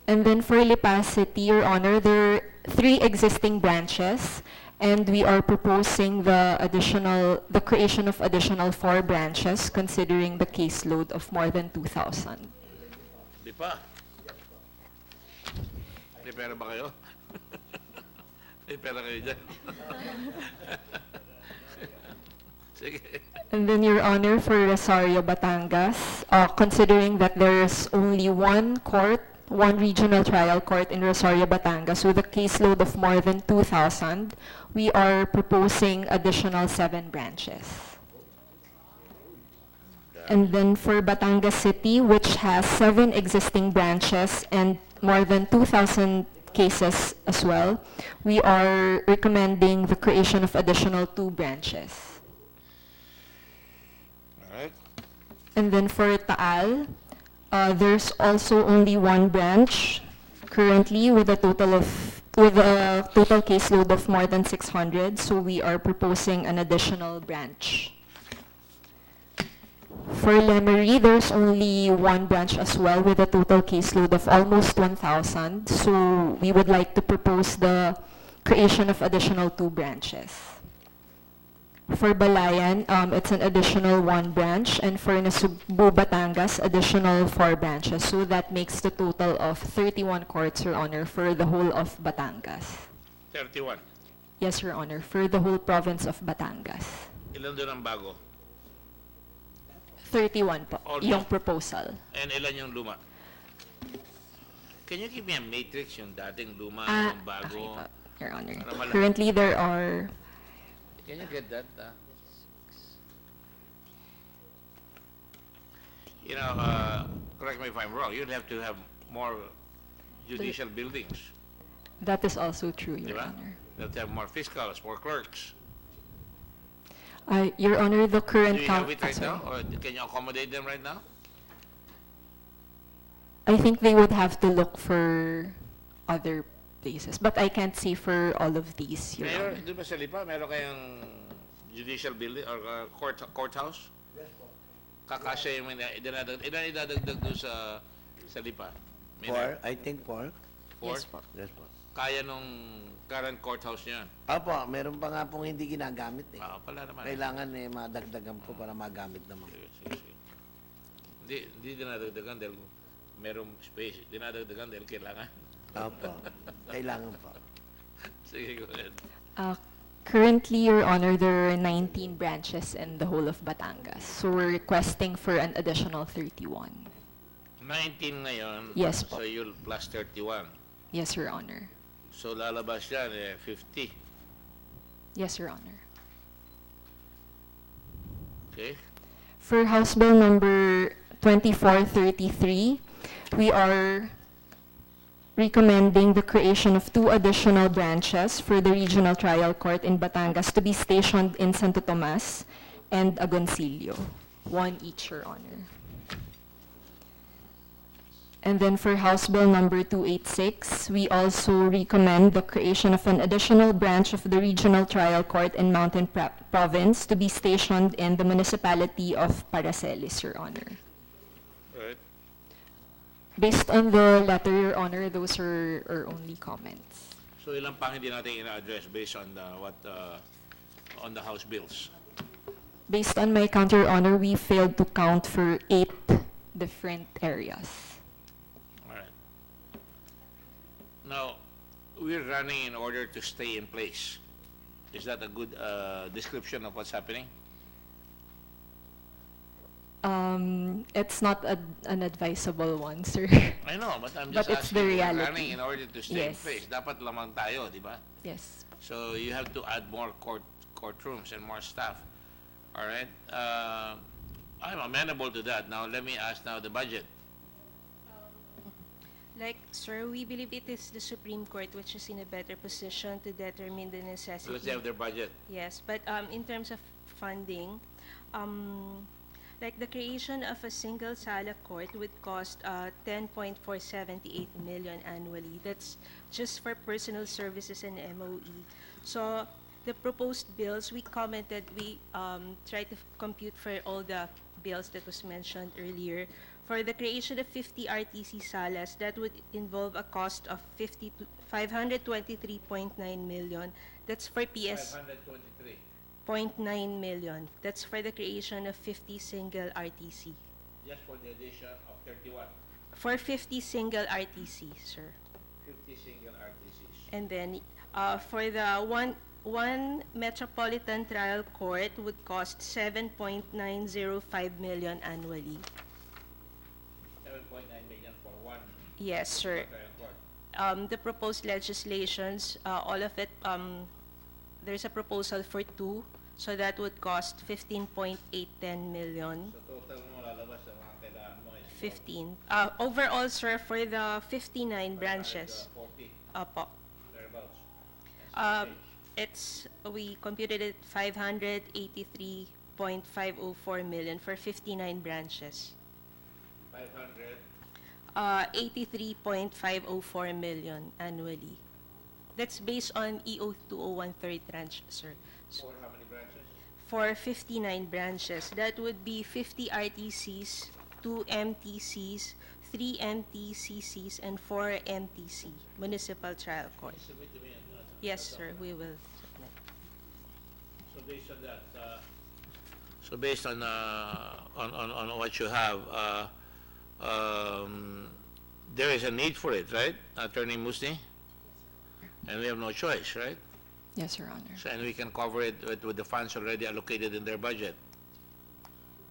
And then for Lipa City, Your Honor, there are 3 existing branches, and we are proposing the creation of additional 4 branches, considering the caseload of more than 2,000. Lipa. May pera ba kayo? May pera kayo dyan. Sige. And then, Your Honor, for Rosario, Batangas, considering that there is only 1 court, 1 regional trial court in Rosario, Batangas, with a caseload of more than 2,000, we are proposing additional 7 branches. And then for Batangas City, which has 7 existing branches and more than 2,000 cases as well, we are recommending the creation of additional 2 branches. All right. And then for Taal, there's also only 1 branch currently with a total caseload of more than 600, so we are proposing an additional branch. For Lemery, there's only 1 branch as well with a total caseload of almost 1,000, so we would like to propose the creation of additional 2 branches. For Balayan, it's an additional 1 branch, and for Nasugbu, Batangas, additional 4 branches. So that makes the total of 31 courts, Your Honor, for the whole of Batangas. 31. Yes, Your Honor, for the whole province of Batangas. Ilan doon ang bago? 31 po, All yung proposal. And ilan yung luma? Can you give me a matrix yung dating luma, yung bago? Okay po, Your Honor. Para malaman. Currently, there are... Can you get that? You know, correct me if I'm wrong, you'd have to have more judicial buildings. That is also true, Your Diba? Honor. You have to have more fiscals, more clerks. Your Honor, the current Do you have it right now? Or can you accommodate them right now? I think they would have to look for other places. But I can't say for all of these, Your Mayor, Honor. di ba sa Lipa, meron kayong judicial building or courthouse? Yes po. Kakasya yung idadagdag doon sa Lipa? Four, I think four. Four? Yes po. Yes po. Kaya nung current courthouse niya? Apo, meron pa nga pong hindi ginagamit eh. Pala naman. Kailangan eh madagdagan po para magamit naman. Sige. Hindi dinadagdagan dahil merong space. Dinadagdagan dahil kailangan. Apo, kailangan po. Sige, go ahead. Currently, Your Honor, there are 19 branches in the whole of Batangas. So we're requesting for an additional 31. 19 ngayon. Yes po. So you'll plus 31. Yes, Your Honor. So lalabas yan 50. Yes, Your Honor. Okay? For House Bill number 2433, we are recommending the creation of 2 additional branches for the Regional Trial Court in Batangas to be stationed in Santo Tomas and Agoncillo, 1 each, Your Honor. And then for House Bill number 286, we also recommend the creation of an additional branch of the Regional Trial Court in Mountain Province to be stationed in the municipality of Paracelis, Your Honor. Right. Based on the letter, Your Honor, those are our only comments. So ilang pang hindi natin ina-address based on on the House bills? Based on my count, Your Honor, we failed to count for 8 different areas. Now, we're running in order to stay in place. Is that a good description of what's happening? It's not an advisable one, sir. I know, but I'm But just it's the asking, we're reality. running in order to stay in Yes. place. Dapat lamang tayo, di ba? Yes. So you have to add more courtrooms and more staff. All right? I'm amenable to that. Now, let me ask now the budget. Like, sir, we believe it is the Supreme Court which is in a better position to determine the necessity. Because they have their budget. Yes, but in terms of funding, like the creation of a single sala court would cost 10.478 million annually. That's just for personal services and MOE. So the proposed bills, we commented, we tried to compute for all the bills that was mentioned earlier. For the creation of 50 RTC salas, that would involve a cost of 523.9 million. That's for PS. 523.9 million. That's for the creation of 50 single RTC. Just for the addition of 31. For 50 single RTC, sir. 50 single RTCs. And then for the one metropolitan trial court would cost 7.905 million annually. 7.9 million for one. Yes, sir. trial court. The proposed legislations, all of it, there's a proposal for 2, so that would cost 15.810 million. So total mo lalabas sa mga kailangan mo is 15. Overall, sir, for the 59 branches. 40, Opo. thereabouts. We computed it 583.504 million for 59 branches. 83.504 million annually. That's based on EO 201 third tranche, sir. For how many branches? For 59 branches, that would be 50 RTCs, 2 MTCs, 3 MTCCs, and 4 MTC, Municipal Trial Court. Submit to me. Yes, sir, we will submit. So based on that, based on what you have, there is a need for it, right, Attorney Musni? And we have no choice, right? Yes, Your Honor. So, and we can cover it with the funds already allocated in their budget.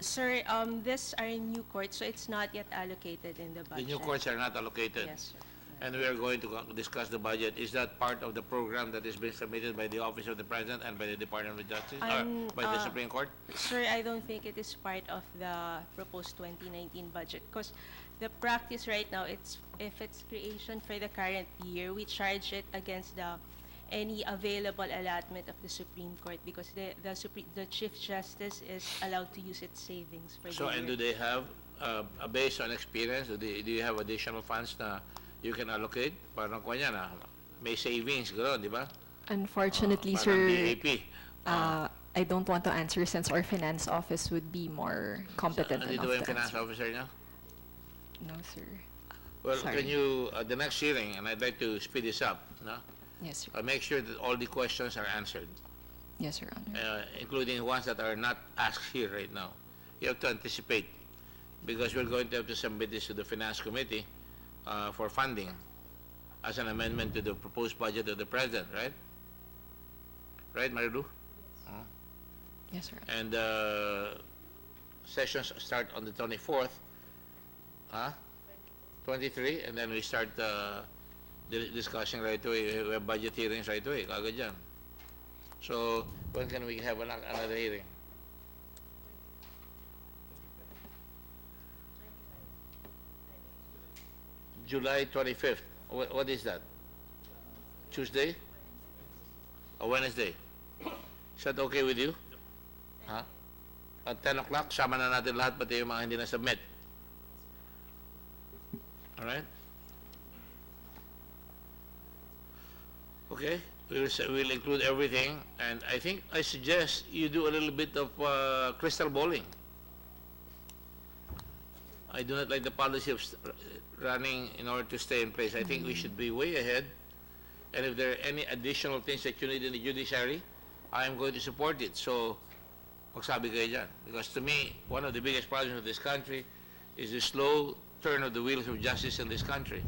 Sir, this are new courts, so it's not yet allocated in the The budget. new courts are not allocated. Yes, sir. And we are going to discuss the budget. Is that part of the program that is being submitted by the Office of the President and by the Department of Justice, or by the Supreme Court? Sir, I don't think it is part of the proposed 2019 budget, because the practice right now, if it's creation for the current year, we charge it against any available allotment of the Supreme Court, because the Chief Justice is allowed to use its savings for So, the and year. do they have, based on experience, do you have additional funds na you can allocate? Parang kanya na, may savings, gano'n, di ba? Unfortunately, Parang sir, DAP. I don't want to answer since our finance office would be more competent Nandito enough ba yung to finance answer. officer niya? No, sir. Well, Sorry. can you, the next hearing, and I'd like to speed this up, no? Yes, sir. Make sure that all the questions are answered, Yes, Your Honor. including ones that are not asked here right now. You have to anticipate, because we're going to have to submit this to the Finance Committee for funding as an amendment to the proposed budget of the President, right? Right, Marilu? Yes, Your Honor. And sessions start on the 24th, 23, and then we start discussing right away. We have budget hearings right away, kagad yan. So, when can we have another hearing? July 25th. What is that? Tuesday? Or Wednesday? Is that okay with you? Huh? At 10 o'clock, sama na natin lahat, pati yung mga hindi na-submit. Alright? Okay, we'll include everything, and I suggest you do a little bit of crystal balling. I do not like the policy of running in order to stay in place. I think we should be way ahead, and if there are any additional things that you need in the judiciary, I am going to support it. So, magsabi kayo dyan. Because to me, one of the biggest problems of this country is the slow turn of the wheels of justice in this country.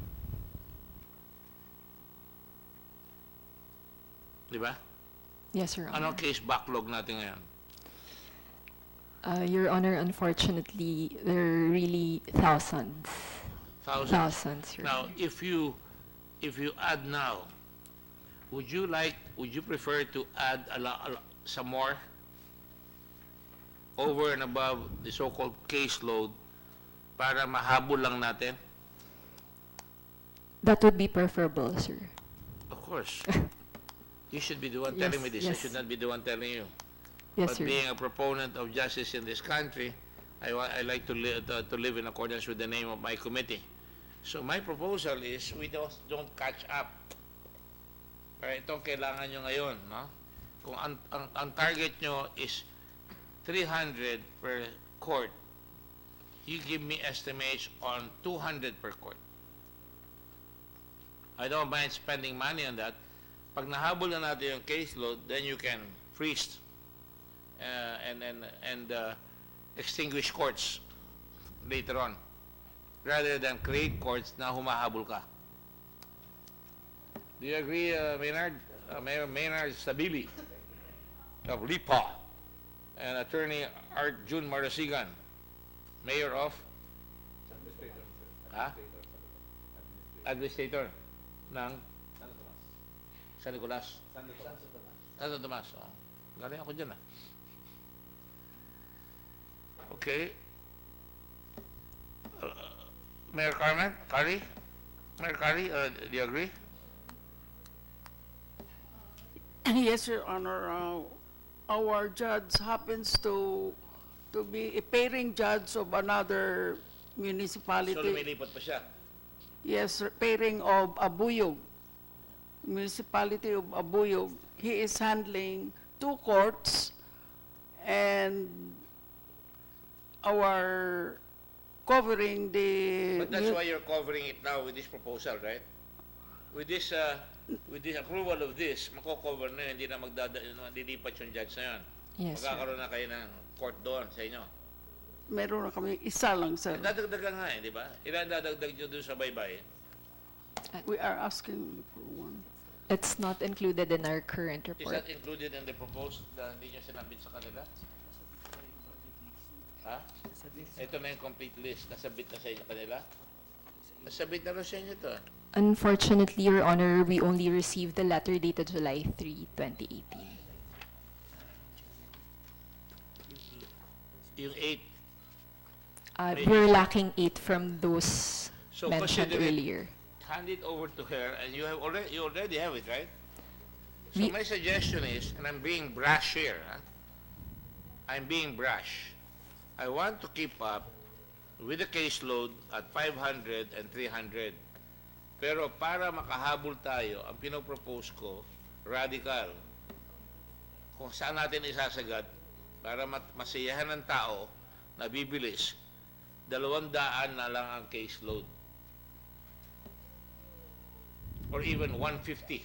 Di ba? Yes, Your Honor. Anong case backlog natin ngayon? Your Honor, unfortunately, there are really thousands. Thousands, Your Now, Honor. if you add now, would you prefer to add some more over and above the so-called caseload para mahabol lang natin? That would be preferable, sir. Of course. You should be the one Yes, telling me this. I yes. should not be the one telling you. Yes, But sir. being a proponent of justice in this country, I like to live in accordance with the name of my committee. So my proposal is we don't catch up. Pero itong kailangan nyo ngayon, no? Kung ang target nyo is 300 per court, you give me estimates on 200 per court. I don't mind spending money on that. Pag nahabol na natin yung caseload, then you can freeze and extinguish courts later on, rather than create courts na humahabol ka. Do you agree, Maynard? Mayor Maynard Stabili of Lipa, and Attorney Art June Marasigan, Mayor of Administrator ng San Nicolas. Santo Tomas. Oh. Galing ako dyan, Okay. Mayor Kari? Mayor Kari, do you agree? Yes, Your Honor. Our judge happens to be a pairing judge of another municipality. So lumilipat pa siya? Yes, sir, pairing of Abuyog, municipality of Abuyog. He is handling 2 courts, and our covering the... But that's why you're covering it now with this proposal, right? With this approval of this, mako-cover na yun, hindi na dilipat yung judge na yun. Yes, sir. Magkakaroon na kayo ng court doon sa inyo. Meron na kami isa lang, sir. Dadagdagan nga di ba? Ilan dadagdag nyo doon sa baybay? We are asking for one. It's not included in our current Is report. that included in the proposed na hindi nyo sinabit sa kanila? Ha? Ito na yung complete list. Nasabit na sa inyo kanila? Nasabit na rin sa inyo ito. Unfortunately, Your Honor, we only received the letter dated July 3, 2018. Yung 8. We're lacking 8 from those So mentioned consider it, earlier. hand it over to her, and you already have it, right? So my suggestion is, and I'm being brash here, I'm being brash. I want to keep up with the caseload at 500 and 300. Pero para makahabol tayo, ang pinopropose ko, radical. Kung saan natin isasagad, para masiyahan ng tao na bibilis, 200 na lang ang caseload. Or even 150.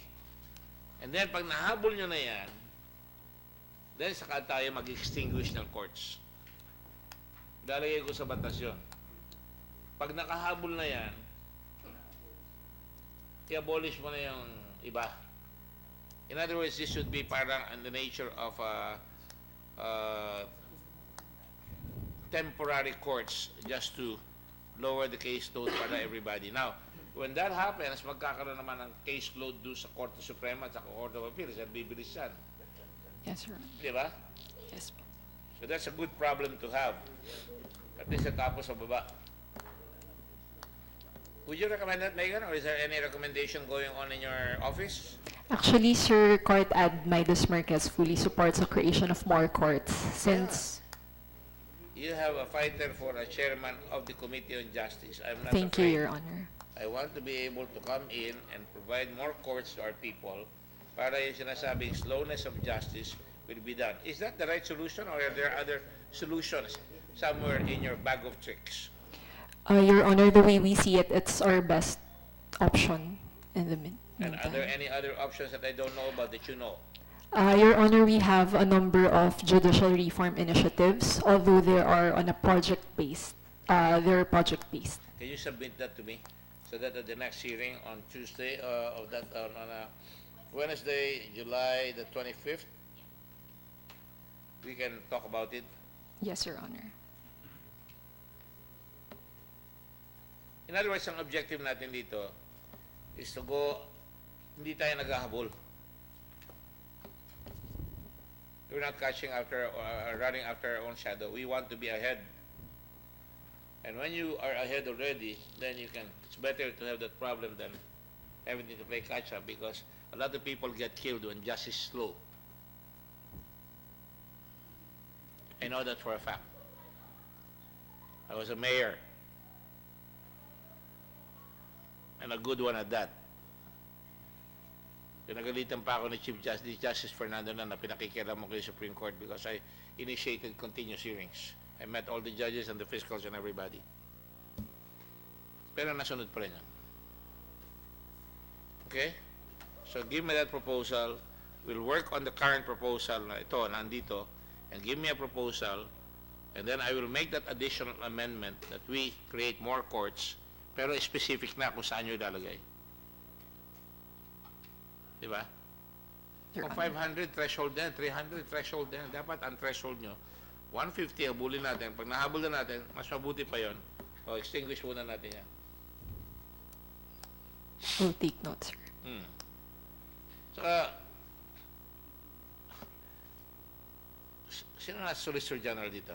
And then, pag nahabol nyo na yan, then saka tayo mag-extinguish ng courts. Lalagay ko sa batas yun. Pag nakahabol na yan, i-abolish mo na yung iba. In other words, this should be parang in the nature of temporary courts just to lower the caseload para everybody. Now, when that happens, magkakaroon naman ng caseload doon sa Korte Suprema at sa Court of Appeals at bibilis yan. Yes, sir. Di ba? Yes, po. So that's a good problem to have. At least sa tapos sa baba. Would you recommend that, Megan, or is there any recommendation going on in your office? Actually, Sir, Court Ad Midas Marquez fully supports the creation of more courts since... You have a fighter for a chairman of the Committee on Justice. I'm not Thank you, afraid. Your Honor. I want to be able to come in and provide more courts to our people para yung sinasabing slowness of justice will be done. Is that the right solution, or are there other solutions somewhere in your bag of tricks? Your Honor, the way we see it, it's our best option in the meantime. And are there any other options that I don't know about that you know? Your Honor, we have a number of judicial reform initiatives, although they are on a project-based. They're project-based. Can you submit that to me so that at the next hearing on Tuesday of that on Wednesday, July the 25th, we can talk about it? Yes, Your Honor. In other words, ang objective natin dito is to go, hindi tayo naghahabol. We're not catching after, running after our own shadow. We want to be ahead. And when you are ahead already, then you can, it's better to have that problem than having to play catch up, because a lot of people get killed when justice is slow. I know that for a fact. I was a mayor, and a good one at that. Pinagalitan pa ako ni Chief Justice Fernando na pinakikialam mo kay Supreme Court because I initiated continuous hearings. I met all the judges and the fiscals and everybody. Pero nasunod pa rin yan. Okay? So give me that proposal. We'll work on the current proposal na ito, nandito, and give me a proposal, and then I will make that additional amendment that we create more courts, pero specific na kung saan nyo ilalagay. Diba? Kung 500 threshold din, 300 threshold din, dapat ang threshold nyo, 150 habulin natin. Pag nahabol na natin, mas mabuti pa yon. O, extinguish muna natin yan. We'll take notes, sir. Saka, sino na Solicitor General dito?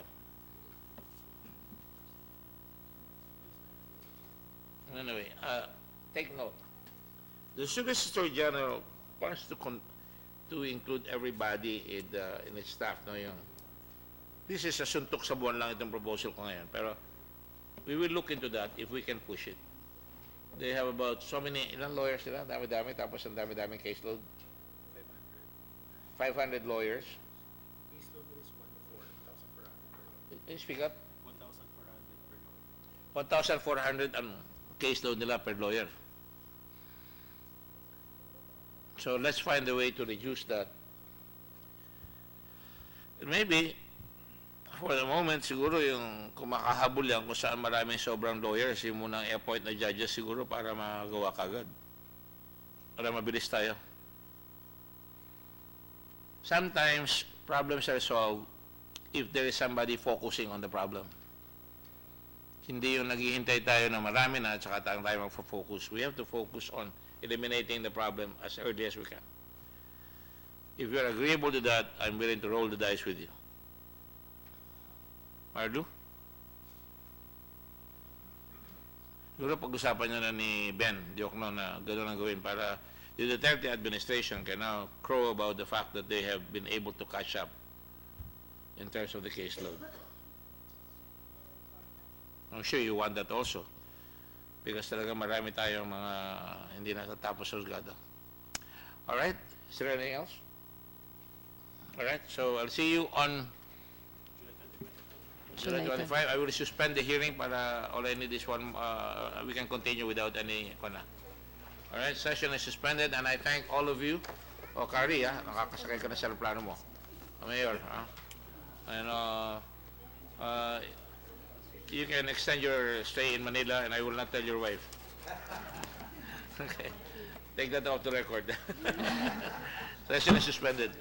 Anyway, take note. The Solicitor General wants to include everybody in its staff. No, yung, this is a suntok sa buwan lang itong proposal ko ngayon. Pero we will look into that if we can push it. They have about so many, ilang lawyers sila? Dami-dami, tapos ang dami-daming caseload. 500 lawyers. Caseload is 1,400 Can you speak up? 1,400 per lawyer. 1,400 ang caseload nila per lawyer. So let's find a way to reduce that. And maybe, for the moment, siguro yung kung makahabol yan, kung saan maraming sobrang lawyers, yung munang i-appoint na judges siguro para magawa kagad. Para mabilis tayo. Sometimes, problems are solved if there is somebody focusing on the problem. Hindi yung naghihintay tayo na marami na at saka tayo mag-focus. We have to focus on eliminating the problem as early as we can. If you're agreeable to that, I'm willing to roll the dice with you. Marlu? Siguro pag-usapan nyo na ni Ben Diokno na gano'n ang gawin para the Duterte administration can now crow about the fact that they have been able to catch up in terms of the caseload. I'm sure you want that also. because talaga marami tayong mga hindi natatapos sa husgado. Alright, is there anything else? Alright, so I'll see you on July 25. I will suspend the hearing para all I need is one, we can continue without any kuna. Alright, session is suspended and I thank all of you. O, Kari, nakakasakay ka na sa aeroplano mo. Mayor, and you can extend your stay in Manila and I will not tell your wife. Okay, take that off the record. Session is suspended.